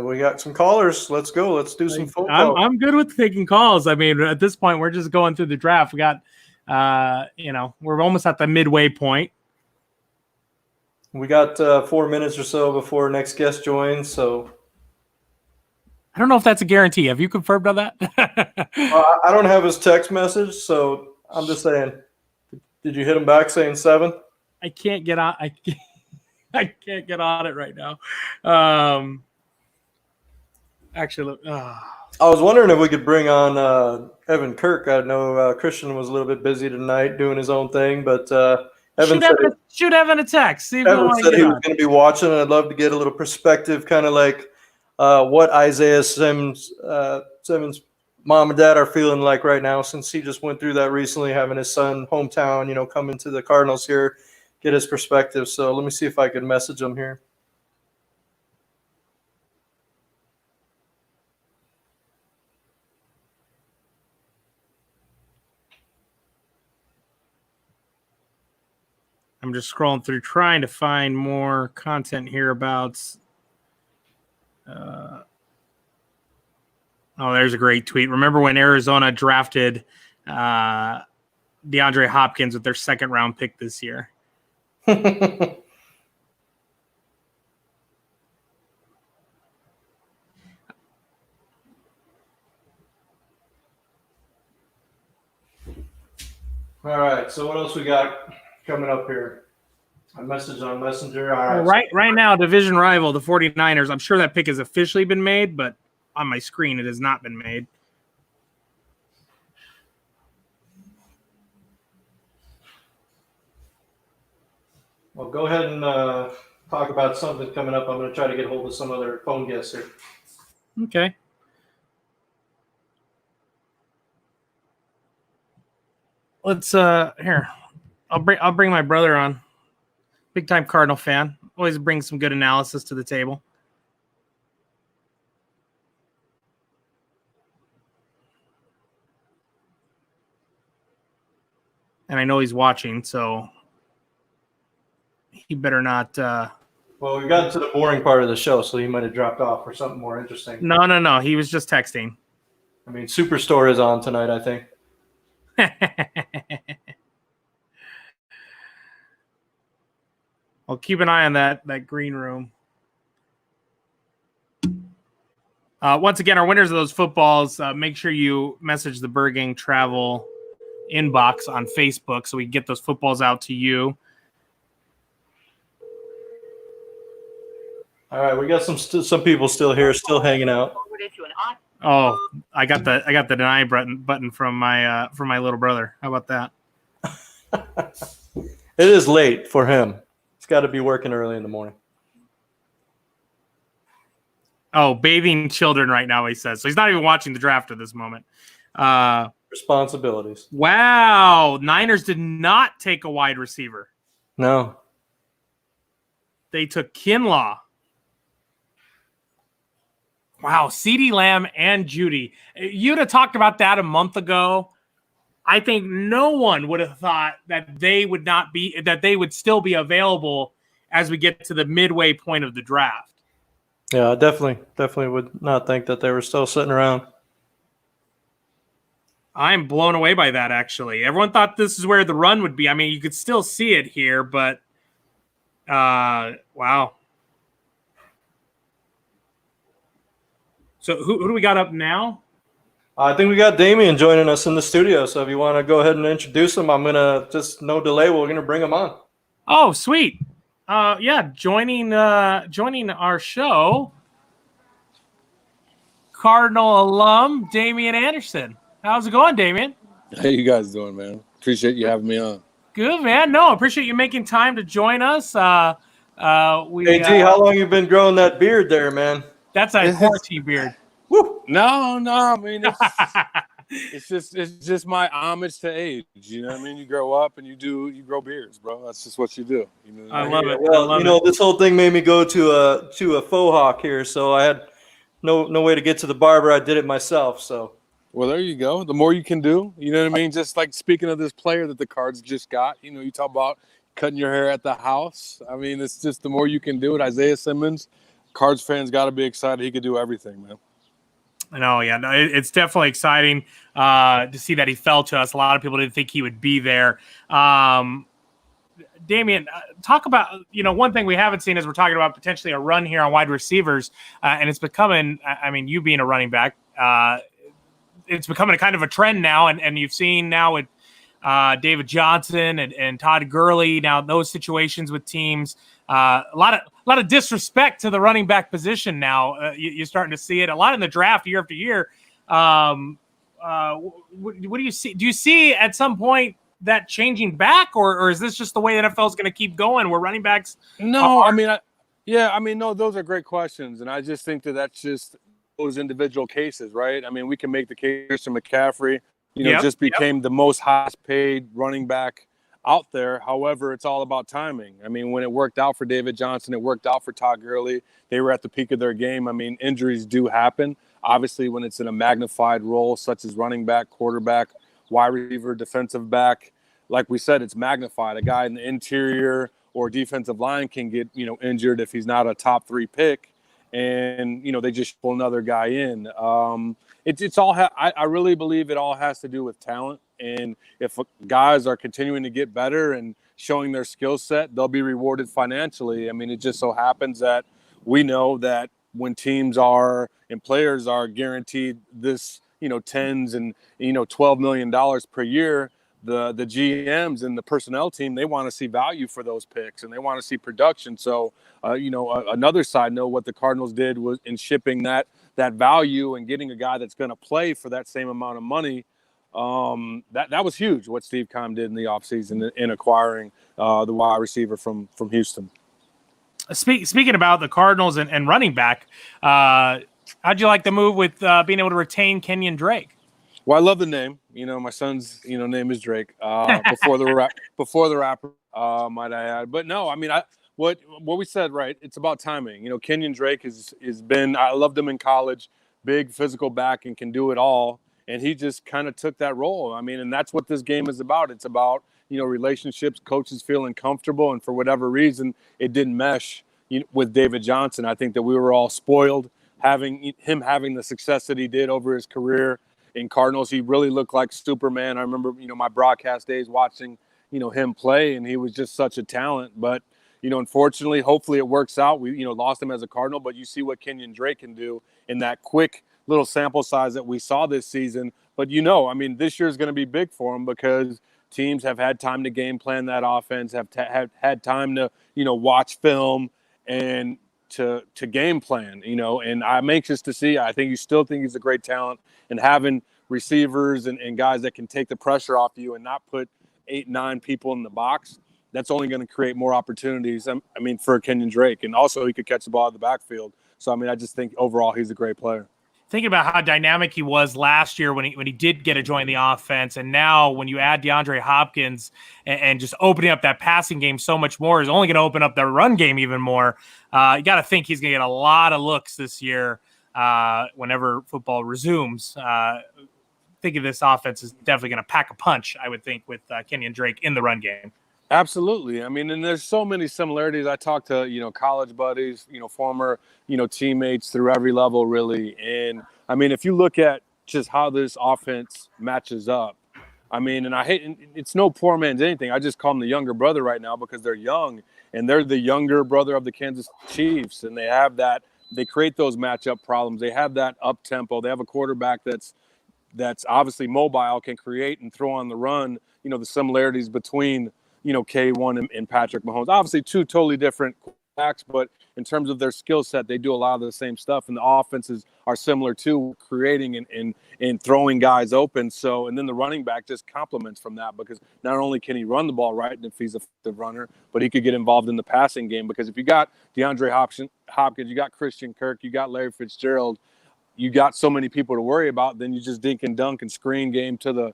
We got some callers. Let's go. Let's do some phone calls. I'm good with taking calls. I mean, at this point, we're just going through the draft. We got, we're almost at the midway point. We got 4 minutes or so before next guest joins. So I don't know if that's a guarantee. Have you confirmed on that? I don't have his text message, so I'm just saying. Did you hit him back saying 7? I can't get on. I can't get on it right now. Actually, I was wondering if we could bring on Evan Kirk. I know Christian was a little bit busy tonight doing his own thing, but Evan shoot Evan a text. See if Evan said he was going to be watching, and I'd love to get a little perspective, kind of like what Isaiah Simmons' mom and dad are feeling like right now, since he just went through that recently, having his son hometown, coming to the Cardinals here, get his perspective. So let me see if I can message him here. I'm just scrolling through trying to find more content here about. There's a great tweet. Remember when Arizona drafted DeAndre Hopkins with their second round pick this year? All right. So what else we got coming up here? A message on Messenger. All Right now, division rival, the 49ers. I'm sure that pick has officially been made, but on my screen, it has not been made. Well, go ahead and talk about something coming up. I'm going to try to get hold of some other phone guests here. Okay. Let's here. I'll bring my brother on. Big time Cardinal fan. Always brings some good analysis to the table. And I know he's watching, so he better not. Well, we've gotten to the boring part of the show, so he might have dropped off for something more interesting. No. He was just texting. I mean, Superstore is on tonight, I think. I'll keep an eye on that green room. Once again, our winners of those footballs, make sure you message the Birdgang Travel inbox on Facebook so we can get those footballs out to you. All right, we got some people still here, still hanging out. Oh, I got the deny button from my little brother. How about that? It is late for him. He's got to be working early in the morning. Oh, bathing children right now, he says. So he's not even watching the draft at this moment. Responsibilities. Wow. Niners did not take a wide receiver. No. They took Kinlaw. Wow, CeeDee Lamb and Judy. You'd have talked about that a month ago. I think no one would have thought that they would still be available as we get to the midway point of the draft. Yeah, definitely would not think that they were still sitting around. I'm blown away by that, actually. Everyone thought this is where the run would be. I mean, you could still see it here, but wow. So who do we got up now? I think we got Damian joining us in the studio. So if you want to go ahead and introduce him, I'm going to just no delay. We're going to bring him on. Oh, sweet. Yeah, joining our show, Cardinal alum Damian Anderson. How's it going, Damian? How you guys doing, man? Appreciate you having me on. Good, man. No, appreciate you making time to join us. Hey, G, how long you been growing that beard there, man? That's a quarantine beard. Woo! No. I mean, it's just my homage to age. You know what I mean? You grow up and you grow beards, bro. That's just what you do. You know what I love it. Well, this whole thing made me go to a faux hawk here, so I had no way to get to the barber. I did it myself. So. Well, there you go. The more you can do, you know what I mean? Just like speaking of this player that the Cards just got, you talk about cutting your hair at the house. I mean, it's just the more you can do it. Isaiah Simmons, Cards fans got to be excited. He could do everything, man. I know, yeah. No, it's definitely exciting to see that he fell to us. A lot of people didn't think he would be there. Damian, talk about, one thing we haven't seen is we're talking about potentially a run here on wide receivers, and it's becoming, I mean, you being a running back, it's becoming a kind of a trend now, and you've seen now with David Johnson and Todd Gurley, now those situations with teams, a lot of disrespect to the running back position now. You're starting to see it a lot in the draft year after year. What do you see? Do you see at some point that changing back, or is this just the way the NFL is going to keep going where running backs? No, no, those are great questions. And I just think that's just those individual cases, right? I mean, we can make the case Christian McCaffrey, just became the most highest paid running back out there. However, it's all about timing. I mean, when it worked out for David Johnson, it worked out for Todd Gurley. They were at the peak of their game. I mean, injuries do happen. Obviously, when it's in a magnified role, such as running back, quarterback, wide receiver, defensive back, like we said, it's magnified. A guy in the interior or defensive line can get, injured if he's not a top 3 pick. And, they just pull another guy in. It's all, I really believe it all has to do with talent. And if guys are continuing to get better and showing their skill set, they'll be rewarded financially. I mean, it just so happens that we know that when teams are and players are guaranteed this, tens and, $12 million per year, the GMs and the personnel team, they want to see value for those picks and they want to see production. So, another side note, what the Cardinals did was in shipping that value and getting a guy that's going to play for that same amount of money. That was huge what Steve Keim did in the offseason in acquiring the wide receiver from Houston. Speaking about the Cardinals and running back, how'd you like the move with being able to retain Kenyon Drake? Well, I love the name. My son's name is Drake. Before the rapper, might I add. But no, I mean, what we said, right? It's about timing. Kenyon Drake has been. I loved him in college. Big physical back and can do it all. And he just kind of took that role. I mean, and that's what this game is about. It's about, relationships, coaches feeling comfortable. And for whatever reason, it didn't mesh with David Johnson. I think that we were all spoiled having the success that he did over his career in Cardinals. He really looked like Superman. I remember, my broadcast days watching, him play, and he was just such a talent. But, unfortunately, hopefully it works out. We, lost him as a Cardinal, but you see what Kenyon Drake can do in that quick little sample size that we saw this season. But, this year is going to be big for him because teams have had time to game plan that offense, have had time to, watch film and to game plan, and I'm anxious to see. I think you still think he's a great talent, and having receivers and guys that can take the pressure off you and not put 8-9 people in the box, that's only going to create more opportunities, for Kenyon Drake. And also he could catch the ball in the backfield. So, I just think overall he's a great player. Thinking about how dynamic he was last year when he did get to join the offense, and now when you add DeAndre Hopkins and just opening up that passing game so much more is only going to open up the run game even more. You got to think he's going to get a lot of looks this year whenever football resumes. I think this offense is definitely going to pack a punch, I would think, with Kenyon Drake in the run game. Absolutely. And there's so many similarities. I talked to, college buddies, former, teammates through every level, really. And if you look at, just how this offense matches up. I mean, and it's no poor man's anything. I just call them the younger brother right now because they're young, and they're the younger brother of the Kansas Chiefs, and they create those matchup problems. They have that up tempo. They have a quarterback that's obviously mobile, can create and throw on the run. You know, the similarities between, you know, K1 and Patrick Mahomes. Obviously two totally different quarterbacks, but in terms of their skill set, they do a lot of the same stuff, and the offenses are similar too, creating and throwing guys open. So, and then the running back just complements from that, because not only can he run the ball right, and if he's an effective runner, but he could get involved in the passing game, because if you got DeAndre Hopkins, you got Christian Kirk, you got Larry Fitzgerald, you got so many people to worry about, then you just dink and dunk and screen game to the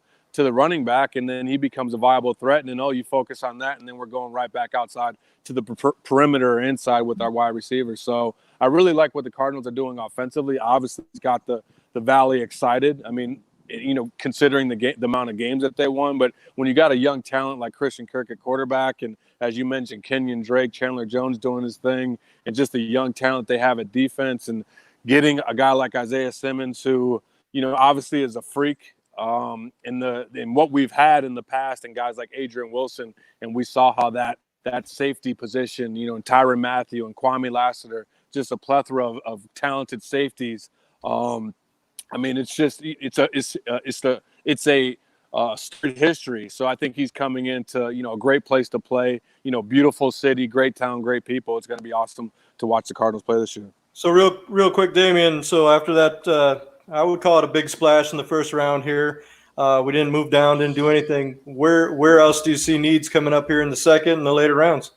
running back, and then he becomes a viable threat, and then you focus on that, and then we're going right back outside to the perimeter or inside with our wide receivers. So I really like what the Cardinals are doing offensively. Obviously, it's got the Valley excited. I mean, you know, considering the amount of games that they won, but when you got a young talent like Christian Kirk at quarterback, and as you mentioned, Kenyon Drake, Chandler Jones doing his thing, and just the young talent they have at defense, and getting a guy like Isaiah Simmons, who, you know, obviously is a freak, in what we've had in the past, and guys like Adrian Wilson, and we saw how that safety position, you know, and Tyrann Mathieu and Kwame Lassiter, just a plethora of talented safeties. I mean, it's a storied history. So I think he's coming into, you know, a great place to play. You know, beautiful city, great town, great people. It's going to be awesome to watch the Cardinals play this year. So real quick, Damian. So after that, I would call it a big splash in the first round here. We didn't move down, didn't do anything. Where else do you see needs coming up here in the second and the later rounds?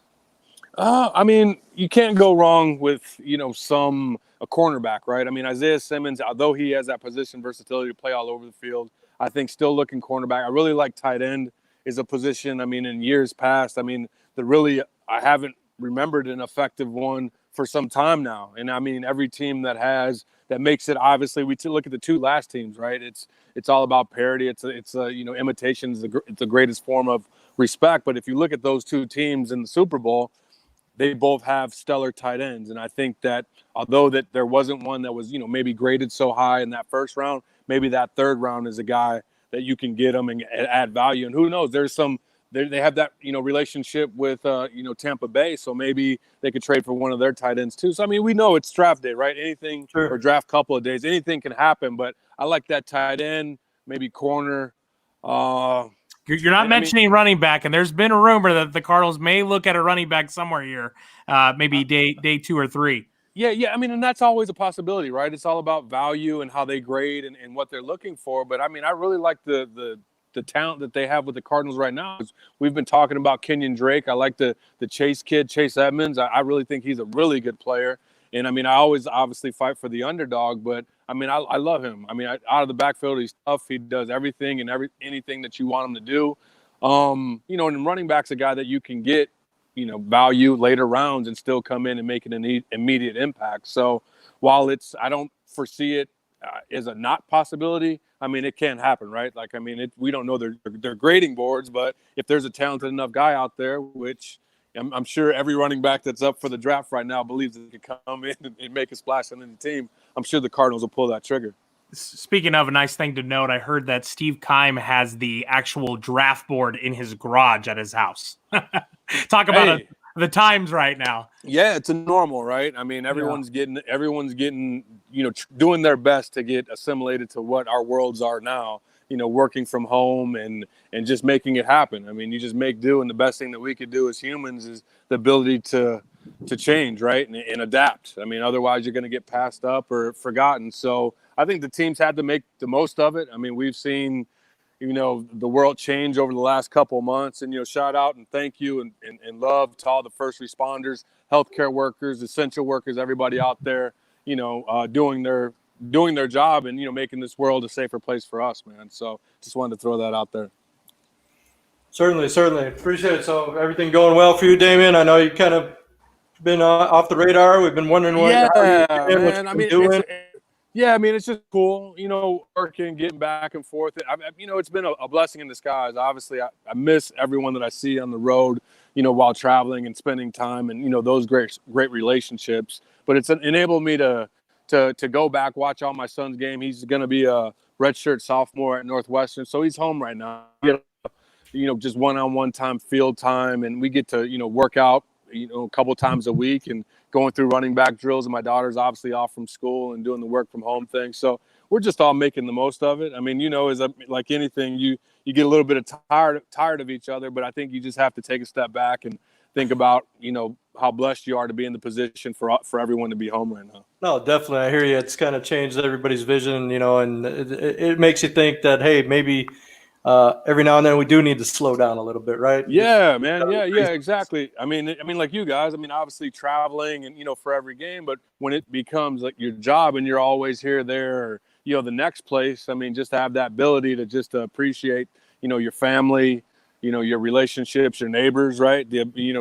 I mean, you can't go wrong with, you know, a cornerback, right? I mean, Isaiah Simmons, although he has that position versatility to play all over the field, I think still looking cornerback. I really like tight end is a position. I mean, in years past, I mean, I haven't remembered an effective one for some time now. And I mean, every team that makes it, obviously, we look at the two last teams, right? It's all about parity. It's you know, imitation is the greatest form of respect. But if you look at those two teams in the Super Bowl, they both have stellar tight ends. And I think that although that there wasn't one that was, you know, maybe graded so high in that first round, maybe that third round is a guy that you can get them and add value. And who knows, they have that, you know, relationship with, you know, Tampa Bay. So maybe they could trade for one of their tight ends too. So, I mean, we know it's draft day, right? Anything, or draft couple of days, anything can happen. But I like that tight end, maybe corner. You're not mentioning running back, and there's been a rumor that the Cardinals may look at a running back somewhere here, maybe day 2 or 3. Yeah. I mean, and that's always a possibility, right? It's all about value and how they grade and what they're looking for. But I mean, I really like the talent that they have with the Cardinals right now. We've been talking about Kenyon Drake. I like the Chase kid, Chase Edmonds. I really think he's a really good player. And I mean, I always obviously fight for the underdog, but I mean, I love him. I mean, out of the backfield, he's tough. He does everything and anything that you want him to do. You know, and running back's a guy that you can get, you know, value later rounds and still come in and make an immediate impact. So while I don't foresee it as a not possibility, I mean, it can happen, right? Like, I mean, we don't know their grading boards, but if there's a talented enough guy out there, which I'm sure every running back that's up for the draft right now believes that he can come in and make a splash on the team, I'm sure the Cardinals will pull that trigger. Speaking of a nice thing to note, I heard that Steve Keim has the actual draft board in his garage at his house. Talk about the times right now. Yeah, it's a normal, right? I mean, everyone's getting, you know, doing their best to get assimilated to what our worlds are now, you know, working from home and just making it happen. I mean, you just make do, and the best thing that we could do as humans is the ability to change, right, and adapt. I mean, otherwise you're going to get passed up or forgotten. So I think the teams had to make the most of it. I mean, we've seen, you know, the world change over the last couple of months, and, you know, shout out and thank you and love to all the first responders, healthcare workers, essential workers, everybody out there, you know, doing their job and, you know, making this world a safer place for us, man. So just wanted to throw that out there. Certainly. Appreciate it. So everything going well for you, Damian? I know you kind of been off the radar. We've been wondering what you're doing. I mean, it's just cool, you know, working, getting back and forth. You know, it's been a blessing in disguise. Obviously, I miss everyone that I see on the road, you know, while traveling and spending time, and, you know, those great relationships. But it's enabled me to go back, watch all my son's game. He's going to be a redshirt sophomore at Northwestern. So he's home right now. Just one-on-one time, field time, and we get to, work out, a couple times a week and going through running back drills. And my daughter's obviously off from school and doing the work from home thing. So we're just all making the most of it. I mean, as like anything, you get a little bit of tired of each other, but I think you just have to take a step back and think about, how blessed you are to be in the position for everyone to be home right now. No, definitely. I hear you. It's kind of changed everybody's vision, and it makes you think that, hey, maybe every now and then we do need to slow down a little bit, right? Yeah, man. Yeah, exactly. I mean, like you guys, obviously traveling and, for every game, but when it becomes like your job and you're always here, there, or, the next place, just to have that ability to just appreciate, your family, your relationships, your neighbors, right?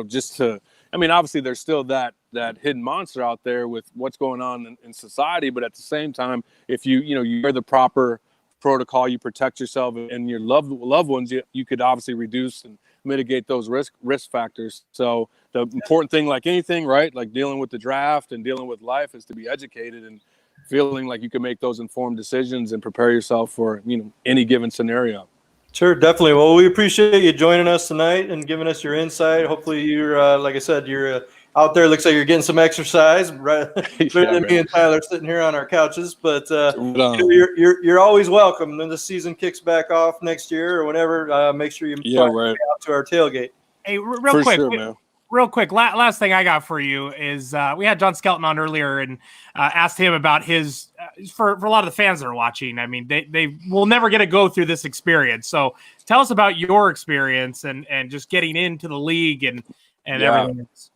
Just to, obviously there's still that hidden monster out there with what's going on in society. But at the same time, if you're the proper protocol, you protect yourself and your loved ones, you could obviously reduce and mitigate those risk factors. So the important thing, like anything, right, like dealing with the draft and dealing with life, is to be educated and feeling like you can make those informed decisions and prepare yourself for any given scenario. Sure, definitely. Well, we appreciate you joining us tonight and giving us your insight. Hopefully you're like I said, you're out there. Looks like you're getting some exercise, right? Better than me and Tyler sitting here on our couches. But you're always welcome. When the season kicks back off next year or whenever, make sure you fly out to our tailgate. Hey, real quick. Last thing I got for you is we had John Skelton on earlier and asked him about his for a lot of the fans that are watching. They will never get to go through this experience. So tell us about your experience and just getting into the league and everything else.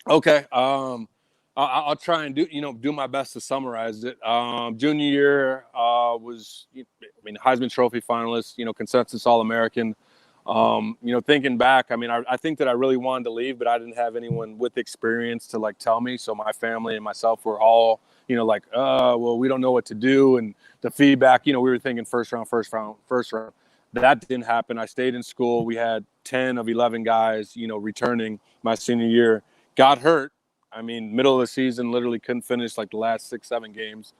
Okay. I'll try and do my best to summarize it. Junior year was, Heisman Trophy finalist, consensus All-American. Thinking back, I think that I really wanted to leave, but I didn't have anyone with experience to tell me. So my family and myself were all, well, we don't know what to do. And the feedback, we were thinking first round. That didn't happen. I stayed in school. We had 10 of 11 guys, returning my senior year. Got hurt. Middle of the season, literally couldn't finish the last 6-7 games.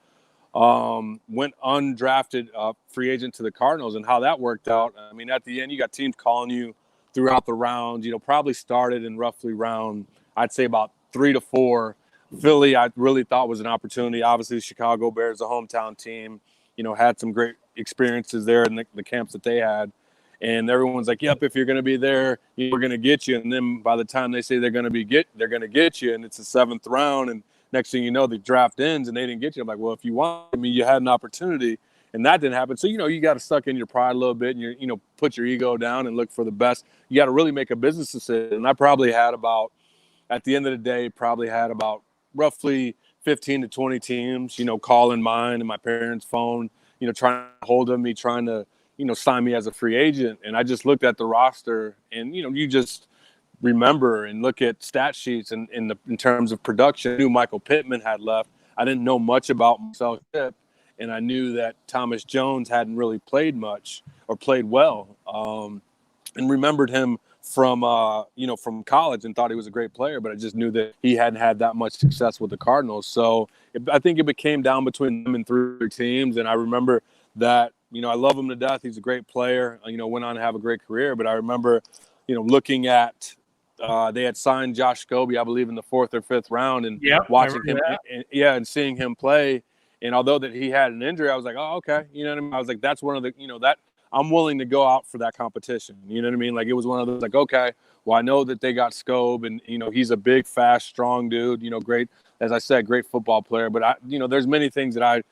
Went undrafted free agent to the Cardinals, and how that worked out. At the end, you got teams calling you throughout the rounds. Probably started in roughly round, I'd say about 3 to 4. Philly, I really thought was an opportunity. Obviously, the Chicago Bears, the hometown team, had some great experiences there in the camps that they had. And everyone's like, yep, if you're going to be there, we're going to get you. And then by the time they say they're going to get you, and it's the 7th round, and next thing you know, the draft ends and they didn't get you. I'm like, well, if you want me, you had an opportunity, and that didn't happen. So, you got to suck in your pride a little bit and put your ego down and look for the best. You got to really make a business decision. And I probably had at the end of the day, roughly 15 to 20 teams, calling mine and my parents' phone, trying to hold of me, trying to, sign me as a free agent. And I just looked at the roster and, you just remember and look at stat sheets and in terms of production. I knew Michael Pittman had left. I didn't know much about Marcel Chip, and I knew that Thomas Jones hadn't really played much or played well, and remembered him from college and thought he was a great player, but I just knew that he hadn't had that much success with the Cardinals. So I think it became down between them and 3 teams. And I remember that, I love him to death. He's a great player, went on to have a great career. But I remember, looking at, they had signed Josh Scobie, I believe, in the 4th or 5th round, and watching him, and seeing him play. And although that he had an injury, I was like, oh, okay. You know what I mean? I was like, that's one of the, that I'm willing to go out for that competition. You know what I mean? It was one of those like, okay, well, I know that they got Scobe, and, he's a big, fast, strong dude, great, as I said, great football player. But there's many things that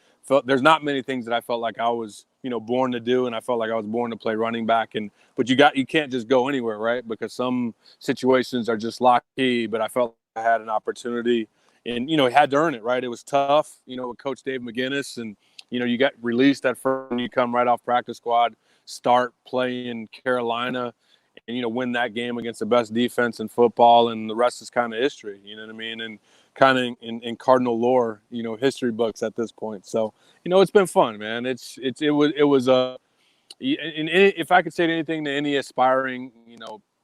there's not many things that I felt like I was, born to do. And I felt like I was born to play running back. But you can't just go anywhere, right? Because some situations are just lock key. But I felt like I had an opportunity, and, had to earn it, right? It was tough, with Coach Dave McGinnis, and, you got released at first, and you come right off practice squad, start playing Carolina, and, win that game against the best defense in football. And the rest is kind of history, you know what I mean? And kind of in Cardinal lore, history books at this point. So, it's been fun, man. It was if I could say anything to any aspiring,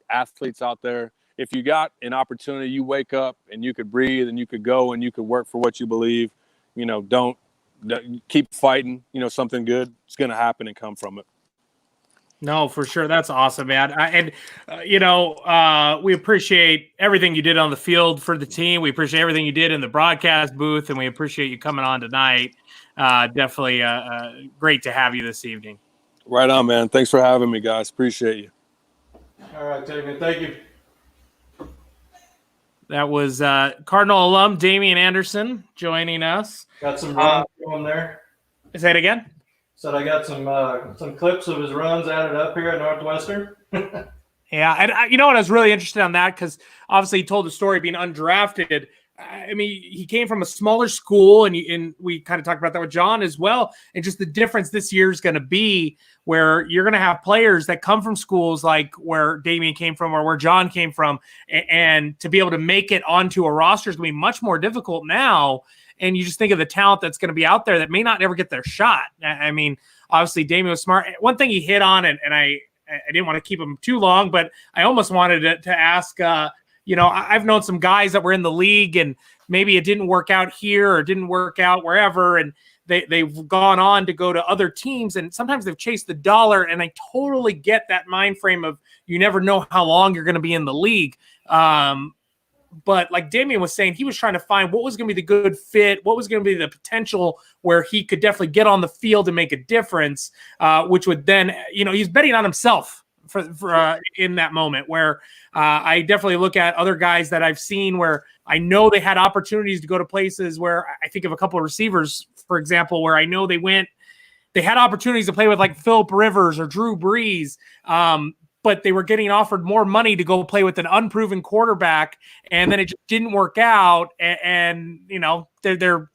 athletes out there, if you got an opportunity, you wake up and you could breathe and you could go and you could work for what you believe, don't keep fighting. Something good is going to happen and come from it. No, for sure. That's awesome, man. We appreciate everything you did on the field for the team. We appreciate everything you did in the broadcast booth, and we appreciate you coming on tonight. Definitely great to have you this evening. Right on, man. Thanks for having me, guys. Appreciate you. All right, Damian. Thank you. That was Cardinal alum Damian Anderson joining us. Got some runs going there. Say it again. Said I got some clips of his runs added up here at Northwestern. Yeah, and you know what? I was really interested on that because obviously he told the story of being undrafted. I mean, he came from a smaller school, and we kind of talked about that with John as well. And just the difference this year is going to be where you're going to have players that come from schools like where Damian came from or where John came from, and to be able to make it onto a roster is going to be much more difficult now. And you just think of the talent that's going to be out there that may not ever get their shot. I mean, obviously Damian was smart. One thing he hit on, and I didn't want to keep him too long, but I almost wanted to ask, I've known some guys that were in the league and maybe it didn't work out here or didn't work out wherever. And they've gone on to go to other teams, and sometimes they've chased the dollar. And I totally get that mind frame of you never know how long you're going to be in the league. But like Damian was saying, he was trying to find what was going to be the good fit, what was going to be the potential where he could definitely get on the field and make a difference, which would then, he's betting on himself for in that moment where I definitely look at other guys that I've seen where I know they had opportunities to go to places where I think of a couple of receivers, for example, where I know they had opportunities to play with like Phillip Rivers or Drew Brees, but they were getting offered more money to go play with an unproven quarterback, and then it just didn't work out. And their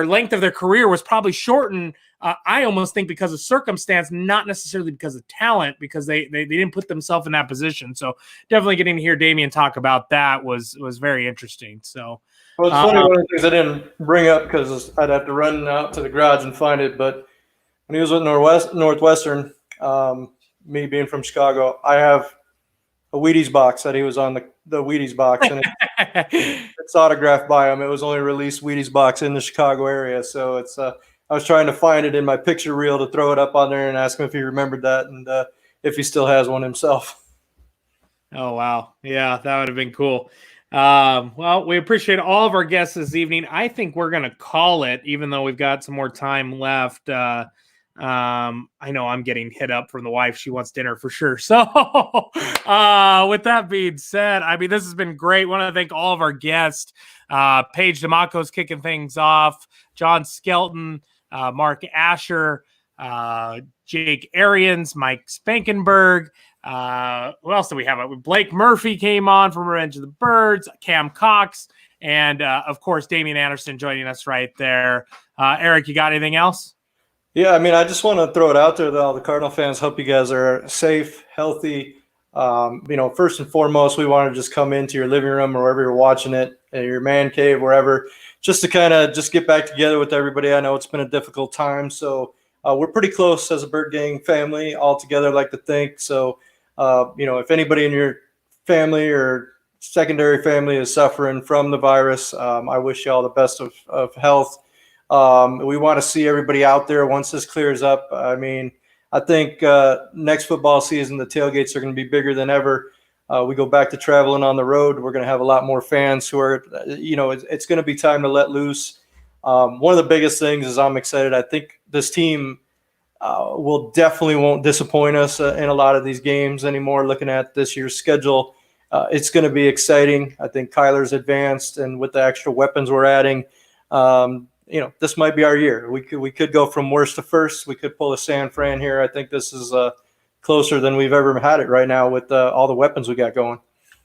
length of their career was probably shortened. I almost think because of circumstance, not necessarily because of talent, because they didn't put themselves in that position. So definitely getting to hear Damian talk about that was very interesting. So. Well, it's funny, one of the things I didn't bring up because I'd have to run out to the garage and find it. But when he was with Northwestern, me being from Chicago, I have a Wheaties box that he was on the Wheaties box, and it's autographed by him. It was only released Wheaties box in the Chicago area, so it's. I was trying to find it in my picture reel to throw it up on there and ask him if he remembered that and if he still has one himself. Oh wow, yeah, that would have been cool. Well, we appreciate all of our guests this evening. I think we're going to call it, even though we've got some more time left. I know I'm getting hit up from the wife. She wants dinner for sure. So with that being said, I mean, this has been great. Want to thank all of our guests. Paige DeMacco's kicking things off. John Skelton, Mark Asher, Jake Arians, Mike Spankenberg. Who else do we have? Blake Murphy came on from Revenge of the Birds, Cam Cox, and of course, Damian Anderson joining us right there. Eric, you got anything else? Yeah, I mean, I just want to throw it out there that all the Cardinal fans, hope you guys are safe, healthy. First and foremost, we want to just come into your living room or wherever you're watching it, your man cave, wherever, just to kind of just get back together with everybody. I know it's been a difficult time, so we're pretty close as a Birdgang family all together, I like to think. So, if anybody in your family or secondary family is suffering from the virus, I wish you all the best of health. We want to see everybody out there once this clears up. I mean, I think next football season, the tailgates are going to be bigger than ever. We go back to traveling on the road. We're going to have a lot more fans who are, it's going to be time to let loose. One of the biggest things is I'm excited. I think this team won't disappoint us in a lot of these games anymore. Looking at this year's schedule, it's going to be exciting. I think Kyler's advanced, and with the extra weapons we're adding, this might be our year. We could go from worst to first. We could pull a San Fran here. I think this is closer than we've ever had it right now with all the weapons we got going.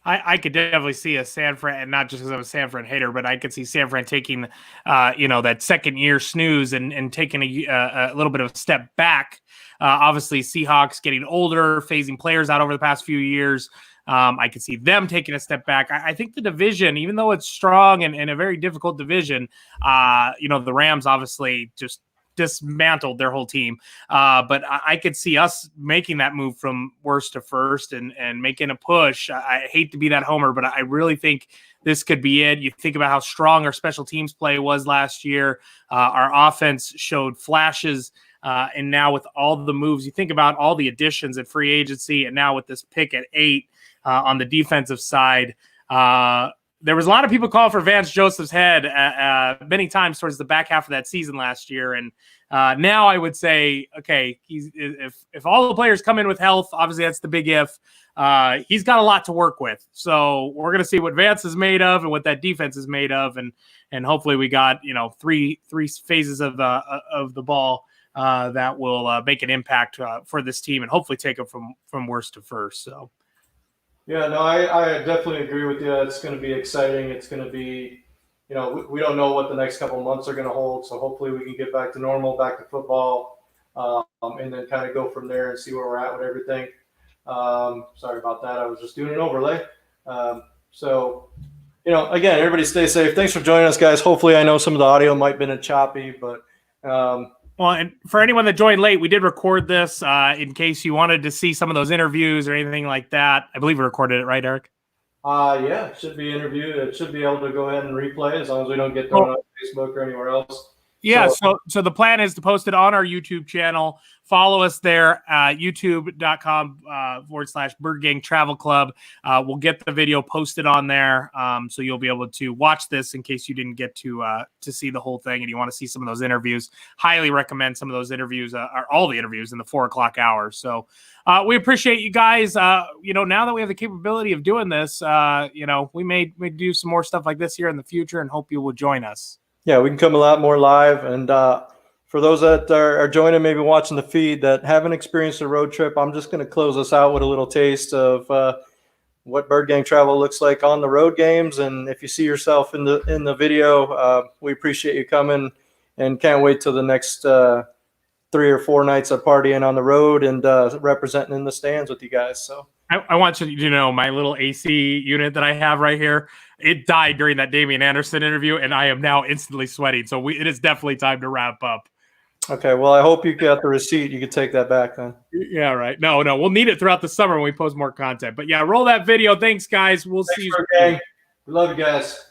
I could definitely see a San Fran, and not just because I'm a San Fran hater, but I could see San Fran taking, that second year snooze and taking a little bit of a step back. Obviously, Seahawks getting older, phasing players out over the past few years. I could see them taking a step back. I think the division, even though it's strong and a very difficult division, the Rams obviously just dismantled their whole team. But I could see us making that move from worst to first and making a push. I hate to be that homer, but I really think this could be it. You think about how strong our special teams play was last year. Our offense showed flashes. And now with all the moves, you think about all the additions at free agency, and now with this pick at 8 on the defensive side, there was a lot of people calling for Vance Joseph's head many times towards the back half of that season last year. And now I would say, okay, if all the players come in with health, obviously that's the big if, he's got a lot to work with. So we're going to see what Vance is made of and what that defense is made of. And hopefully we got, three phases of the ball that will make an impact for this team and hopefully take them from worst to first. So. Yeah, no, I definitely agree with you. It's going to be exciting. It's going to be, we don't know what the next couple of months are going to hold. So hopefully we can get back to normal, back to football, and then kind of go from there and see where we're at with everything. Sorry about that. I was just doing an overlay. So, again, everybody stay safe. Thanks for joining us, guys. Hopefully I know some of the audio might have been choppy, but well, and for anyone that joined late, we did record this in case you wanted to see some of those interviews or anything like that. I believe we recorded it, right, Eric? Yeah, it should be interviewed. It should be able to go ahead and replay as long as we don't get thrown on Facebook or anywhere else. Yeah, so the plan is to post it on our YouTube channel. Follow us there, youtube.com /Birdgang Travel Club. We'll get the video posted on there, so you'll be able to watch this in case you didn't get to see the whole thing and you want to see some of those interviews. Highly recommend some of those interviews, or all the interviews in the 4 o'clock hour. So we appreciate you guys. Now that we have the capability of doing this, we may do some more stuff like this here in the future and hope you will join us. Yeah, we can come a lot more live. And for those that are joining, maybe watching the feed that haven't experienced a road trip, I'm just going to close us out with a little taste of what Birdgang Travel looks like on the road games. And if you see yourself in the video, we appreciate you coming and can't wait till the next 3 or 4 nights of partying on the road and representing in the stands with you guys. So I want you to know my little AC unit that I have right here, it died during that Damian Anderson interview, and I am now instantly sweating. So it is definitely time to wrap up. Okay, well, I hope you got the receipt. You can take that back then. Yeah, right. No, we'll need it throughout the summer when we post more content. But yeah, roll that video. Thanks, guys. We'll see you. Gang. We love you guys.